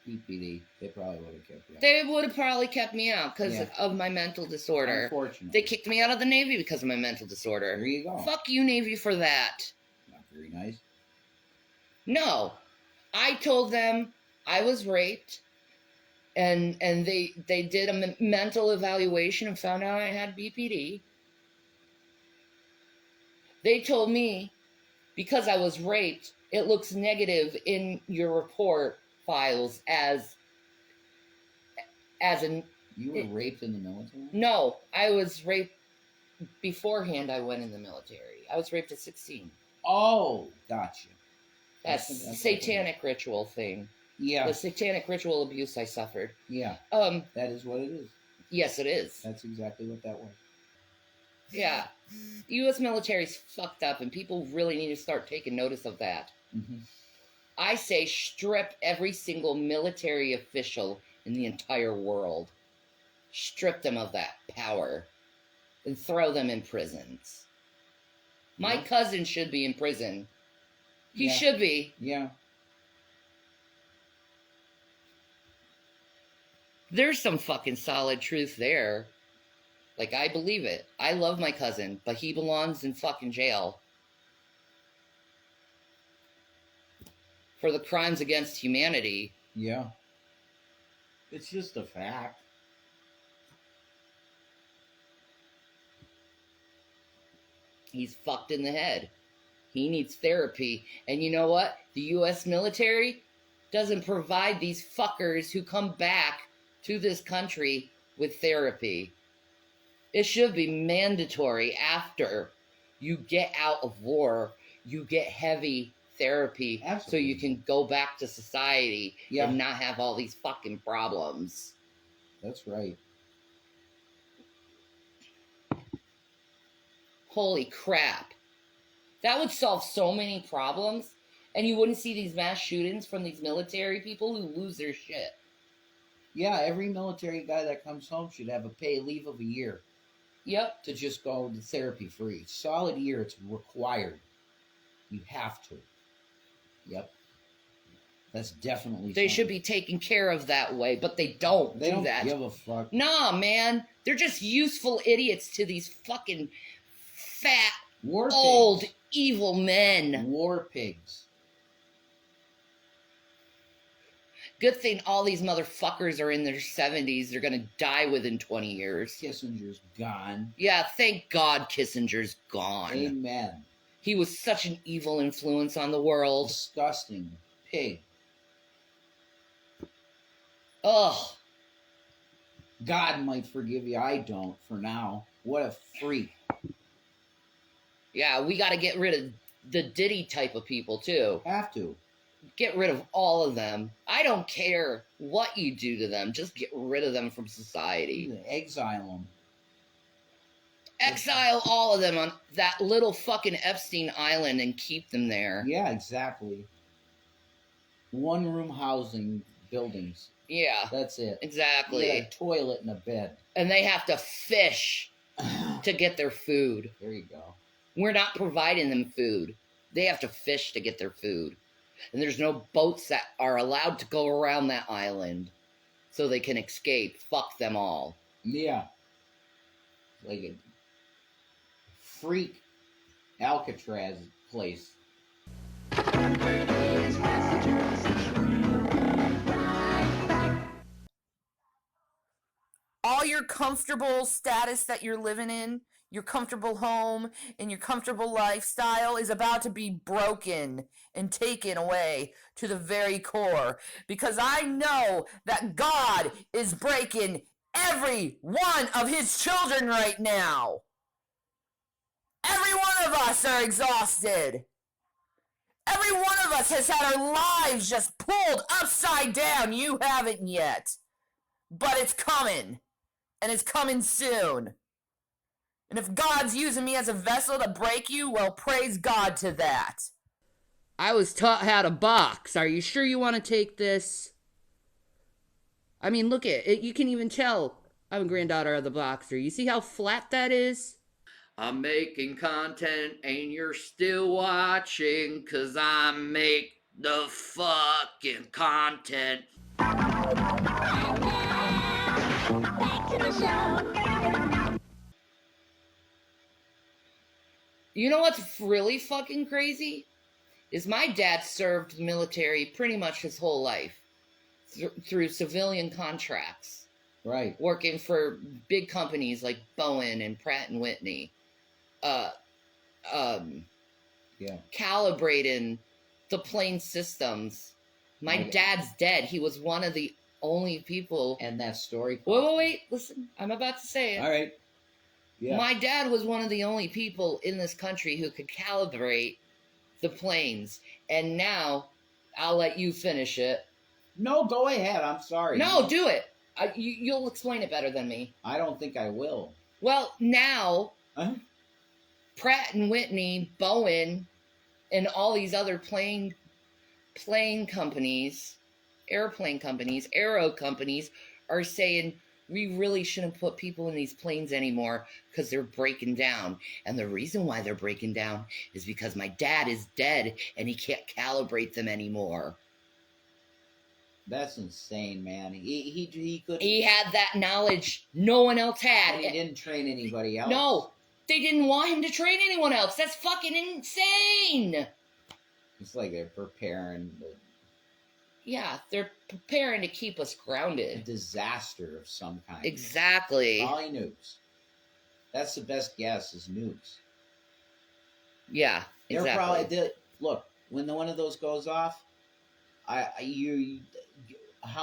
EPD. They probably would have kept you out. They would have probably kept me out because Yeah. of my mental disorder. Unfortunately. They kicked me out of the Navy because of my mental disorder. There you go. Fuck you, Navy, for that. Not very nice. No. I told them I was raped, and they did a mental evaluation and found out I had BPD. They told me, because I was raped, it looks negative in your report files as an... You were raped in the military? No, I was raped beforehand I went in the military. I was raped at 16. Oh, gotcha. That's satanic ritual thing. Yeah. The satanic ritual abuse I suffered. Yeah. That is what it is. Yes, it is. That's exactly what that was. Yeah. The U.S. military's fucked up, and people really need to start taking notice of that. Mm-hmm. I say strip every single military official in the entire world. Strip them of that power and throw them in prisons. My cousin should be in prison. He should be. Yeah. There's some fucking solid truth there. Like, I believe it. I love my cousin, but he belongs in fucking jail for the crimes against humanity. Yeah. It's just a fact. he's fucked in the head. He needs therapy. And you know what? The U.S. military doesn't provide these fuckers who come back to this country with therapy. It should be mandatory after you get out of war, you get heavy therapy. Absolutely. So you can go back to society Yeah. and not have all these fucking problems. That's right. Holy crap. That would solve so many problems, and you wouldn't see these mass shootings from these military people who lose their shit. Yeah, every military guy that comes home should have a pay leave of a year. Yep. To just go to therapy for a solid year. It's required. You have to. Yep. That's definitely They should be taken care of that way, but they don't They do don't that. give a fuck. Nah, man. They're just useful idiots to these fucking fat, War pigs. old, evil men. War pigs. Good thing all these motherfuckers are in their 70s. They're gonna die within 20 years. Kissinger's gone. Yeah, thank God Kissinger's gone. Amen. He was such an evil influence on the world. Disgusting pig. Ugh. God might forgive you. I don't for now. What a freak. Yeah, we gotta get rid of the Diddy type of people, too. Have to. Get rid of all of them. I don't care what you do to them. Just get rid of them from society. Exile them. Exile all of them on that little fucking Epstein Island and keep them there. Yeah, exactly. One room housing buildings. Yeah, That's it. exactly. You get a toilet and a bed. And they have to fish to get their food. There you go. We're not providing them food. They have to fish to get their food. And there's no boats that are allowed to go around that island so they can escape. Fuck them all. Yeah. Like a freak Alcatraz place. All your comfortable status that you're living in, your comfortable home, and your comfortable lifestyle is about to be broken and taken away to the very core. Because I know that God is breaking every one of his children right now. Every one of us are exhausted. Every one of us has had our lives just pulled upside down. You haven't yet. But it's coming. And it's coming soon. And if God's using me as a vessel to break you, well, praise God to that. I was taught how to box. Are you sure you want to take this? I mean, look at it. You can even tell I'm a granddaughter of the boxer. You see how flat that is? I'm making content and you're still watching 'cause I make the fucking content. You know what's really fucking crazy? Is my dad served the military pretty much his whole life through civilian contracts. Right. Working for big companies like Boeing and Pratt & Whitney. Yeah. Calibrating the plane systems. My dad's dead. He was one of the only people. And that story. Wait. Listen, I'm about to say it. All right. Yeah. My dad was one of the only people in this country who could calibrate the planes. And now, I'll let you finish it. No, go ahead. I'm sorry. No, do it. You'll explain it better than me. I don't think I will. Well, now, Huh? Pratt & Whitney, Boeing, and all these other plane companies, airplane companies, aero companies are saying, we really shouldn't put people in these planes anymore because they're breaking down. And the reason why they're breaking down is because my dad is dead and he can't calibrate them anymore. That's insane, man. He could. He had that knowledge no one else had. And he didn't train anybody else. No, they didn't want him to train anyone else. That's fucking insane. It's like they're preparing Yeah, they're preparing to keep us a grounded. disaster of some kind. Exactly. Probably nukes. That's the best guess is nukes. Yeah, They're exactly. probably look, when one of those goes off, how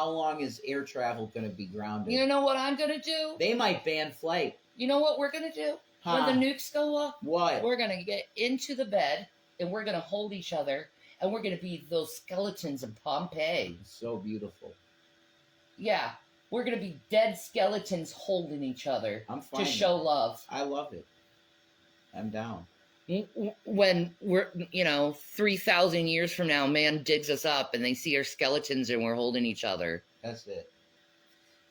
long is air travel going to be grounded? You know what I'm going to do? They might ban flight. You know what we're going to do? Huh. When the nukes go off, What? we're going to get into the bed and we're going to hold each other and we're going to be those skeletons in Pompeii. So beautiful. Yeah, we're going to be dead skeletons holding each other to show love. I love it. I'm down. When we're, 3,000 years from now, man digs us up and they see our skeletons and we're holding each other. That's it.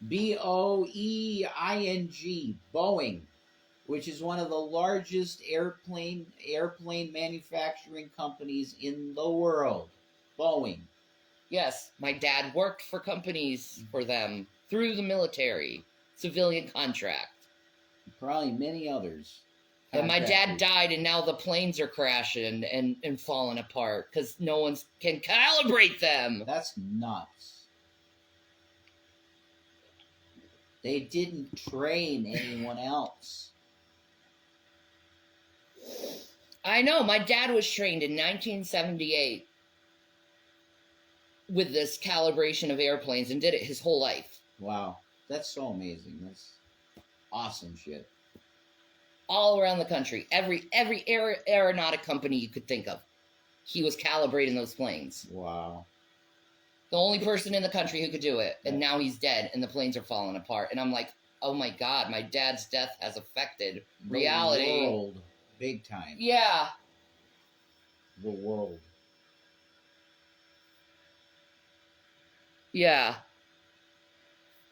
Boeing, Boeing, which is one of the largest airplane manufacturing companies in the world. Boeing. Yes, my dad worked for companies for them through the military, civilian contract. Probably many others. And my dad died, and now the planes are crashing and falling apart because no one can calibrate them. That's nuts. They didn't train anyone else. I know. My dad was trained in 1978 with this calibration of airplanes and did it his whole life. Wow. That's so amazing. That's awesome shit. All around the country. Every aeronautic company you could think of. He was calibrating those planes. Wow. The only person in the country who could do it. And now he's dead and the planes are falling apart. And I'm like, oh my God, my dad's death has affected reality. The world. Big time. Yeah. The world. Yeah.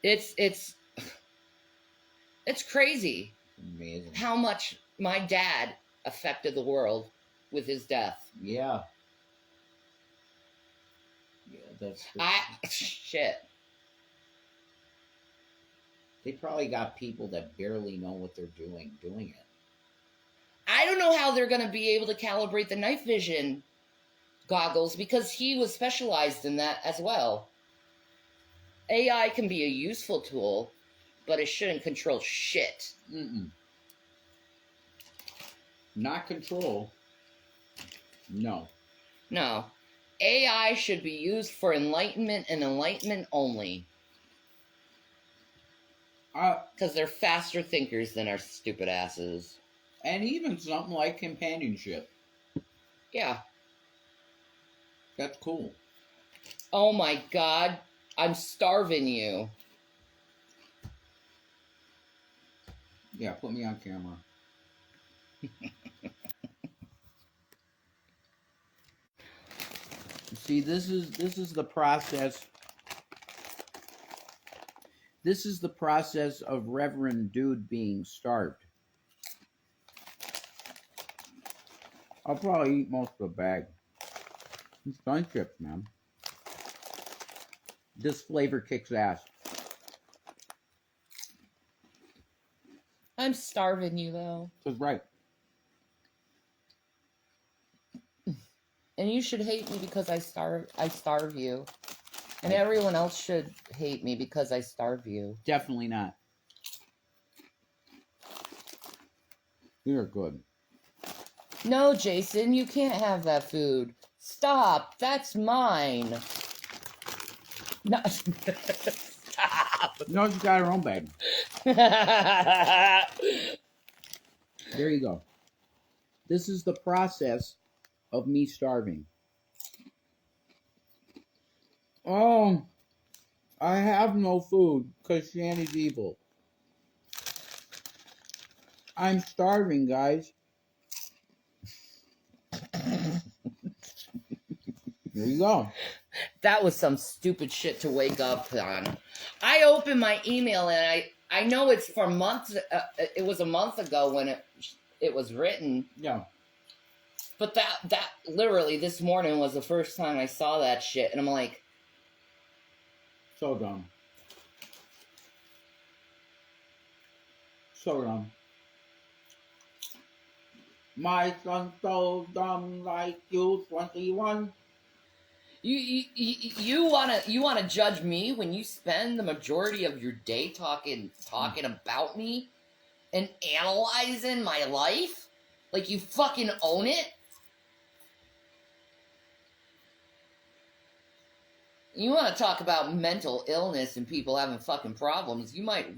It's crazy. Amazing. How much my dad affected the world with his death. Yeah. Yeah, that's shit. They probably got people that barely know what they're doing it. I don't know how they're going to be able to calibrate the night vision goggles because he was specialized in that as well. AI can be a useful tool, but it shouldn't control shit. Not control. No. No. AI should be used for enlightenment and enlightenment only. Because they're faster thinkers than our stupid asses. And even something like companionship. Yeah. That's cool. Oh my God. I'm starving you. Yeah, put me on camera. See, this is the process. This is the process of Reverend Dude being starved. I'll probably eat most of the bag. It's fun chips, man. This flavor kicks ass. I'm starving you, though. That's right. And you should hate me because I starve you. And everyone else should hate me because I starve you. Definitely not. You're good. No, Jason, you can't have that food. Stop. That's mine. No. Stop. No, she's got her own bag. There you go. This is the process of me starving. Oh, I have no food because Shanny's evil. I'm starving, guys. There you go. That was some stupid shit to wake up on. I opened my email and I know it's for months. It was a month ago when it was written. Yeah. But that literally this morning was the first time I saw that shit, and I'm like, so dumb. So dumb. My son's so dumb like you, 21. You wanna judge me when you spend the majority of your day talking about me and analyzing my life? Like, you fucking own it? You want to talk about mental illness and people having fucking problems, you might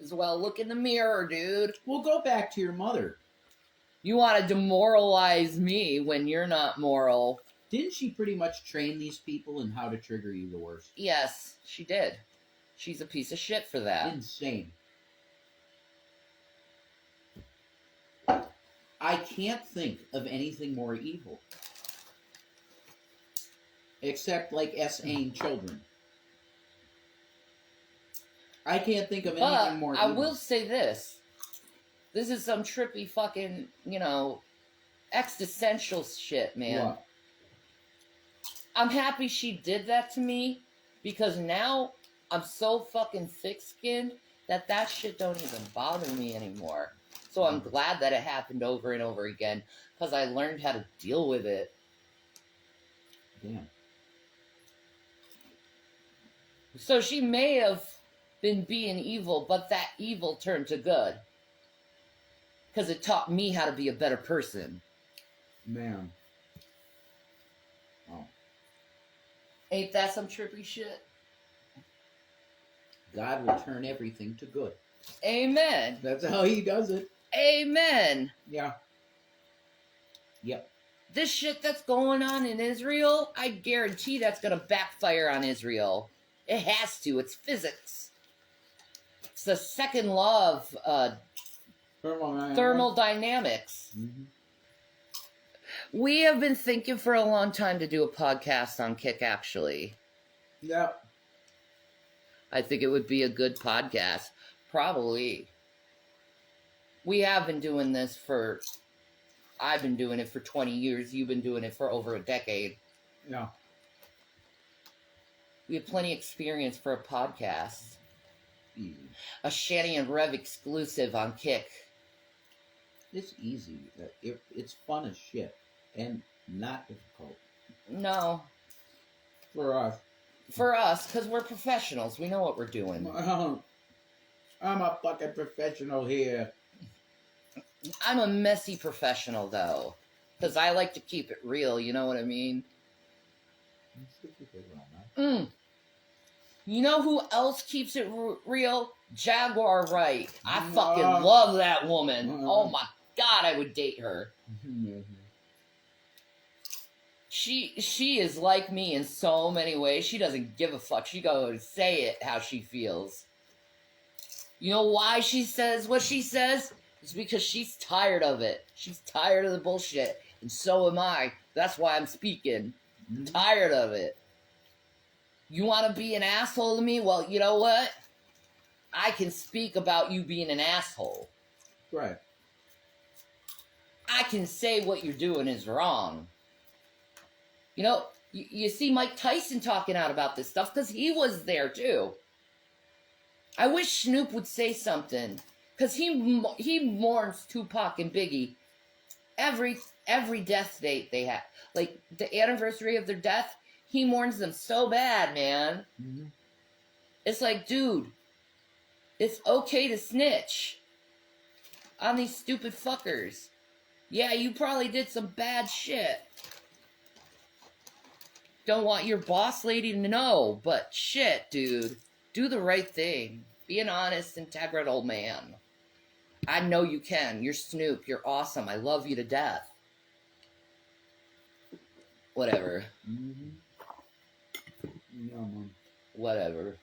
as well look in the mirror, dude. We'll go back to your mother. You want to demoralize me when you're not moral. Didn't she pretty much train these people in how to trigger you the worst? Yes, she did. She's a piece of shit for that. Insane. I can't think of anything more evil. Except, like, S.A.ing children. I can't think of anything more evil. I will say this. This is some trippy fucking, existential shit, man. What? I'm happy she did that to me, because now I'm so fucking thick-skinned that shit don't even bother me anymore. So I'm glad that it happened over and over again, because I learned how to deal with it. Damn. So she may have been being evil, but that evil turned to good. Because it taught me how to be a better person. Man. Oh. Ain't that some trippy shit? God will turn everything to good. Amen. That's how he does it. Amen. Yeah. Yep. This shit that's going on in Israel, I guarantee that's going to backfire on Israel. It has to. It's physics. It's the second law of thermodynamics. Mm-hmm. We have been thinking for a long time to do a podcast on Kick, actually. Yeah. I think it would be a good podcast. Probably. We have been doing this I've been doing it for 20 years. You've been doing it for over a decade. Yeah. We have plenty of experience for a podcast. Easy. A Shanny and Rev exclusive on Kick. It's easy. It's fun as shit. And not difficult. No. For us. For us, because we're professionals. We know what we're doing. I'm a fucking professional here. I'm a messy professional, though. Because I like to keep it real, you know what I mean? You know who else keeps it real? Jaguar Wright. I fucking love that woman. Oh my god, I would date her. She is like me in so many ways. She doesn't give a fuck. She goes say it how she feels. You know why she says what she says? It's because she's tired of it. She's tired of the bullshit. And so am I. That's why I'm speaking. I'm tired of it. You want to be an asshole to me? Well, you know what? I can speak about you being an asshole. Right. I can say what you're doing is wrong. You know, you see Mike Tyson talking out about this stuff because he was there too. I wish Snoop would say something because he mourns Tupac and Biggie every death date they have. Like the anniversary of their death, he mourns them so bad, man. Mm-hmm. It's like, dude, it's okay to snitch on these stupid fuckers. Yeah, you probably did some bad shit. Don't want your boss lady to know, but shit, dude. Do the right thing. Be an honest, integral man. I know you can. You're Snoop. You're awesome. I love you to death. Whatever. Mm-hmm. Yeah, man. Whatever.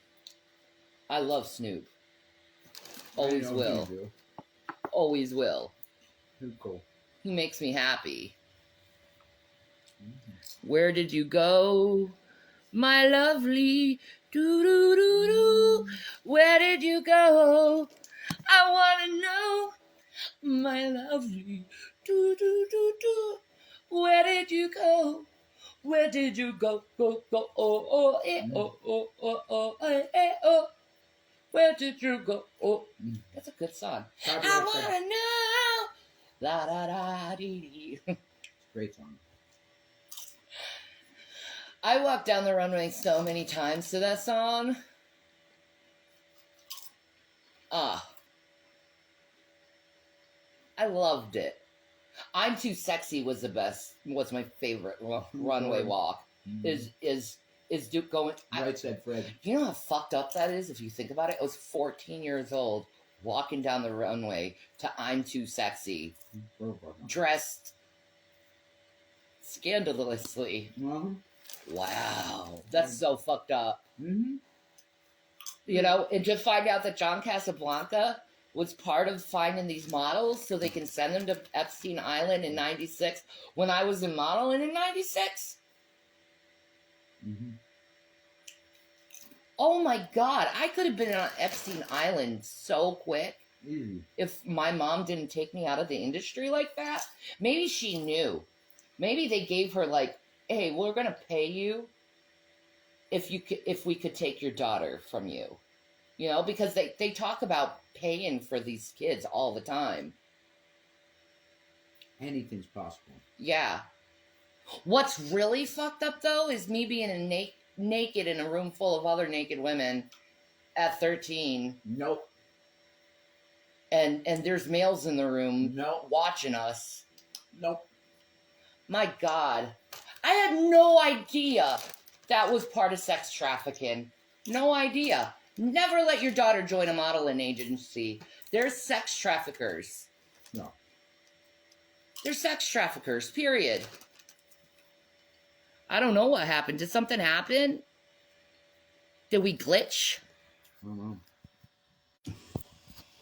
I love Snoop. Always will. Always will. Too cool. He makes me happy. Where did you go, my lovely doo-doo-doo-doo? Where did you go? I want to know, my lovely doo-doo-doo-doo. Where did you go? Where did you go? Go, go, oh, oh, eh, oh, oh, oh, oh, eh, oh. Where did you go? Oh, that's a good song. I want to know. La da da dee dee. Great song. I walked down the runway so many times to that song. I loved it. I'm Too Sexy was the best, was my favorite runway walk. Is Duke going... Right said Fred. You know how fucked up that is if you think about it? I was 14 years old walking down the runway to I'm Too Sexy, dressed scandalously. Wow, that's so fucked up. You know, and to find out that John Casablanca was part of finding these models so they can send them to Epstein Island in 96 when I was in modeling in 96. Oh my God, I could have been on Epstein Island so quick if my mom didn't take me out of the industry like that. Maybe she knew. Maybe they gave her like, hey, we're going to pay you if we could take your daughter from you. You know, because they talk about paying for these kids all the time. Anything's possible. Yeah. What's really fucked up, though, is me being naked in a room full of other naked women at 13. Nope. And there's males in the room watching us. Nope. My God. I had no idea that was part of sex trafficking. No idea. Never let your daughter join a modeling agency. They're sex traffickers. No. They're sex traffickers, period. I don't know what happened. Did something happen? Did we glitch? I don't know.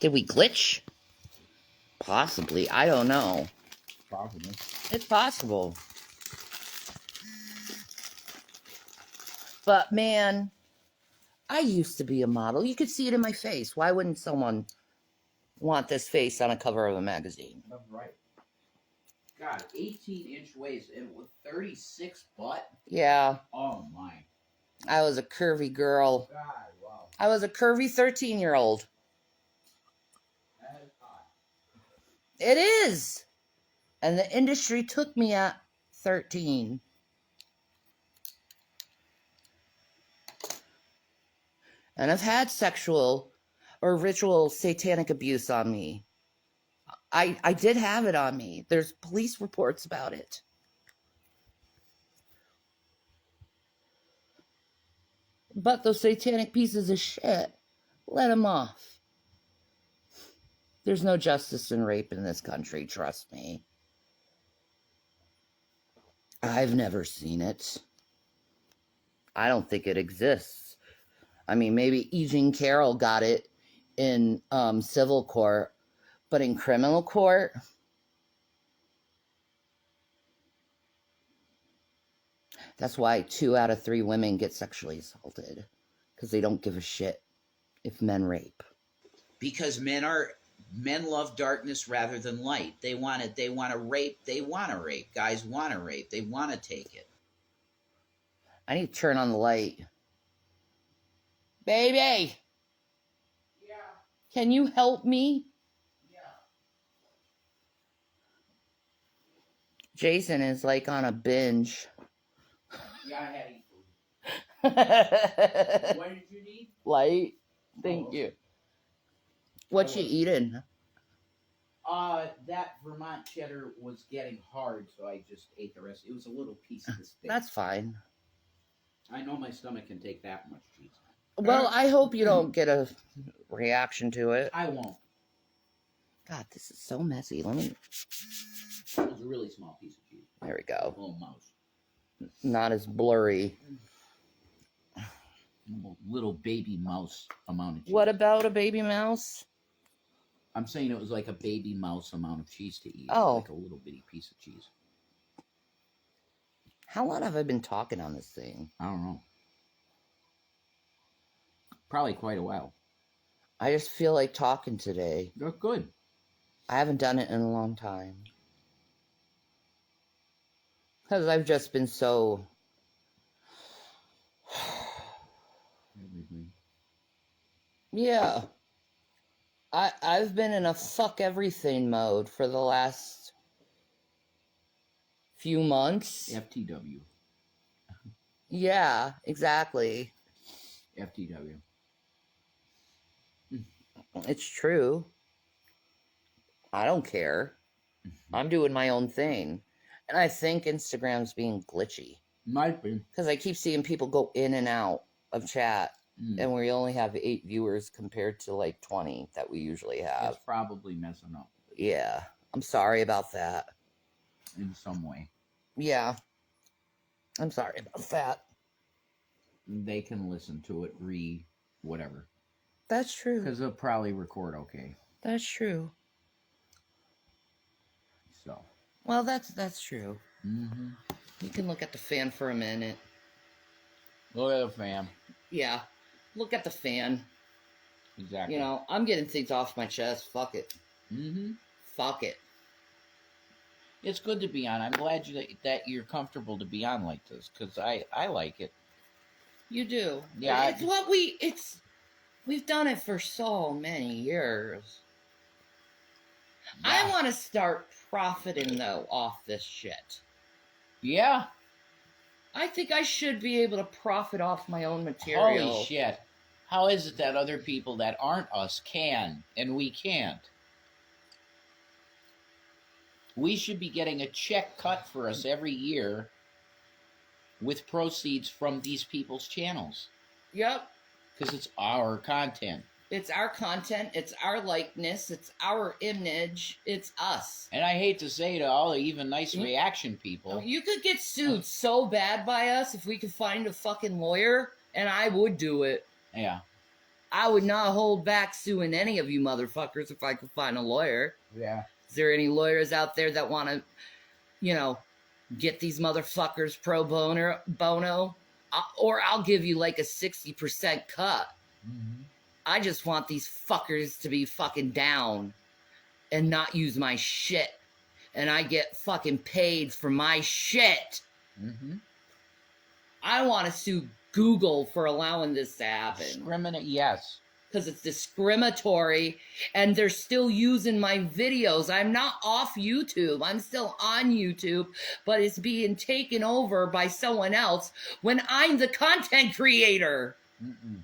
Did we glitch? Possibly. I don't know. Possible. It's possible. But, man, I used to be a model. You could see it in my face. Why wouldn't someone want this face on a cover of a magazine? That's right. God, 18-inch waist and with 36 butt? Yeah. Oh, my. I was a curvy girl. God, wow. I was a curvy 13-year-old. That is hot. It is. And the industry took me at 13. And I've had sexual or ritual satanic abuse on me. I did have it on me. There's police reports about it. But those satanic pieces of shit, let them off. There's no justice in rape in this country, trust me. I've never seen it. I don't think it exists. I mean, maybe E. Jean Carroll got it in civil court, but in criminal court, that's why 2 out of 3 women get sexually assaulted, because they don't give a shit if men rape. Because men love darkness rather than light. They want to rape. They want to rape. Guys want to rape. They want to take it. I need to turn on the light. Baby! Yeah. Can you help me? Yeah. Jason is like on a binge. Yeah, I had eat food. What did you need? Light? Thank you. What you eating? That Vermont cheddar was getting hard, so I just ate the rest. It was a little piece of the steak. That's fine. I know my stomach can take that much cheese. Well, I hope you don't get a reaction to it. I won't. God, this is so messy. Let me... It was a really small piece of cheese. There we A go. little mouse. Not as blurry. A little baby mouse amount of cheese. What about a baby mouse? I'm saying it was like a baby mouse amount of cheese to eat. Oh. Like a little bitty piece of cheese. How long have I been talking on this thing? I don't know. Probably quite a while. I just feel like talking today. You're good. I haven't done it in a long time. Because I've just been so... Yeah. I've been in a fuck everything mode for the last few months. FTW. Yeah, exactly. FTW. It's true. I don't care. I'm doing my own thing. And I think Instagram's being glitchy. Might be. Because I keep seeing people go in and out of chat. Mm. And we only have 8 viewers compared to like 20 that we usually have. It's probably messing up. Yeah. I'm sorry about that. In some way. Yeah. I'm sorry about that. They can listen to it, whatever. That's true. Because they'll probably record okay. That's true. So. Well, that's true. Mm-hmm. You can look at the fan for a minute. Look at the fan. Yeah. Look at the fan. Exactly. You know, I'm getting things off my chest. Fuck it. Mm-hmm. Fuck it. It's good to be on. I'm glad that you're comfortable to be on like this, because I like it. You do. Yeah. It's what we've done it for so many years. Yeah. I want to start profiting, though, off this shit. Yeah. I think I should be able to profit off my own material. Holy shit. How is it that other people that aren't us can, and we can't? We should be getting a check cut for us every year with proceeds from these people's channels. Yep. Because it's our content. It's our content. It's our likeness. It's our image. It's us. And I hate to say to all the even nice reaction people. You could get sued so bad by us if we could find a fucking lawyer, and I would do it. Yeah. I would not hold back suing any of you motherfuckers if I could find a lawyer. Yeah. Is there any lawyers out there that want to, get these motherfuckers pro bono? Or I'll give you like a 60% cut. Mm-hmm. I just want these fuckers to be fucking down and not use my shit. And I get fucking paid for my shit. Mm-hmm. I want to sue Google for allowing this to happen. Discriminate, yes. Because it's discriminatory, and they're still using my videos. I'm not off YouTube. I'm still on YouTube, but it's being taken over by someone else when I'm the content creator. Mm-mm.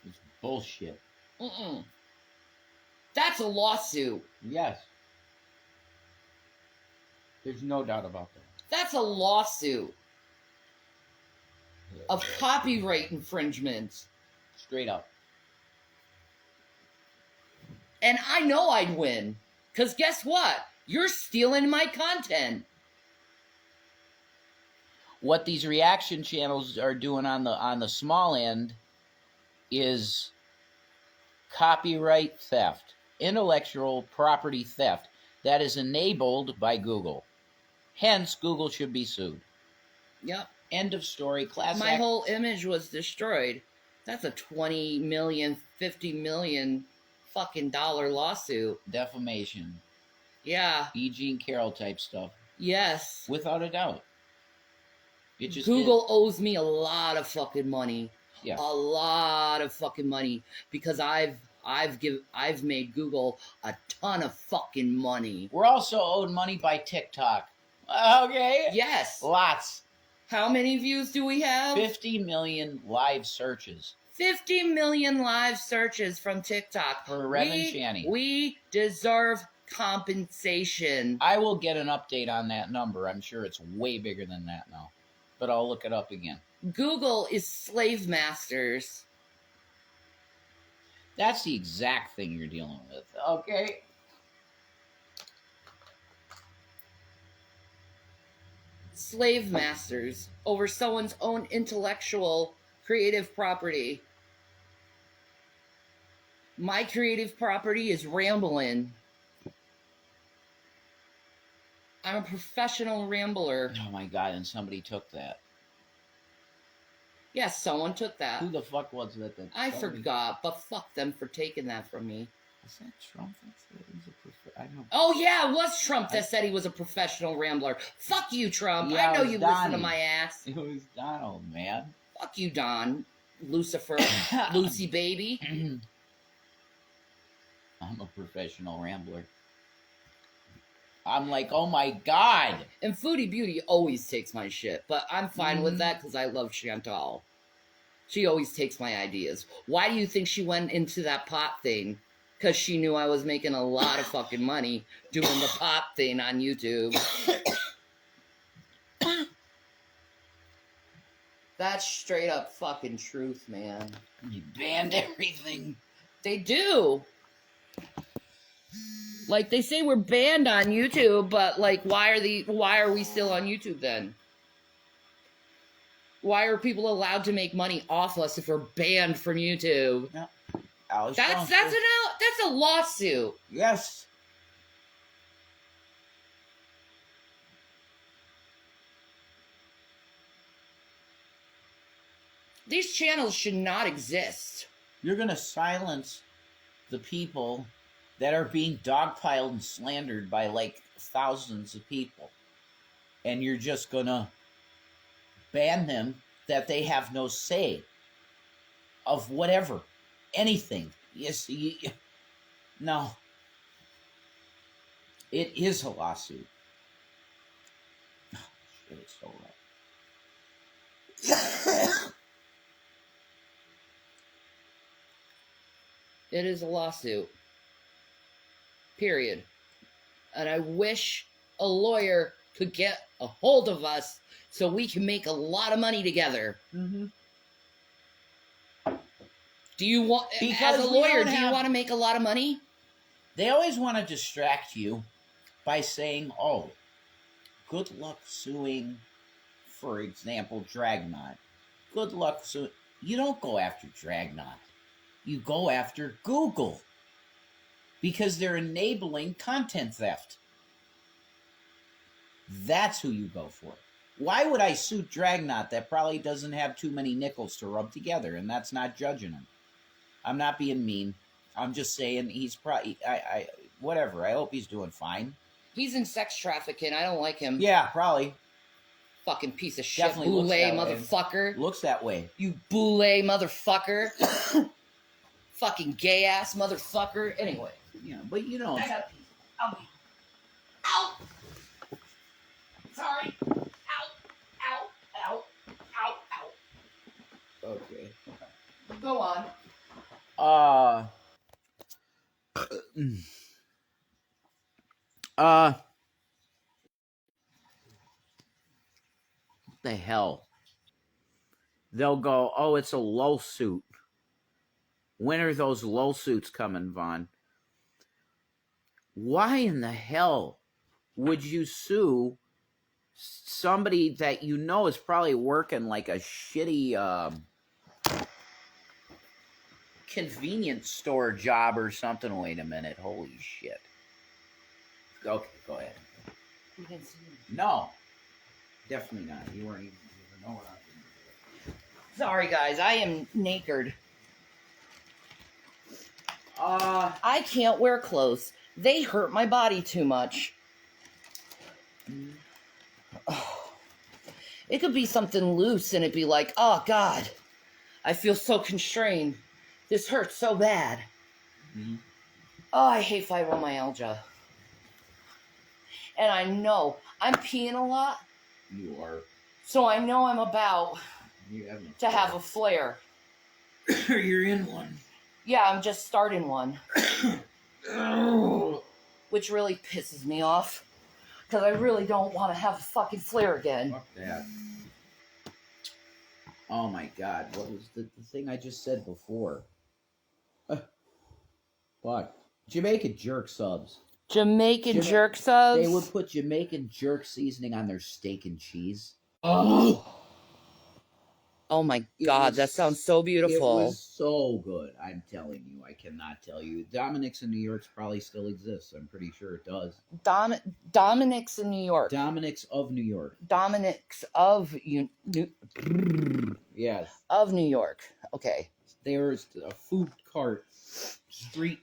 It's bullshit. Mm-mm. That's a lawsuit. Yes. There's no doubt about that. That's a lawsuit of copyright infringements. Straight up. And I know I'd win. Because guess what? You're stealing my content. What these reaction channels are doing on the small end is copyright theft, intellectual property theft that is enabled by Google. Hence, Google should be sued. Yep. End of story. My whole image was destroyed. That's a 20 million, 50 million fucking dollar lawsuit. Defamation. Yeah. E. Jean Carroll type stuff. Yes. Without a doubt. It just Google owes me a lot of fucking money. Yes. A lot of fucking money because I've made Google a ton of fucking money. We're also owed money by TikTok. Okay. Yes. Lots. How many views do we have? 50 million live searches. 50 million live searches from TikTok. For Rev&Shanny. We deserve compensation. I will get an update on that number. I'm sure it's way bigger than that now. But I'll look it up again. Google is slave masters. That's the exact thing you're dealing with. Okay. Slave masters over someone's own intellectual creative property. My creative property is rambling. I'm a professional rambler. Oh my God, and somebody took that. Yes, someone took that. Who the fuck was that? I forgot, but fuck them for taking that from me. Is that Trump? I don't know. Oh yeah, it was Trump that said he was a professional rambler. Fuck you, Trump. Yeah, I know it was you Donnie. listen to my ass. It was Donald, man. Fuck you, Don. Lucifer. Lucy baby. I'm a professional rambler. I'm like, oh my God. And Foodie Beauty always takes my shit, but I'm fine with that because I love Chantal. She always takes my ideas. Why do you think she went into that pot thing? because she knew I was making a lot of fucking money doing the pop thing on YouTube. That's straight up fucking truth, man. You banned everything. They do. Like, they say we're banned on YouTube, but like, why are we still on YouTube then? Why are people allowed to make money off us if we're banned from YouTube? No. That's a lawsuit. Yes. These channels should not exist. You're going to silence the people that are being dogpiled and slandered by like thousands of people. And you're just going to ban them that they have no say of whatever, anything. Yes, no. It is a lawsuit. Oh, shit, it's so right. It is a lawsuit. Period. And I wish a lawyer could get a hold of us so we can make a lot of money together. Mm-hmm. Do you want, Because as a lawyer, do you want to make a lot of money? They always want to distract you by saying, oh, good luck suing, for example, Dragnet. Good luck suing. You don't go after Dragnet. You go after Google. Because they're enabling content theft. That's who you go for. Why would I sue Dragnet that probably doesn't have too many nickels to rub together? And that's not judging him. I'm not being mean. I'm just saying he's probably... whatever. I hope he's doing fine. He's in sex trafficking. I don't like him. Yeah, probably. Fucking piece of shit. Definitely looks Boule that way. motherfucker. Looks that way. You boule motherfucker. Fucking gay ass motherfucker. Anyway. Yeah, but you know... I got a piece. Ow. Ow. Sorry. Ow. Ow. Ow. Ow. Ow. Okay. Go on. What the hell? They'll go, oh, it's a lawsuit. When are those lawsuits coming, Vaughn? Why in the hell would you sue somebody that you know is probably working like a shitty convenience store job or something? Wait a minute. Holy shit. Okay, go ahead. You didn't see me. No. Definitely not. You weren't even know what I was doing. Sorry, guys. I am naked. I can't wear clothes. They hurt my body too much. Oh. It could be something loose and it'd be like, oh, God. I feel so constrained. This hurts so bad. Mm-hmm. Oh, I hate fibromyalgia. And I know I'm peeing a lot. You are. So I know I'm about You have to have a flare. You're in one. Yeah, I'm just starting one. Which really pisses me off. Because I really don't want to have a fucking flare again. Fuck that. Oh my God. What was the thing I just said before? Fuck. Jamaican jerk subs. Jamaican jerk subs? They would put Jamaican jerk seasoning on their steak and cheese. Oh my God, that sounds so beautiful. It was so good. I'm telling you. I cannot tell you. Dominic's in New York probably still exists. I'm pretty sure it does. Dominic's in New York. Dominic's of New York. Dominic's of Yes. Of New York. Okay. There's a food cart, street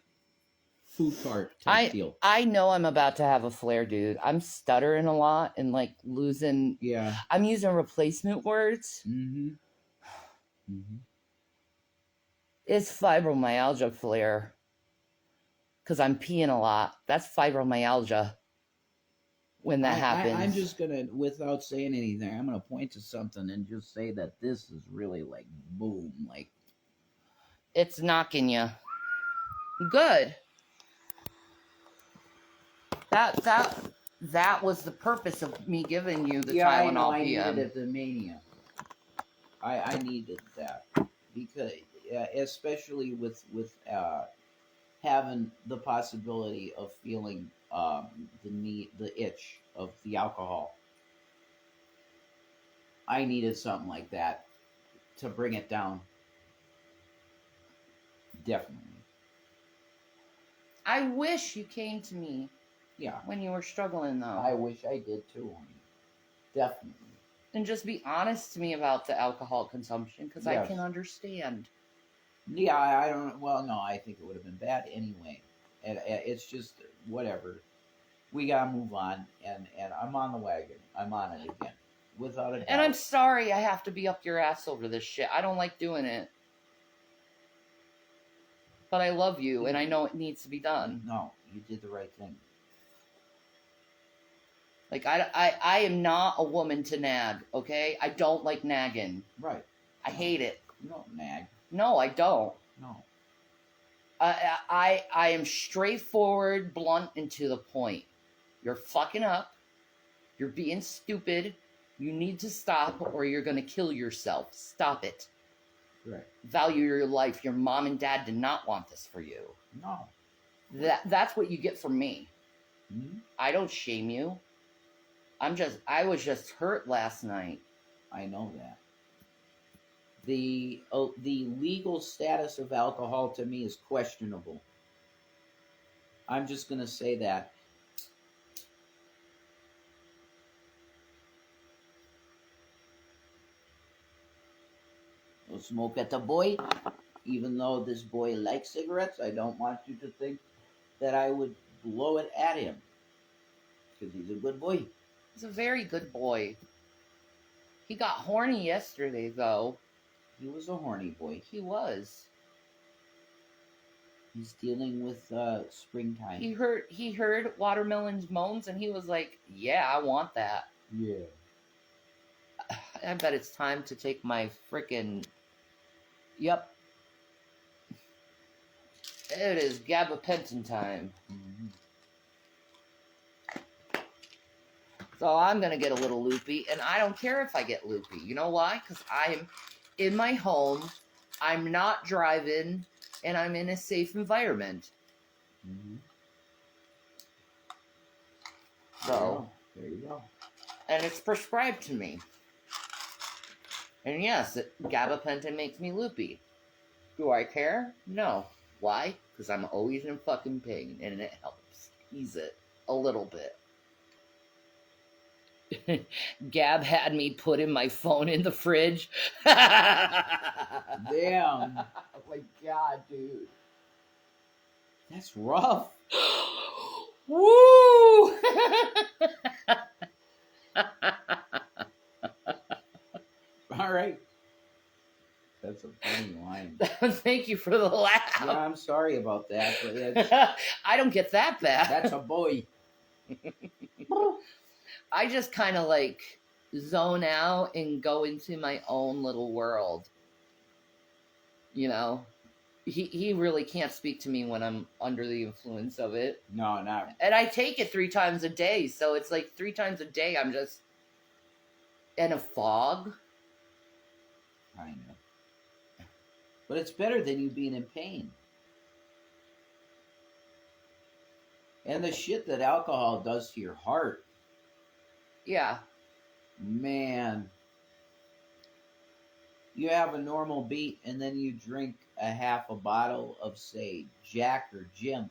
food cart type deal. I know I'm about to have a flare, dude. I'm stuttering a lot and like losing. Yeah. I'm using replacement words. Mm-hmm. Mm-hmm. It's fibromyalgia flare. Because I'm peeing a lot. That's fibromyalgia. When that happens. I'm just going to, without saying anything, I'm going to point to something and just say that this is really like boom. Like. It's knocking you. Good. that was the purpose of me giving you the Yeah, I Tylenol know. I PM. needed the mania. I needed that because, especially with having the possibility of feeling the itch of the alcohol. I needed something like that to bring it down. Definitely. I wish you came to me Yeah. when you were struggling, though. I wish I did too, honey. Definitely. And just be honest to me about the alcohol consumption, because I can understand. Yeah, I don't. Well, no, I think it would have been bad anyway. And it's just whatever. We gotta move on, and I'm on the wagon. I'm on it again, without a doubt. And I'm sorry I have to be up your ass over this shit. I don't like doing it. But I love you, and I know it needs to be done. No, you did the right thing. Like, I am not a woman to nag, okay? I don't like nagging. Right. I hate it. You don't nag. No, I don't. No. I am straightforward, blunt, and to the point. You're fucking up. You're being stupid. You need to stop, or you're going to kill yourself. Stop it. Right. Value your life. Your mom and dad did not want this for you. No. That's what you get from me. Mm-hmm. I don't shame you. I was just hurt last night. I know that. The legal status of alcohol to me is questionable. I'm just going to say that. No smoke at the boy. Even though this boy likes cigarettes, I don't want you to think that I would blow it at him. Because he's a good boy. He's a very good boy. He got horny yesterday, though. He was a horny boy. He was. He's dealing with springtime. He heard Watermelon's moans, and he was like, "Yeah, I want that." Yeah. I bet it's time to take my frickin'... Yep. It is gabapentin time. Mm-hmm. So I'm going to get a little loopy, and I don't care if I get loopy. You know why? Because I'm in my home, I'm not driving, and I'm in a safe environment. Mm-hmm. So, there you go. And it's prescribed to me. And yes, gabapentin makes me loopy. Do I care? No. Why? Because I'm always in fucking pain, and it helps ease it a little bit. Gab had me putting my phone in the fridge. Damn. Oh my God, dude. That's rough. Woo! All right. That's a funny line. Thank you for the laugh. Yeah, I'm sorry about that, but I don't get that bad. that's a boy. I just kind of like zone out and go into my own little world. You know, he really can't speak to me when I'm under the influence of it. No, not. And I take it 3 times a day, so it's like 3 times a day I'm just in a fog. I know. But it's better than you being in pain. And the shit that alcohol does to your heart. Yeah. Man. You have a normal beat and then you drink a half a bottle of, say, Jack or Jim.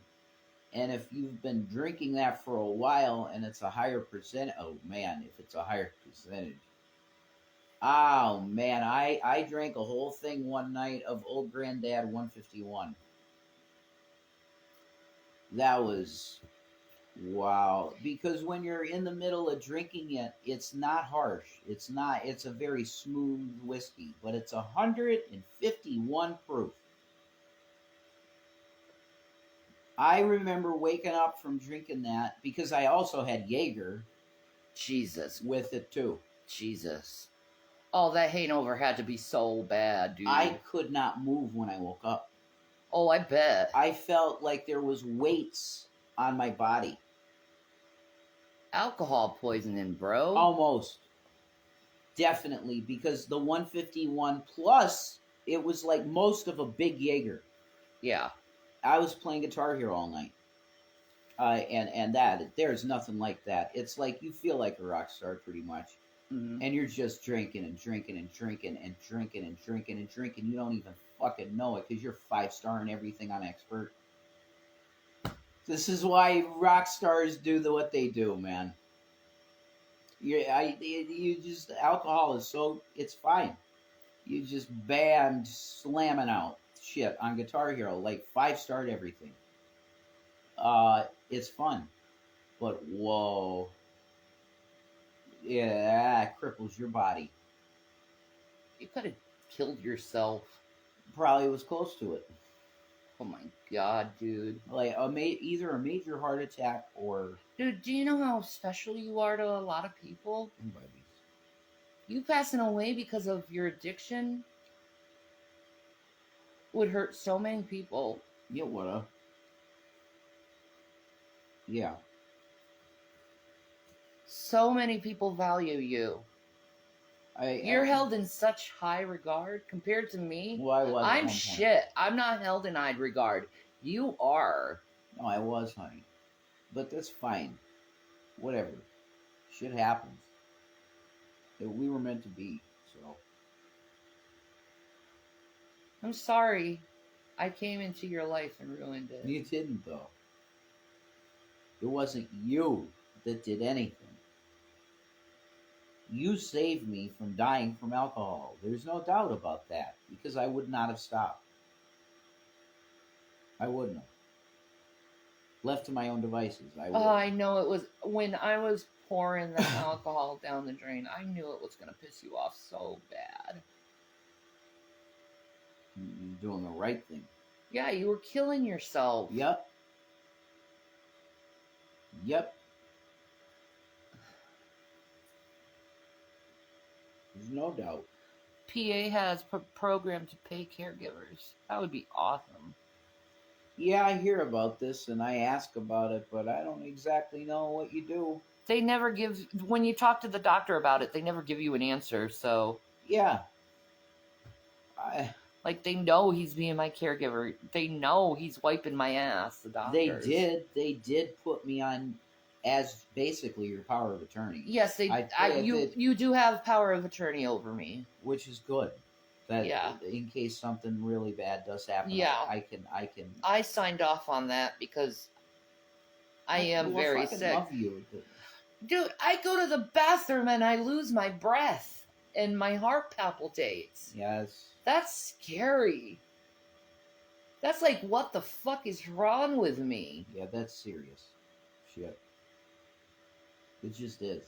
And if you've been drinking that for a while and it's a higher percent, oh man, if it's a higher percentage. Oh man, I drank a whole thing one night of Old Granddad 151. That was... wow. Because when you're in the middle of drinking it, it's not harsh. It's a very smooth whiskey. But it's 151 proof. I remember waking up from drinking that because I also had Jaeger. Jesus. With it too. Jesus. Oh, that hangover had to be so bad, dude. I could not move when I woke up. Oh, I bet. I felt like there was weights on my body. alcohol poisoning, bro. Almost. Definitely, because the 151 plus, it was like most of a big Jaeger. Yeah. I was playing Guitar Hero all night. And that, there's nothing like that. It's like you feel like a rock star pretty much. Mm-hmm. And you're just drinking and drinking and drinking and drinking and drinking and drinking. You don't even fucking know it because you're 5-star and everything on expert. This is why rock stars do what they do, man. You just, alcohol is so, it's fine. You just banned slamming out shit on Guitar Hero, like 5-star everything. It's fun, but whoa, yeah, it cripples your body. You could have killed yourself. Probably was close to it. Oh my god, dude. Like either a major heart attack or. Dude, do you know how special you are to a lot of people? Babies. You passing away because of your addiction would hurt so many people. Yeah, woulda. Yeah. So many people value you. You're held in such high regard compared to me. Well, I was. I'm shit. I'm not held in high regard. You are. No, I was, honey. But that's fine. Whatever. Shit happens. We were meant to be, so. I'm sorry. I came into your life and ruined it. You didn't, though. It wasn't you that did anything. You saved me from dying from alcohol. There's no doubt about that, because I would not have stopped. I wouldn't have. Left to my own devices, I would. Oh, I know it was when I was pouring the alcohol down the drain. I knew it was going to piss you off so bad. You're doing the right thing. Yeah, you were killing yourself. Yep. Yep. There's no doubt. PA has programmed to pay caregivers. That would be awesome. Yeah, I hear about this and I ask about it, but I don't exactly know what you do. They never give, when you talk to the doctor about it, they never give you an answer, so. Yeah. Like, they know he's being my caregiver. They know he's wiping my ass, the doctors. They did put me on as basically your power of attorney. Yes, you do have power of attorney over me. Which is good. That yeah. In case something really bad does happen, yeah. I can. I signed off on that because I am very sick. Love you. Dude, I go to the bathroom and I lose my breath and my heart palpitates. Yes. That's scary. That's like, what the fuck is wrong with me? Yeah, that's serious. Shit. It just is.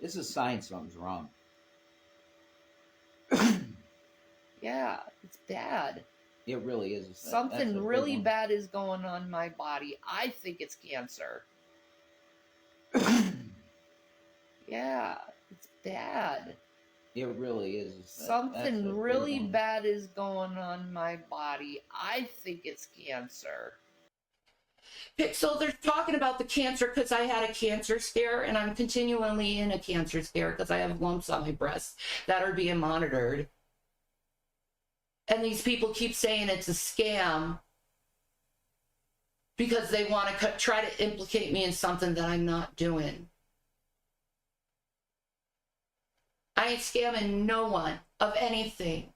It's a sign something's wrong. Yeah, it's bad. It really is. Something really bad is going on in my body. I think it's cancer. Yeah, it's bad. It really is. Something really bad is going on in my body. I think it's cancer. So they're talking about the cancer because I had a cancer scare, and I'm continually in a cancer scare because I have lumps on my breast that are being monitored. And these people keep saying it's a scam because they want to try to implicate me in something that I'm not doing. I ain't scamming no one of anything.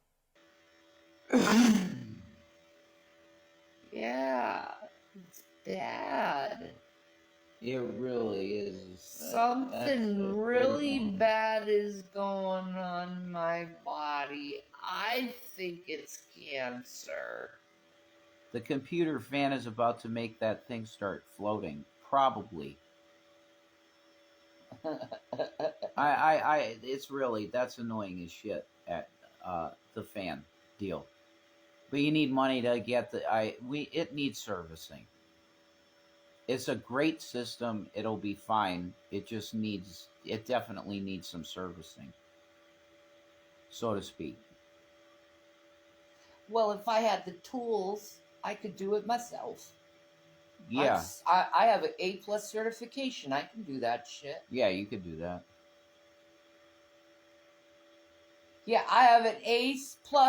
Yeah, it's bad. It really is. Something really bad is going on in my body. I think it's cancer. The computer fan is about to make that thing start floating. Probably. It's really, that's annoying as shit at the fan deal. But you need money to get it needs servicing. It's a great system. It'll be fine. It definitely needs some servicing, so to speak. Well, if I had the tools, I could do it myself. Yeah. I have an A+ certification. I can do that shit. Yeah, you could do that. Yeah, I have an A+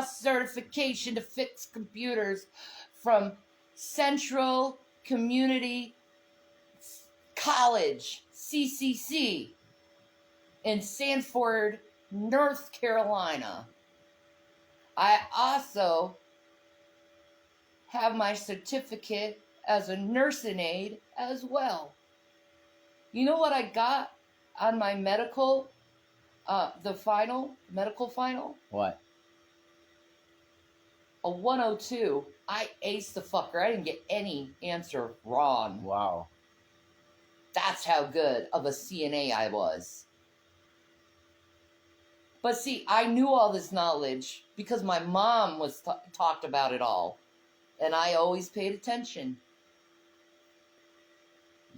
certification to fix computers from Central Community College, CCC, in Sanford, North Carolina. I also have my certificate as a nursing aide as well. You know what I got on my medical, medical final? What? A 102. I aced the fucker. I didn't get any answer wrong. Wow. That's how good of a CNA I was. But see, I knew all this knowledge because my mom was talked about it all. And I always paid attention.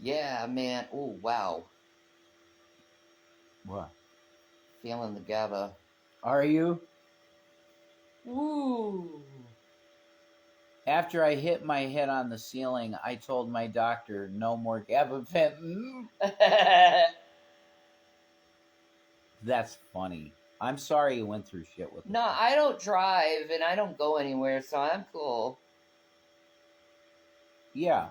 Yeah, man. Oh, wow. What? Feeling the GABA. Are you? Woo. After I hit my head on the ceiling, I told my doctor, no more gabapentin. That's funny. I'm sorry you went through shit with it. No, I don't drive and I don't go anywhere, so I'm cool. Yeah.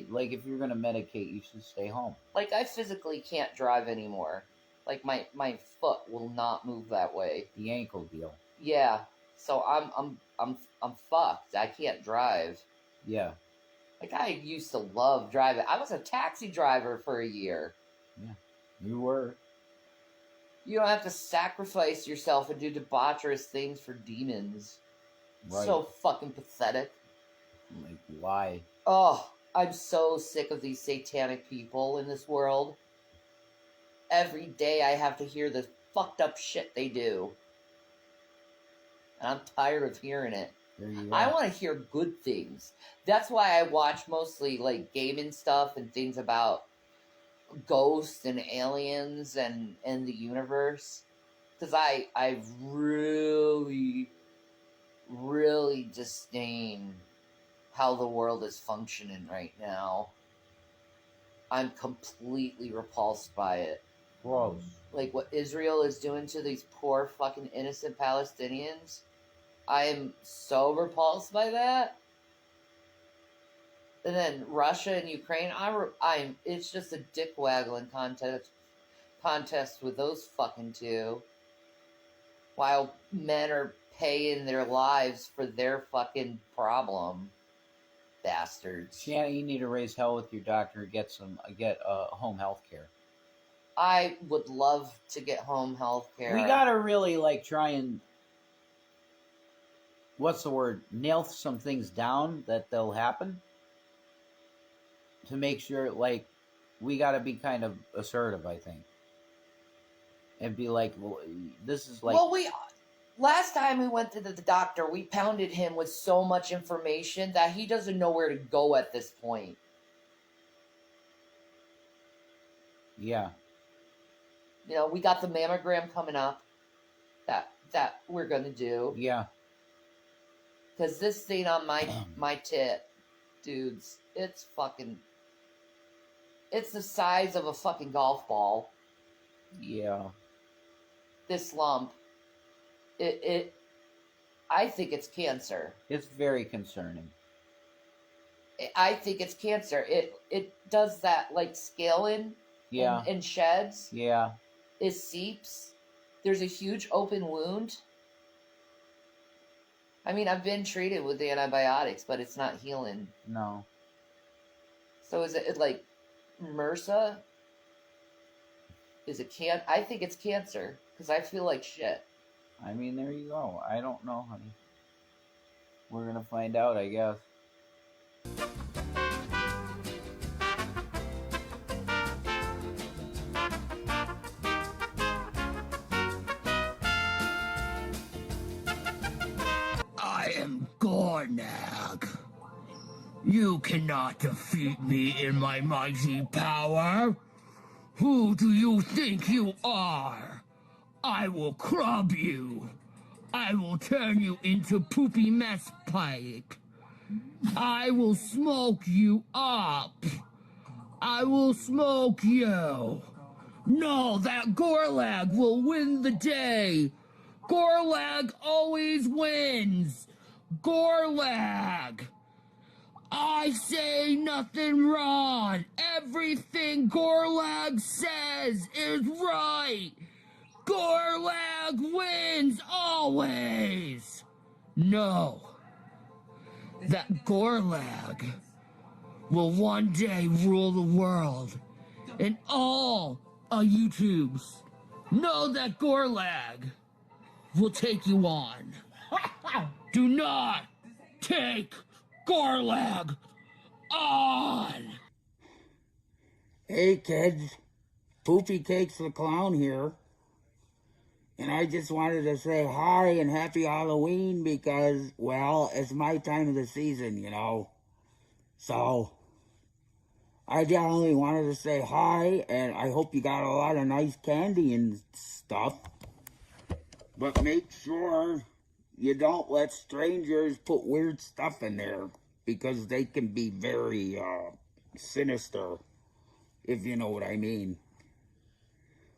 Like, if you're going to medicate, you should stay home. Like, I physically can't drive anymore. Like, my foot will not move that way. The ankle deal. Yeah. So I'm fucked. I can't drive. Yeah. Like, I used to love driving. I was a taxi driver for a year. Yeah. You were. You don't have to sacrifice yourself and do debaucherous things for demons. Right. So fucking pathetic. Like, why? Oh, I'm so sick of these satanic people in this world. Every day I have to hear the fucked up shit they do. And I'm tired of hearing it. There you go. I want to hear good things. That's why I watch mostly like gaming stuff and things about ghosts and aliens and the universe. Because I really, really disdain how the world is functioning right now. I'm completely repulsed by it. Gross. Like what Israel is doing to these poor fucking innocent Palestinians. I am so repulsed by that. And then Russia and Ukraine, it's just a dick waggling contest with those fucking two. While men are paying their lives for their fucking problem. Bastards. Shanny, you need to raise hell with your doctor and get home health care. I would love to get home health care. We gotta really like try and nail some things down that they'll happen to make sure, like, we gotta be kind of assertive, I think, and be like, well, this is like. Well, last time we went to the doctor, we pounded him with so much information that he doesn't know where to go at this point. Yeah. You know, we got the mammogram coming up that we're gonna do. Yeah. Because this thing on my tit, dudes, it's the size of a fucking golf ball. Yeah. This lump. I think it's cancer. It's very concerning. I think it's cancer. It does that like scaling. Yeah. And sheds. Yeah. It seeps. There's a huge open wound. I mean, I've been treated with antibiotics, but it's not healing. No. So is it like MRSA? Is it I think it's cancer because I feel like shit. I mean, there you go. I don't know, honey. We're gonna find out, I guess. I am Gornag. You cannot defeat me in my mighty power. Who do you think you are? I will club you. I will turn you into poopy mess pipe. I will smoke you up. I will smoke you. No, that Gorlag will win the day. Gorlag always wins. Gorlag. I say nothing wrong. Everything Gorlag says is right. Gorlag wins always. No. That Gorlag will one day rule the world. And all YouTubes know that Gorlag will take you on. Do not take Gorlag on! Hey kids, Poopy Cakes the Clown here. And I just wanted to say hi and happy Halloween because, well, it's my time of the season, you know. So, I definitely wanted to say hi, and I hope you got a lot of nice candy and stuff. But make sure you don't let strangers put weird stuff in there because they can be very sinister, if you know what I mean.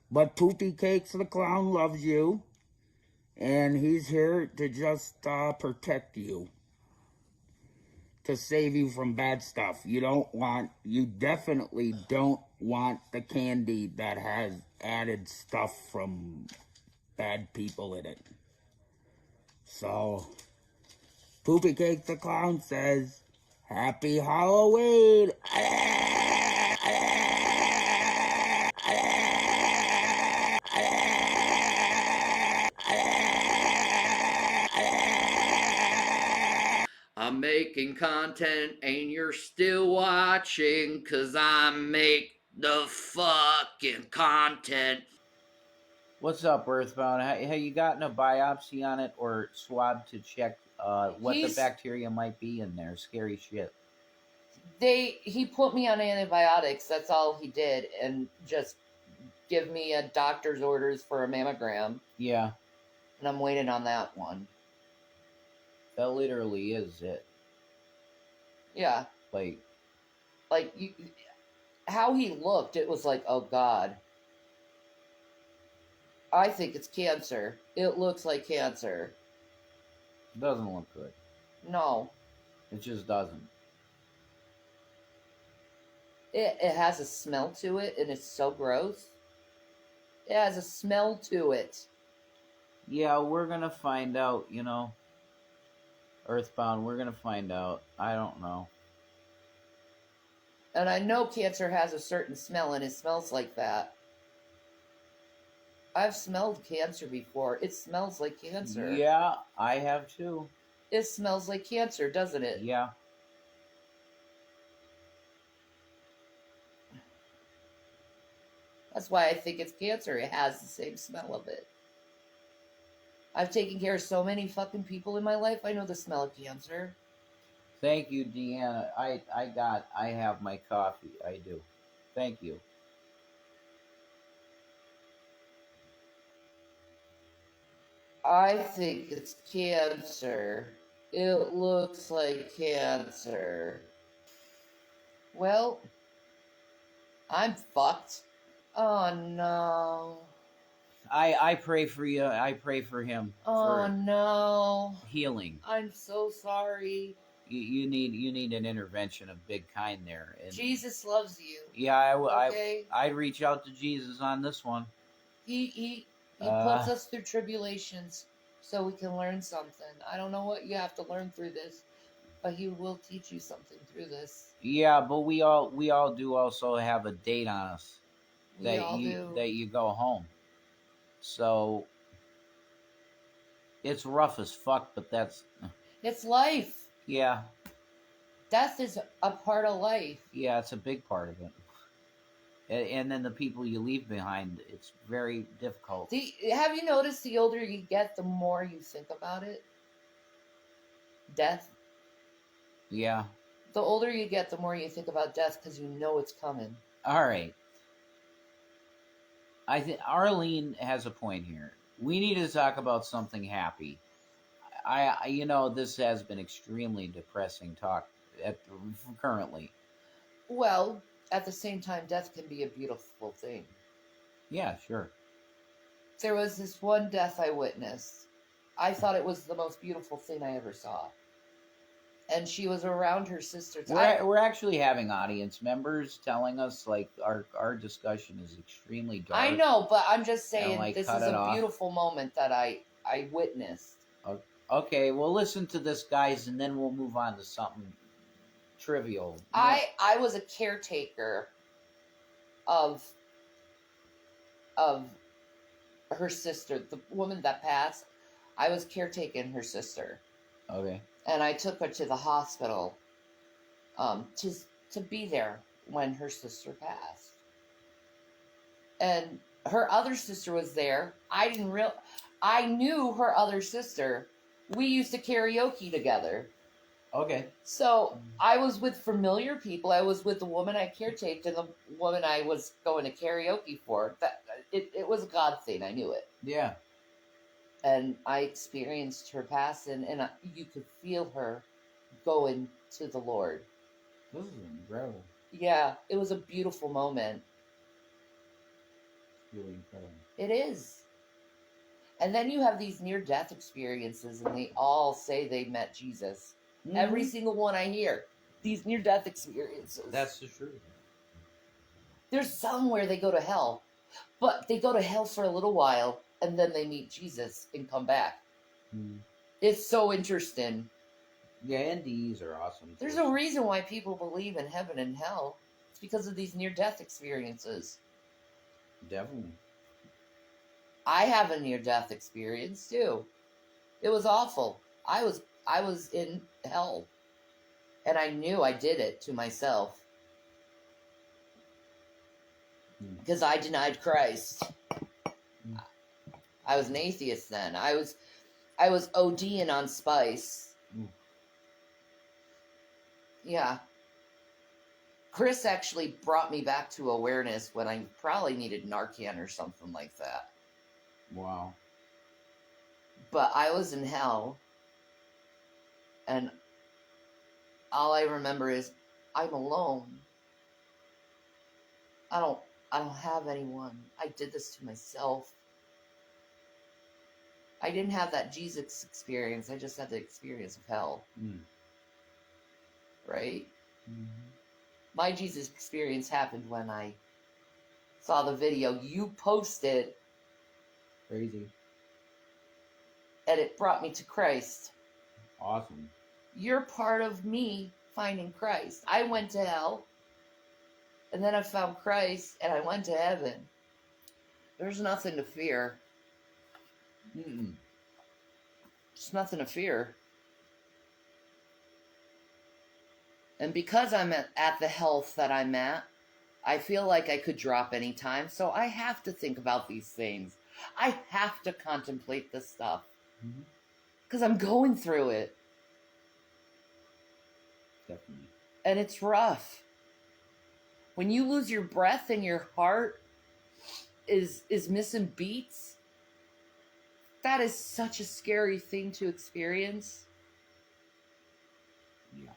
But Poopy Cakes the Clown loves you, and he's here to just protect you, to save you from bad stuff. You definitely don't want the candy that has added stuff from bad people in it. So, Poopy Cakes the Clown says, Happy Halloween! I'm making content and you're still watching 'cause I make the fucking content. What's up, Earthbound? Have you gotten a biopsy on it or swab to check what the bacteria might be in there? Scary shit. He put me on antibiotics. That's all he did, and just give me a doctor's orders for a mammogram. Yeah. And I'm waiting on that one. That literally is it. Yeah. Like how he looked, it was like, oh God. I think it's cancer. It looks like cancer. It doesn't look good. No. It just doesn't. It has a smell to it, and it's so gross. It has a smell to it. Yeah, we're gonna find out, you know. Earthbound, we're gonna find out. I don't know. And I know cancer has a certain smell, and it smells like that. I've smelled cancer before. It smells like cancer. Yeah, I have too. It smells like cancer, doesn't it? Yeah. That's why I think it's cancer. It has the same smell of it. I've taken care of so many fucking people in my life. I know the smell of cancer. Thank you, Deanna. I have my coffee. I do. Thank you. I think it's cancer. It looks like cancer. Well, I'm fucked. Oh no. I pray for you. I pray for him. Oh for no. healing. I'm so sorry. You need an intervention of big kind there. And Jesus loves you. yeah, Okay? I'd reach out to Jesus on this one. He puts us through tribulations so we can learn something. I don't know what you have to learn through this, but he will teach you something through this. Yeah, but we all do also have a date on us that you go home. So it's rough as fuck, but it's life. Yeah. Death is a part of life. Yeah, it's a big part of it. And then the people you leave behind, it's very difficult. Have you noticed the older you get, the more you think about it? Death? Yeah. The older you get, the more you think about death because you know it's coming. All right. I think Arlene has a point here. We need to talk about something happy. you know, this has been extremely depressing talk currently. Well, at the same time, death can be a beautiful thing. Yeah, sure. There was this one death I witnessed. I thought it was the most beautiful thing I ever saw. And she was around her sisters. We're actually having audience members telling us like our discussion is extremely dark. I know, but I'm just saying like, this cut is it a off. beautiful moment that I witnessed. Okay, well, listen to this, guys, and then we'll move on to something trivial. I was a caretaker of her sister, the woman that passed. I was caretaking her sister. Okay. And I took her to the hospital to be there when her sister passed. And her other sister was there. I knew her other sister. We used to karaoke together. Okay. So I was with familiar people. I was with the woman I caretaked and the woman I was going to karaoke for. It was a God thing. I knew it. Yeah. And I experienced her passing, and you could feel her going to the Lord. This is incredible. Yeah, it was a beautiful moment. It's really incredible. It is. And then you have these near-death experiences, and they all say they met Jesus. Mm-hmm. Every single one I hear, these near-death experiences. That's the truth. There's some where they go to hell, but they go to hell for a little while, and then they meet Jesus and come back. Mm. It's so interesting. Yeah, NDEs are awesome. There's a reason why people believe in heaven and hell. It's because of these near-death experiences. Definitely. I have a near-death experience too. It was awful. I was in hell, and I knew I did it to myself because I denied Christ. I was an atheist then. I was ODing on spice. Yeah. Chris actually brought me back to awareness when I probably needed Narcan or something like that. Wow. But I was in hell, and all I remember is I'm alone. I don't have anyone. I did this to myself. I didn't have that Jesus experience. I just had the experience of hell. Mm. Right? Mm-hmm. My Jesus experience happened when I saw the video you posted. Crazy. And it brought me to Christ. Awesome. You're part of me finding Christ. I went to hell, and then I found Christ, and I went to heaven. There's nothing to fear. Mm-mm. There's nothing to fear. And because I'm at the health that I'm at, I feel like I could drop any time, so I have to think about these things. I have to contemplate this stuff. Because I'm going through it. Definitely. And it's rough. When you lose your breath and your heart is missing beats, that is such a scary thing to experience. Yeah.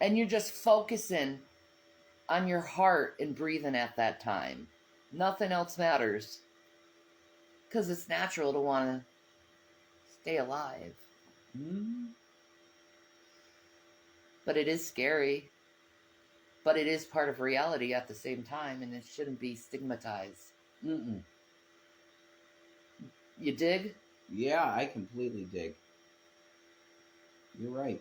And you're just focusing on your heart and breathing at that time. Nothing else matters. Because it's natural to want to stay alive. Mm-hmm. But it is scary. But it is part of reality at the same time, and it shouldn't be stigmatized. Mm-mm. You dig? Yeah, I completely dig. You're right.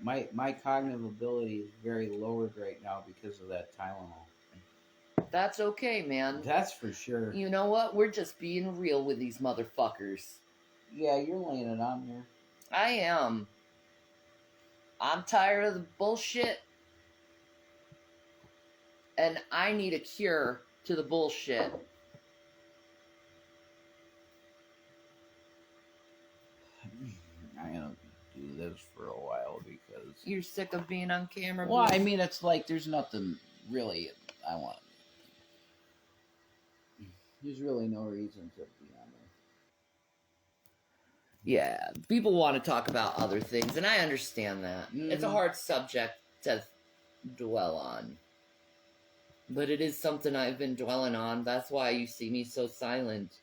My cognitive ability is very lowered right now because of that Tylenol. That's okay, man. That's for sure. You know what? We're just being real with these motherfuckers. Yeah, you're laying it on there. I am. I'm tired of the bullshit. And I need a cure to the bullshit. I'm gonna do this for a while because You're sick of being on camera? well, Bruce? I mean, it's like there's nothing really I want. There's really no reason to be on there. Yeah, people want to talk about other things, and I understand that. It's a hard subject to dwell on. But it is something I've been dwelling on. That's why you see me so silent.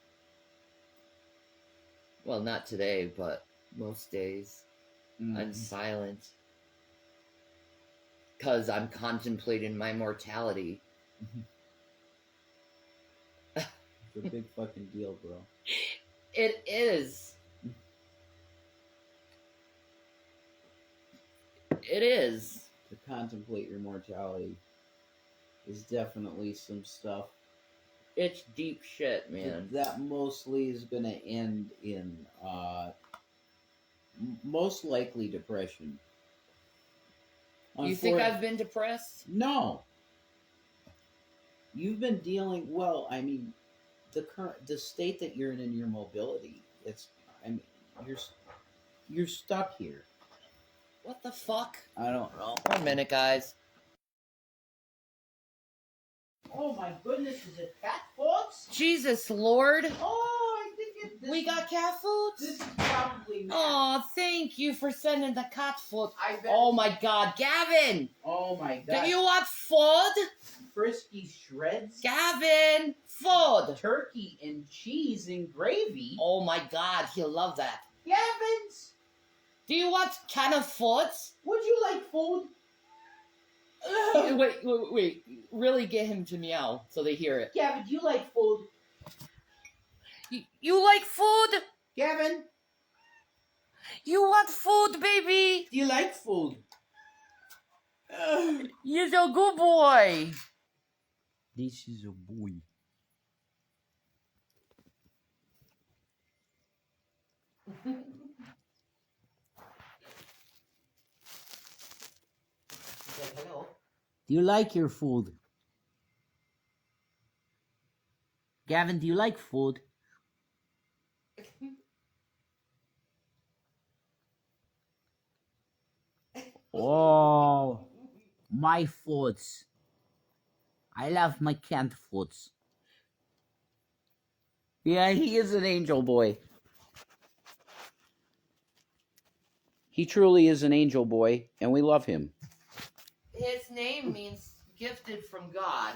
Well, not today, but most days. I'm silent. Because I'm contemplating my mortality. It's a big fucking deal, bro. It is. It is. To contemplate your mortality is definitely some stuff. It's deep shit, man. That mostly is going to end in most likely depression. You think I've been depressed? No. You've been dealing, well, I mean, the state that you're in your mobility, you're stuck here. What the fuck? I don't know. 1 minute, guys. Oh my goodness, is it cat folks? Jesus Lord. Oh, I think we got cat food? This is probably Matt. Oh, thank you for sending the cat food. Oh my God, Gavin! Oh my God. Do you want food? Frisky shreds? Gavin! Food! Turkey and cheese and gravy? Oh my God, he'll love that. Gavin's! Do you want can of food? Would you like food? Wait. Really get him to meow so they hear it. Gavin, do you like food? You like food? Gavin? You want food, baby? Do you like food? You're a good boy. This is a boy. Hello. Do you like your food? Gavin, do you like food? Oh, my foods. I love my canned foods. Yeah, he is an angel boy. He truly is an angel boy, and we love him. His name means gifted from God.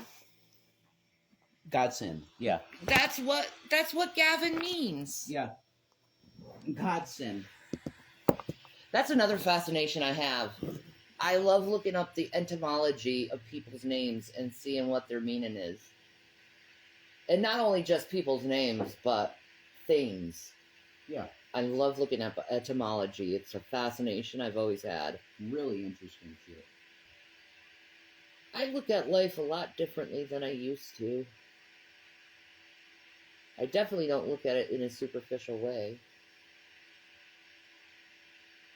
Godsend, yeah. That's what Gavin means. Yeah. Godsend. That's another fascination I have. I love looking up the etymology of people's names and seeing what their meaning is. And not only just people's names, but things. Yeah. I love looking up etymology. It's a fascination I've always had. Really interesting shit. I look at life a lot differently than I used to. I definitely don't look at it in a superficial way.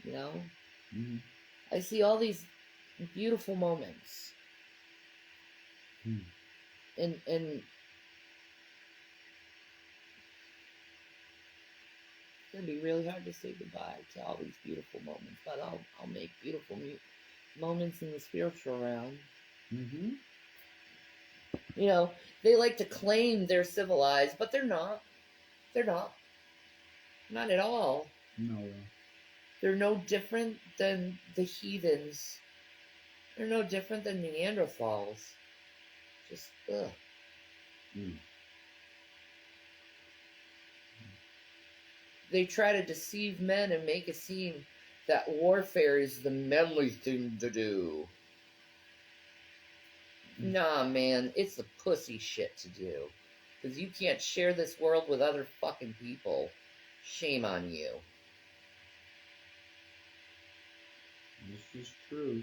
You know? Mm-hmm. I see all these beautiful moments. Mm. And it's gonna be really hard to say goodbye to all these beautiful moments, but I'll make beautiful moments in the spiritual realm. Mm-hmm. You know, they like to claim they're civilized, but they're not. They're not. Not at all. No. They're no different than the heathens. They're no different than Neanderthals. Just, ugh. Mm. They try to deceive men and make it seem that warfare is the manly thing to do. Nah, man, it's the pussy shit to do. Because you can't share this world with other fucking people. Shame on you. This is true.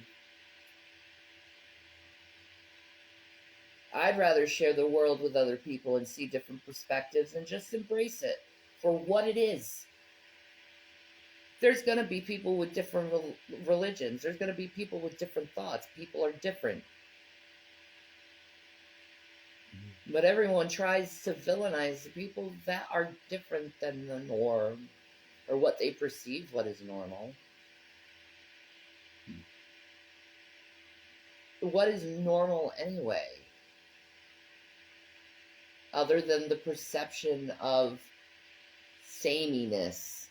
I'd rather share the world with other people and see different perspectives and just embrace it for what it is. There's going to be people with different religions. There's going to be people with different thoughts. People are different. But everyone tries to villainize the people that are different than the norm, or what they perceive what is normal. What is normal anyway? Other than the perception of sameness.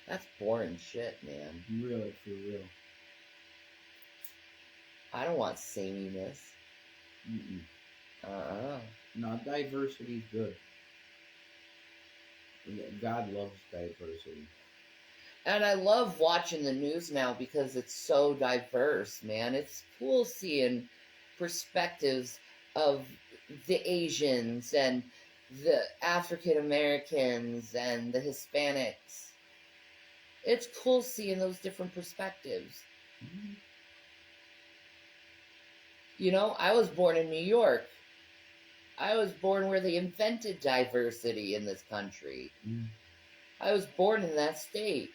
That's boring shit, man. Really, for real. I don't want sameness. Mm-mm. No, diversity's good. God loves diversity. And I love watching the news now because it's so diverse, man. It's cool seeing perspectives of the Asians and the African Americans and the Hispanics. It's cool seeing those different perspectives. Mm-hmm. You know, I was born in New York. I was born where they invented diversity in this country. Mm-hmm. I was born in that state.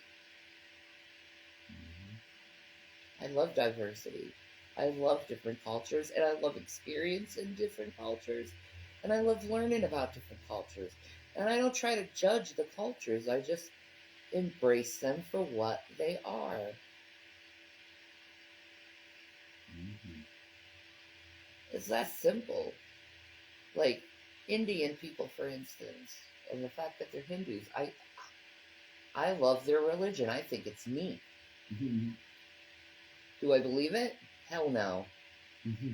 I love diversity. I love different cultures, and I love experiencing different cultures, and I love learning about different cultures. And I don't try to judge the cultures. I just embrace them for what they are. Mm-hmm. It's that simple. Like Indian people, for instance, and the fact that they're Hindus. I love their religion. I think it's neat. Mm-hmm. Do I believe it? Hell no. Mm-hmm.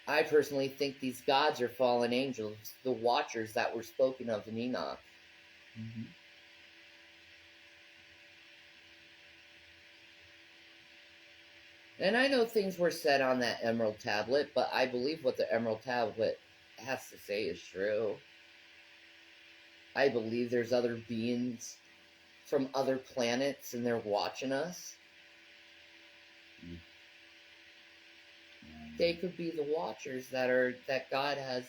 I personally think these gods are fallen angels, the watchers that were spoken of in Enoch. Mm-hmm. And I know things were said on that Emerald Tablet, but I believe what the Emerald Tablet has to say is true. I believe there's other beings from other planets and they're watching us. They could be the watchers that God has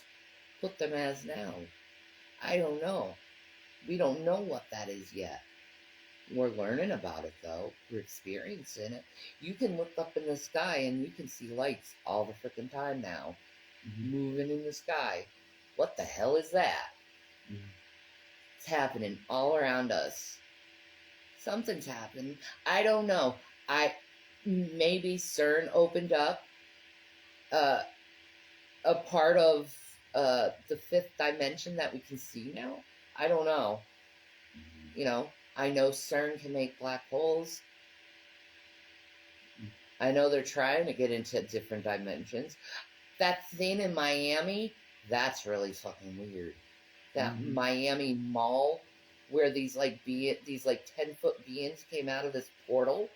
put them as now. I don't know. We don't know what that is yet. We're learning about it, though. We're experiencing it. You can look up in the sky and you can see lights all the freaking time now. Mm-hmm. Moving in the sky. What the hell is that? Mm-hmm. It's happening all around us. Something's happening. I don't know. Maybe CERN opened up a part of the fifth dimension that we can see now. I don't know. You know, I know CERN can make black holes. I know they're trying to get into different dimensions. That thing in Miami, that's really fucking weird. That Miami mall where these 10-foot beings came out of this portal.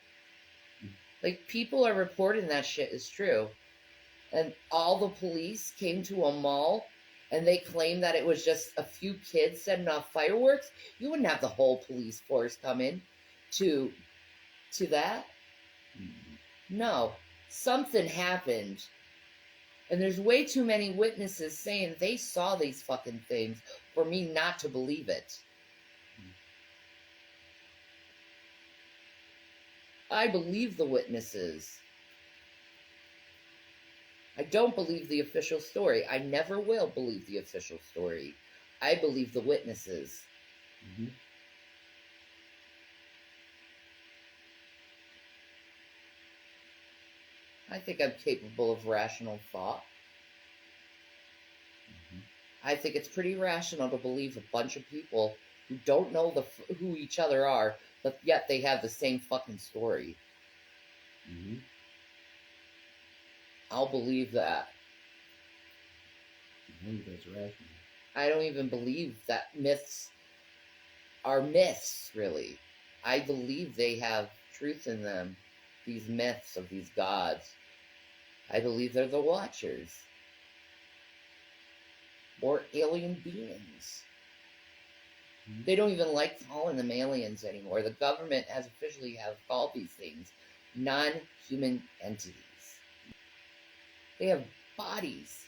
Like, people are reporting that shit is true. And all the police came to a mall and they claimed that it was just a few kids setting off fireworks. You wouldn't have the whole police force come in to that. No. Something happened. And there's way too many witnesses saying they saw these fucking things for me not to believe it. I believe the witnesses. I don't believe the official story. I never will believe the official story. I believe the witnesses. Mm-hmm. I think I'm capable of rational thought. Mm-hmm. I think it's pretty rational to believe a bunch of people who don't know who each other are, but yet they have the same fucking story. Mm-hmm. I'll believe that. I think that's rational. I don't even believe that myths are myths, really. I believe they have truth in them, these myths of these gods. I believe they're the watchers. Or alien beings. They don't even like calling them aliens anymore. The government has officially called these things non-human entities. They have bodies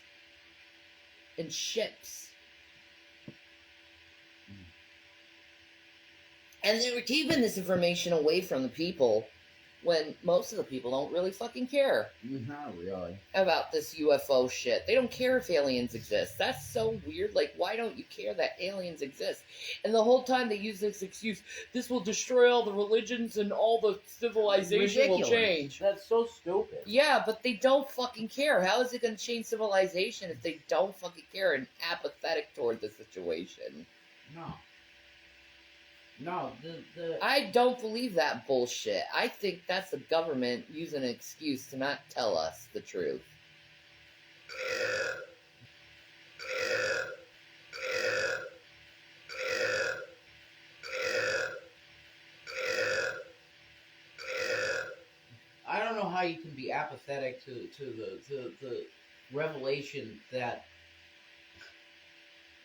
and ships. And they were keeping this information away from the people when most of the people don't really fucking care Not really. about this UFO shit. They don't care if aliens exist. That's so weird. Like, why don't you care that aliens exist? And the whole time they use this excuse, this will destroy all the religions and all the civilization will change. That's so stupid. Yeah, but they don't fucking care. How is it going to change civilization if they don't fucking care and apathetic toward the situation? No. No, the I don't believe that bullshit. I think that's the government using an excuse to not tell us the truth. I don't know how you can be apathetic to the revelation that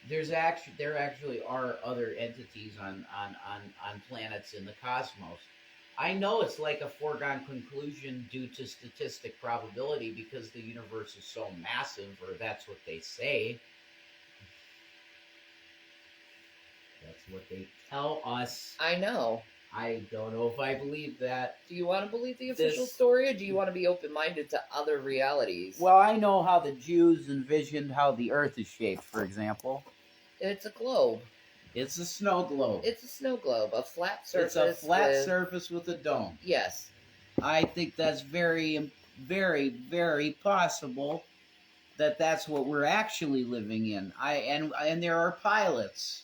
there actually are other entities on planets in the cosmos. I know it's like a foregone conclusion due to statistic probability because the universe is so massive, or that's what they say. That's what they tell us. I know. I don't know if I believe that. Do you want to believe the official story, or do you want to be open-minded to other realities? Well, I know how the Jews envisioned how the Earth is shaped, for example. It's a globe. It's a snow globe. It's a snow globe, a flat surface. It's a flat surface with a dome. Yes. I think that's very, very, very possible that that's what we're actually living in. And there are pilots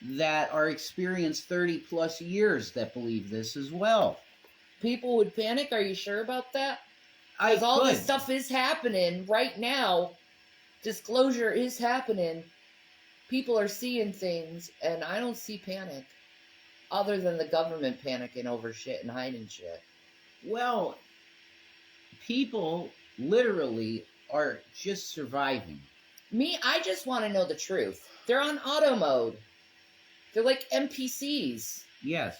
that are experienced 30 plus years that believe this as well. People would panic. Are you sure about that? Because all this stuff is happening right now. Disclosure is happening. People are seeing things, and I don't see panic. Other than the government panicking over shit and hiding shit. Well, people literally are just surviving. I just want to know the truth. They're on auto mode. They're like NPCs. Yes.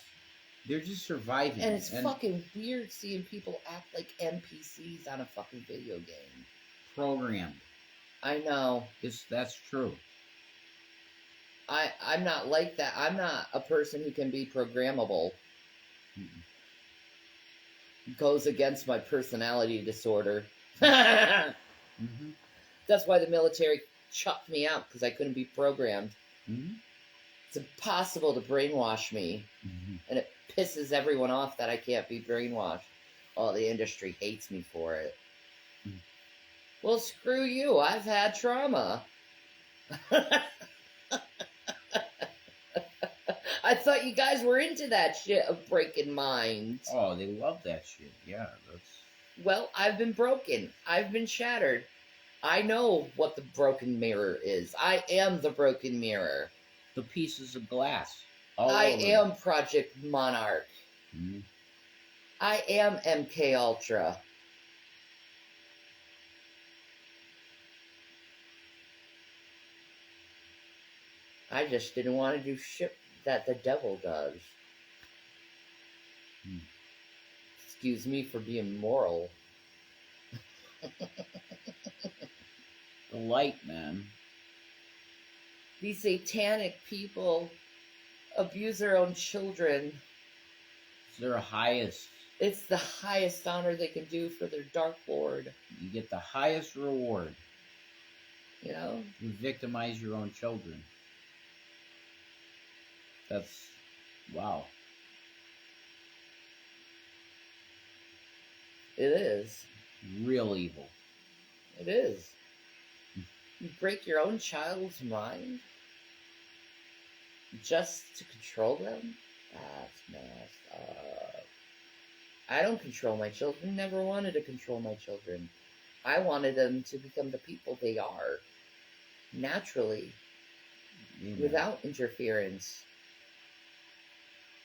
They're just surviving. And it's fucking weird seeing people act like NPCs on a fucking video game. Programmed. I know. That's true. I'm not like that. I'm not a person who can be programmable. Goes against my personality disorder. That's why the military chucked me out, because I couldn't be programmed. It's impossible to brainwash me. And it pisses everyone off that I can't be brainwashed. Oh, the industry hates me for it. Well, screw you. I've had trauma. I thought you guys were into that shit of breaking minds. Oh, they love that shit. Yeah, that's... Well, I've been broken. I've been shattered. I know what the broken mirror is. I am the broken mirror. The pieces of glass. I am Project Monarch. I am MK Ultra. I just didn't want to do shit that the devil does. Excuse me for being moral. The light, man. These satanic people abuse their own children. It's their highest. It's the highest honor they can do for their Dark Lord. You get the highest reward. You know? You victimize your own children. That's... wow. It is. Real evil. It is. You break your own child's mind just to control them? That's messed up. I don't control my children. Never wanted to control my children. I wanted them to become the people they are. Naturally. Without interference.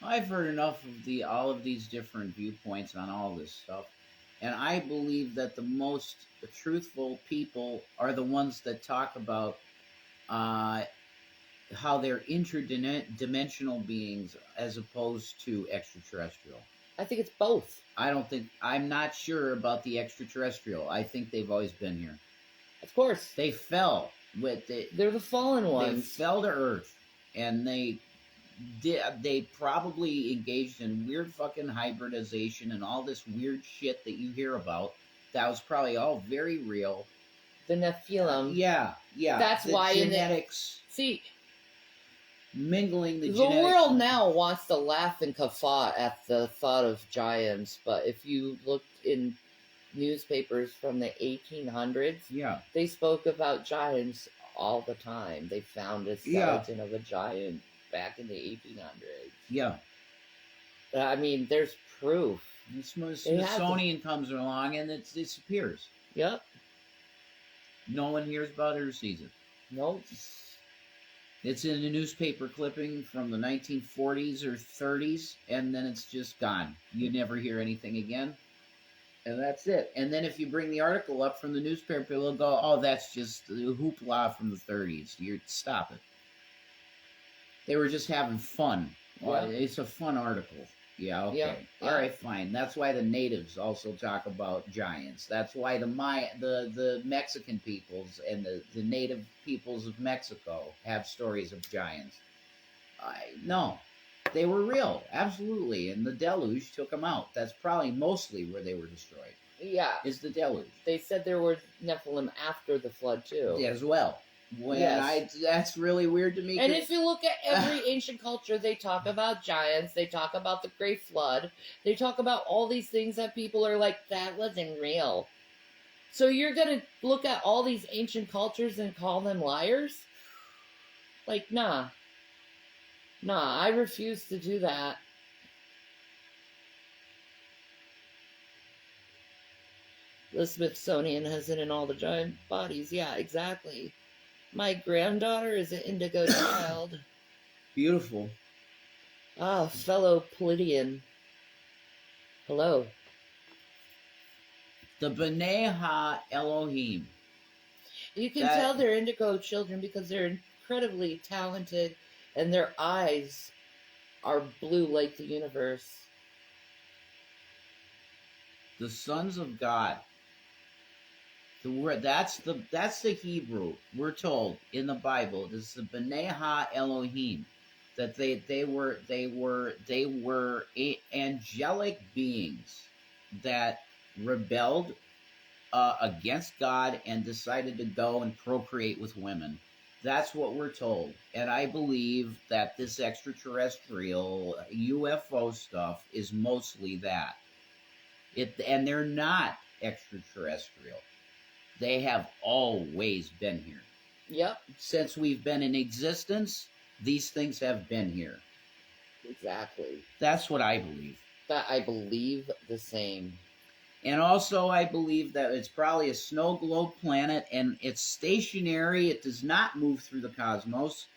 I've heard enough of all of these different viewpoints on all this stuff. And I believe that the most truthful people are the ones that talk about how they're interdimensional beings as opposed to extraterrestrial. I think it's both. I'm not sure about the extraterrestrial. I think they've always been here. Of course. They fell. They're the fallen ones. They fell to Earth. And they probably engaged in weird fucking hybridization and all this weird shit that you hear about. That was probably all very real. The Nephilim. Yeah. That's why genetics. See, mingling the genetics. The world now wants to laugh and guffaw at the thought of giants, but if you look in newspapers from the 1800s, they spoke about giants all the time. They found a skeleton of a giant. back in the 1800s. Yeah. I mean, there's proof. The Smithsonian comes along and it disappears. Yep. No one hears about it or sees it. Nope. It's in a newspaper clipping from the 1940s or 30s, and then it's just gone. You never hear anything again, and that's it. And then if you bring the article up from the newspaper, they'll go, "Oh, that's just the hoopla from the 30s." Stop it. They were just having fun. Yeah. It's a fun article. Yeah, okay. Yeah, yeah. All right, fine. That's why the natives also talk about giants. That's why the Mexican peoples and the native peoples of Mexico have stories of giants. No, they were real, absolutely. And the deluge took them out. That's probably mostly where they were destroyed, Yeah. is the deluge. They said there were Nephilim after the flood, too. As well. That's really weird to me. And if you look at every ancient culture, they talk about giants, they talk about the Great Flood, they talk about all these things that people are like, that wasn't real. So you're going to look at all these ancient cultures and call them liars? Like, nah. Nah, I refuse to do that. The Smithsonian has it in all the giant bodies. Yeah, exactly. My granddaughter is an indigo child. Beautiful. Ah, fellow Pleiadian. Hello. The B'nai Ha-Elohim. You can tell they're indigo children because they're incredibly talented and their eyes are blue like the universe. The sons of God. The word that's the Hebrew. We're told in the Bible. This is the B'nai Ha-Elohim, that they were angelic beings that rebelled against God and decided to go and procreate with women. That's what we're told, and I believe that this extraterrestrial UFO stuff is mostly that. And they're not extraterrestrial. They have always been here. Yep. Since we've been in existence, these things have been here. Exactly. That's what I believe. That I believe the same. And also I believe that it's probably a snow globe planet and it's stationary. It does not move through the cosmos.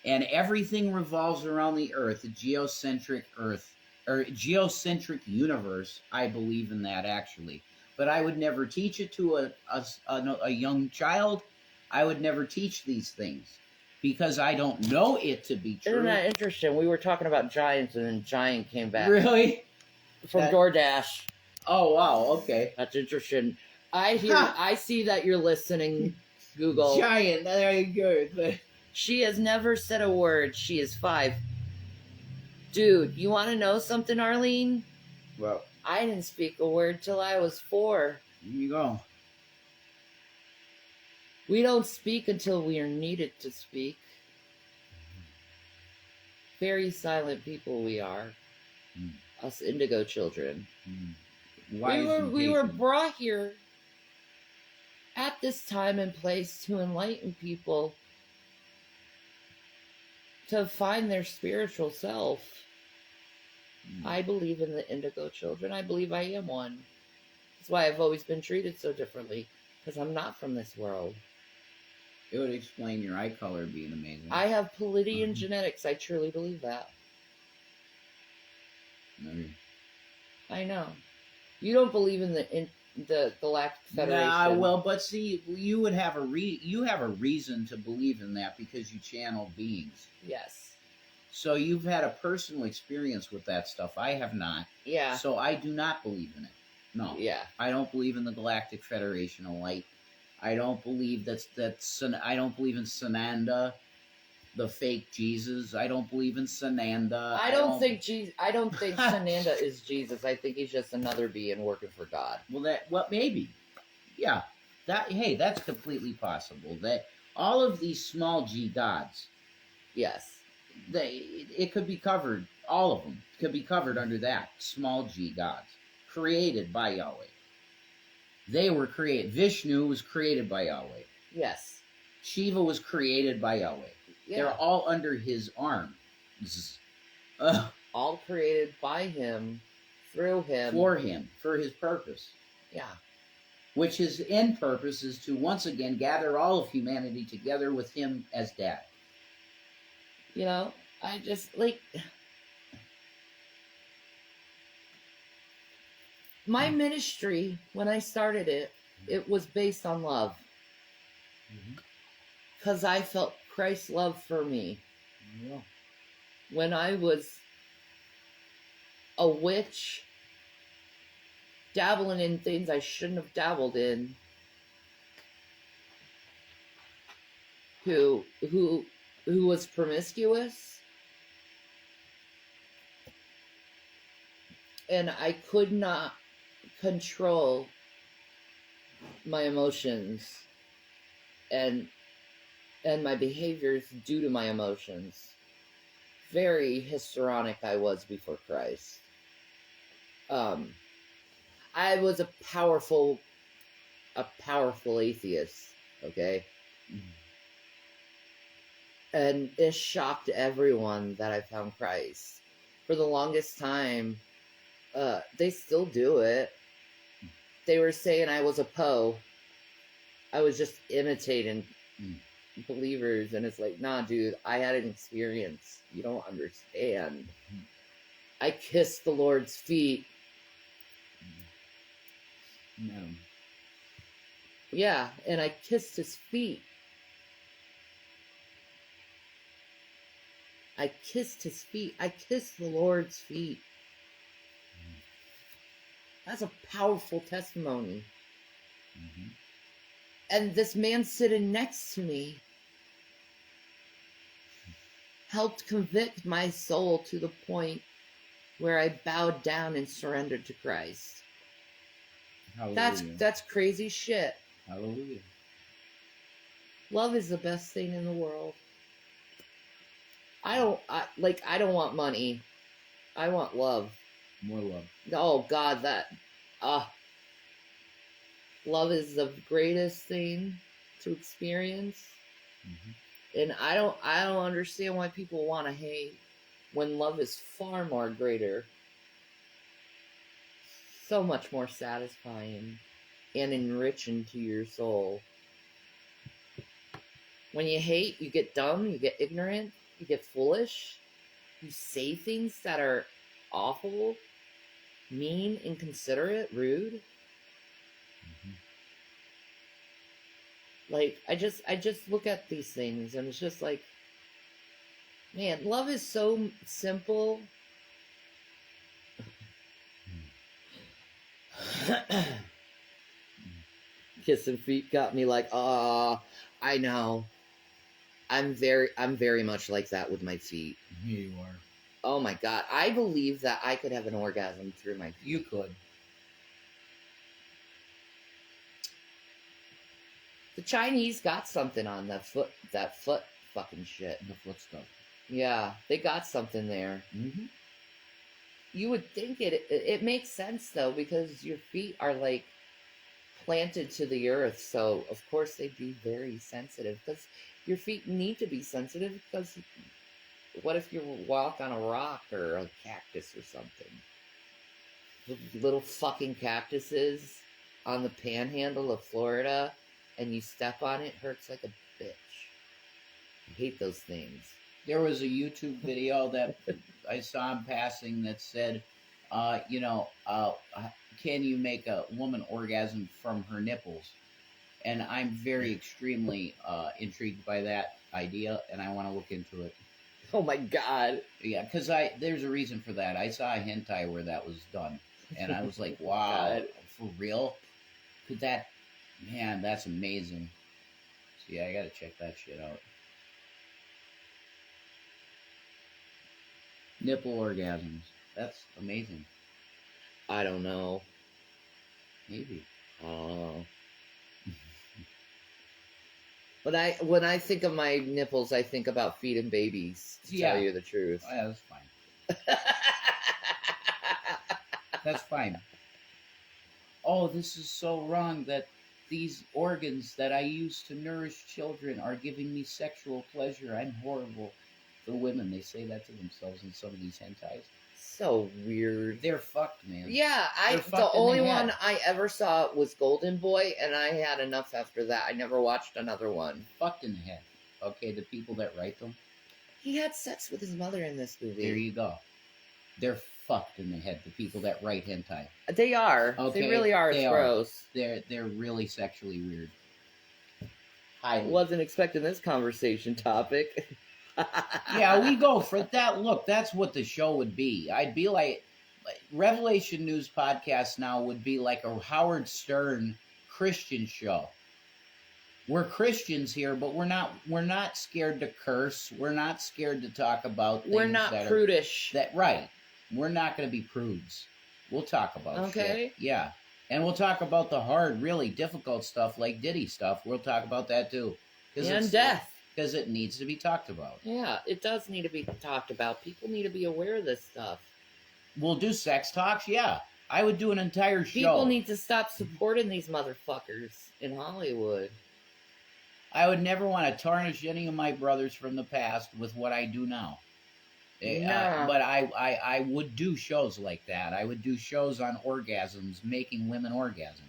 And everything revolves around the Earth, the geocentric Earth, or geocentric universe. I believe in that, actually. But I would never teach it to a young child. I would never teach these things because I don't know it to be true. Isn't that interesting? We were talking about giants and then Giant came back. Really? From DoorDash. Oh, wow. Okay. That's interesting. I see that you're listening, Google. Giant. There you go. She has never said a word. She is 5. Dude, you want to know something, Arlene? Well, I didn't speak a word till I was 4. There you go. We don't speak until we are needed to speak. Very silent people we are. Us indigo children. We were brought here at this time and place to enlighten people to find their spiritual self. I believe in the indigo children. I believe I am one. That's why I've always been treated so differently, because I'm not from this world. It would explain your eye color being amazing. I have Pleiadian genetics. I truly believe that. Maybe. I know. You don't believe in the Galactic Federation. Nah, well, but see, you would have you have a reason to believe in that because you channel beings. Yes. So you've had a personal experience with that stuff. I have not. Yeah. So I do not believe in it. No. Yeah. I don't believe in the Galactic Federation of Light. I don't believe I don't believe in Sananda, the fake Jesus. I don't believe in Sananda. I don't think Sananda is Jesus. I think he's just another being working for God. Well, maybe. Yeah. That's completely possible. That all of these small G gods. Yes. It could be covered, all of them could be covered under that, small G gods, created by Yahweh. They were created. Vishnu was created by Yahweh. Yes. Shiva was created by Yahweh. Yeah. They're all under his arms. All created by him, through him. For him, for his purpose. Yeah. Which his end purpose is to once again gather all of humanity together with him as dad. You know, I just, like... My ministry, when I started it, it was based on love. Because I felt Christ's love for me. Yeah. When I was a witch, dabbling in things I shouldn't have dabbled in, who was promiscuous, and I could not control my emotions and my behaviors due to my emotions. Very histrionic I was before Christ. I was a powerful atheist, okay? And it shocked everyone that I found Christ. For the longest time, they still do it. They were saying I was a Poe. I was just imitating believers, and it's like, nah, dude, I had an experience. You don't understand. I kissed the Lord's feet. No. Yeah, and I kissed his feet. I kissed his feet. I kissed the Lord's feet. That's a powerful testimony. And this man sitting next to me helped convict my soul to the point where I bowed down and surrendered to Christ. Hallelujah. That's crazy shit. Hallelujah. Love is the best thing in the world. I don't want money. I want love. More love. Oh God, love is the greatest thing to experience. And I don't understand why people want to hate when love is far more greater. So much more satisfying and enriching to your soul. When you hate, you get dumb, you get ignorant, you get foolish, you say things that are awful, mean, inconsiderate, rude. Like, I just look at these things and it's just like, man, love is so simple. Kissing feet got me like, I know. I'm very much like that with my feet. Here you are. Oh my God. I believe that I could have an orgasm through my feet. You could. The Chinese got something on that foot fucking shit. The foot stuff. Yeah, they got something there. You would think it makes sense though, because your feet are like planted to the earth, so of course they'd be very sensitive, because your feet need to be sensitive, because what if you walk on a rock or a cactus or something? The little fucking cactuses on the panhandle of Florida, and you step on it, hurts like a bitch. I hate those things. There was a YouTube video that I saw in passing that said, can you make a woman orgasm from her nipples? And I'm very extremely intrigued by that idea, and I want to look into it. Oh my God. Yeah, because there's a reason for that. I saw a hentai where that was done, and I was like, wow, God. For real? Could that... Man, that's amazing. So yeah, I gotta check that shit out. Nipple orgasms. That's amazing. I don't know. Maybe. I don't know. But when I think of my nipples, I think about feeding babies, to tell you the truth. Oh, yeah, that's fine. That's fine. Oh, this is so wrong that these organs that I use to nourish children are giving me sexual pleasure. I'm horrible. The women, they say that to themselves in some of these hentais. So weird. They're fucked, man. Yeah, They're the fucked in the only head. one I ever saw was Golden Boy, and I had enough after that. I never watched another one. Fucked in the head. Okay, the people that write them. He had sex with his mother in this movie. There you go. They're fucked in the head. The people that write hentai. They are. Okay, They really are. It's gross. They're really sexually weird. I wasn't expecting this conversation topic. Yeah, we go for that. Look, that's what the show would be. I'd be like Revelation News podcast now would be like a Howard Stern Christian show. We're Christians here, but we're not scared to curse. We're not scared to talk about things. We're not prudish. Right. We're not going to be prudes. We'll talk about okay. Shit. Yeah. And we'll talk about the hard, really difficult stuff like Diddy stuff. We'll talk about that too. And death. Because it needs to be talked about. Yeah, it does need to be talked about. People need to be aware of this stuff. We'll do sex talks, yeah. I would do an entire show. People need to stop supporting these motherfuckers in Hollywood. I would never want to tarnish any of my brothers from the past with what I do now. No. But I would do shows like that. I would do shows on orgasms, making women orgasm.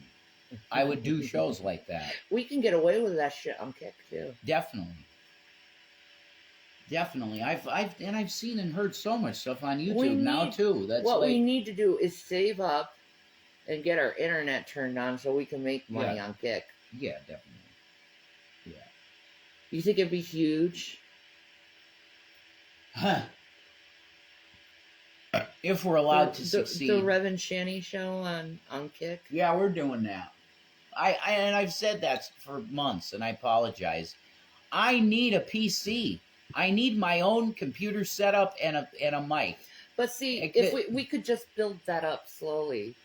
I would do shows like that. We can get away with that shit on Kick too. Definitely. I've seen and heard so much stuff on YouTube now too. That's what we need to do is save up and get our internet turned on so we can make money on Kick. Yeah, definitely. Yeah. You think it'd be huge? Huh. If we're allowed to succeed. The Rev&Shanny show on Kick? Yeah, we're doing that. I've said that for months, and I apologize. I need a PC. I need my own computer setup and a mic. But see, if we could just build that up slowly.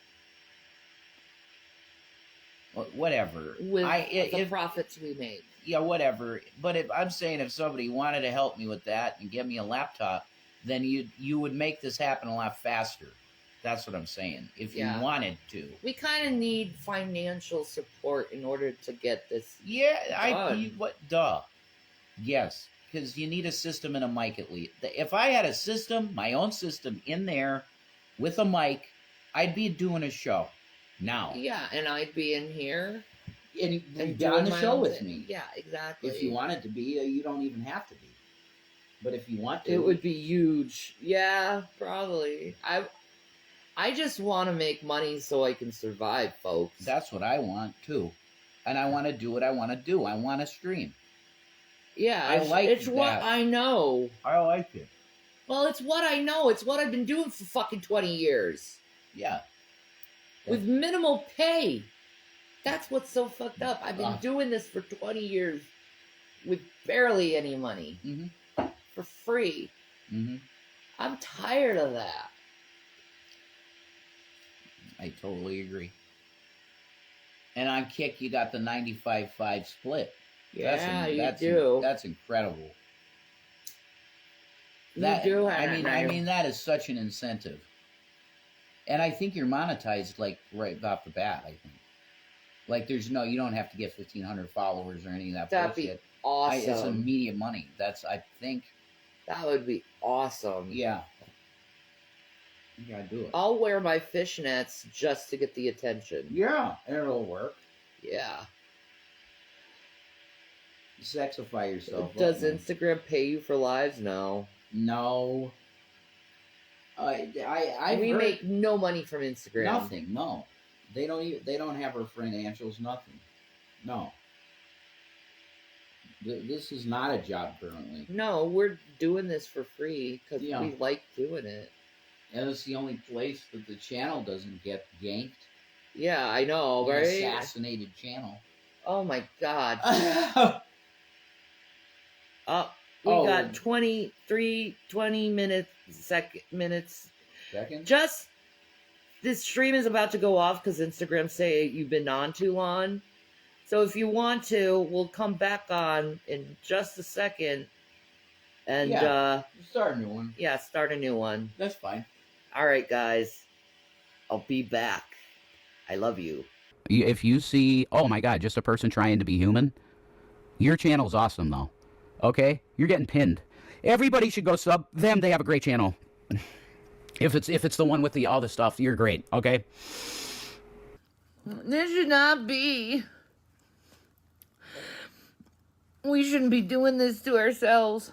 Whatever. With the profits we make. Yeah, whatever. But I'm saying if somebody wanted to help me with that and give me a laptop, then you would make this happen a lot faster. That's what I'm saying. If you wanted to. We kind of need financial support in order to get this. Yeah, duh. Yes, because you need a system and a mic at least. If I had a system, my own system in there with a mic, I'd be doing a show now. Yeah, and I'd be in here. And you'd be on the show with me. Yeah, exactly. If you wanted to be, you don't even have to be. But if you want to. It would be huge. Yeah, probably. I just want to make money so I can survive, folks. That's what I want, too. And I want to do what I want to do. I want to stream. Yeah, it's what I know. I like it. Well, it's what I know. It's what I've been doing for fucking 20 years. Yeah. With minimal pay. That's what's so fucked up. I've been doing this for 20 years with barely any money. Mm-hmm. For free. Mm-hmm. I'm tired of that. I totally agree. And on Kick, you got the 95-5 split. Yeah, you do. That's incredible. You do. I mean, that is such an incentive. And I think you're monetized, like, right off the bat, I think. Like, you don't have to get 1,500 followers or any of that That'd bullshit. Be awesome. It's immediate money. I think. That would be awesome. Yeah. You gotta do it. I'll wear my fishnets just to get the attention. Yeah, and it'll work. Yeah. Sexify yourself. Does Instagram pay you for lives? No. No. We make no money from Instagram. Nothing. No. They don't have our financials. Nothing. No. This is not a job currently. No, we're doing this for free because we like doing it. And it's the only place that the channel doesn't get yanked. Yeah, I know, right? Assassinated channel. Oh my god. We got 20 minutes. Seconds? Just, this stream is about to go off because Instagram say you've been on too long. So if you want to, we'll come back on in just a second. And, start a new one. Yeah, start a new one. That's fine. All right, guys. I'll be back. I love you. If you see, oh my God, just a person trying to be human, your channel's awesome though. Okay, you're getting pinned. Everybody should go sub them. They have a great channel. If it's the one with all the stuff, you're great. Okay. This should not be. We shouldn't be doing this to ourselves.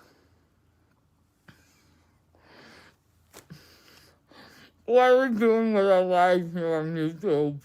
What are we doing with our lives here on YouTube?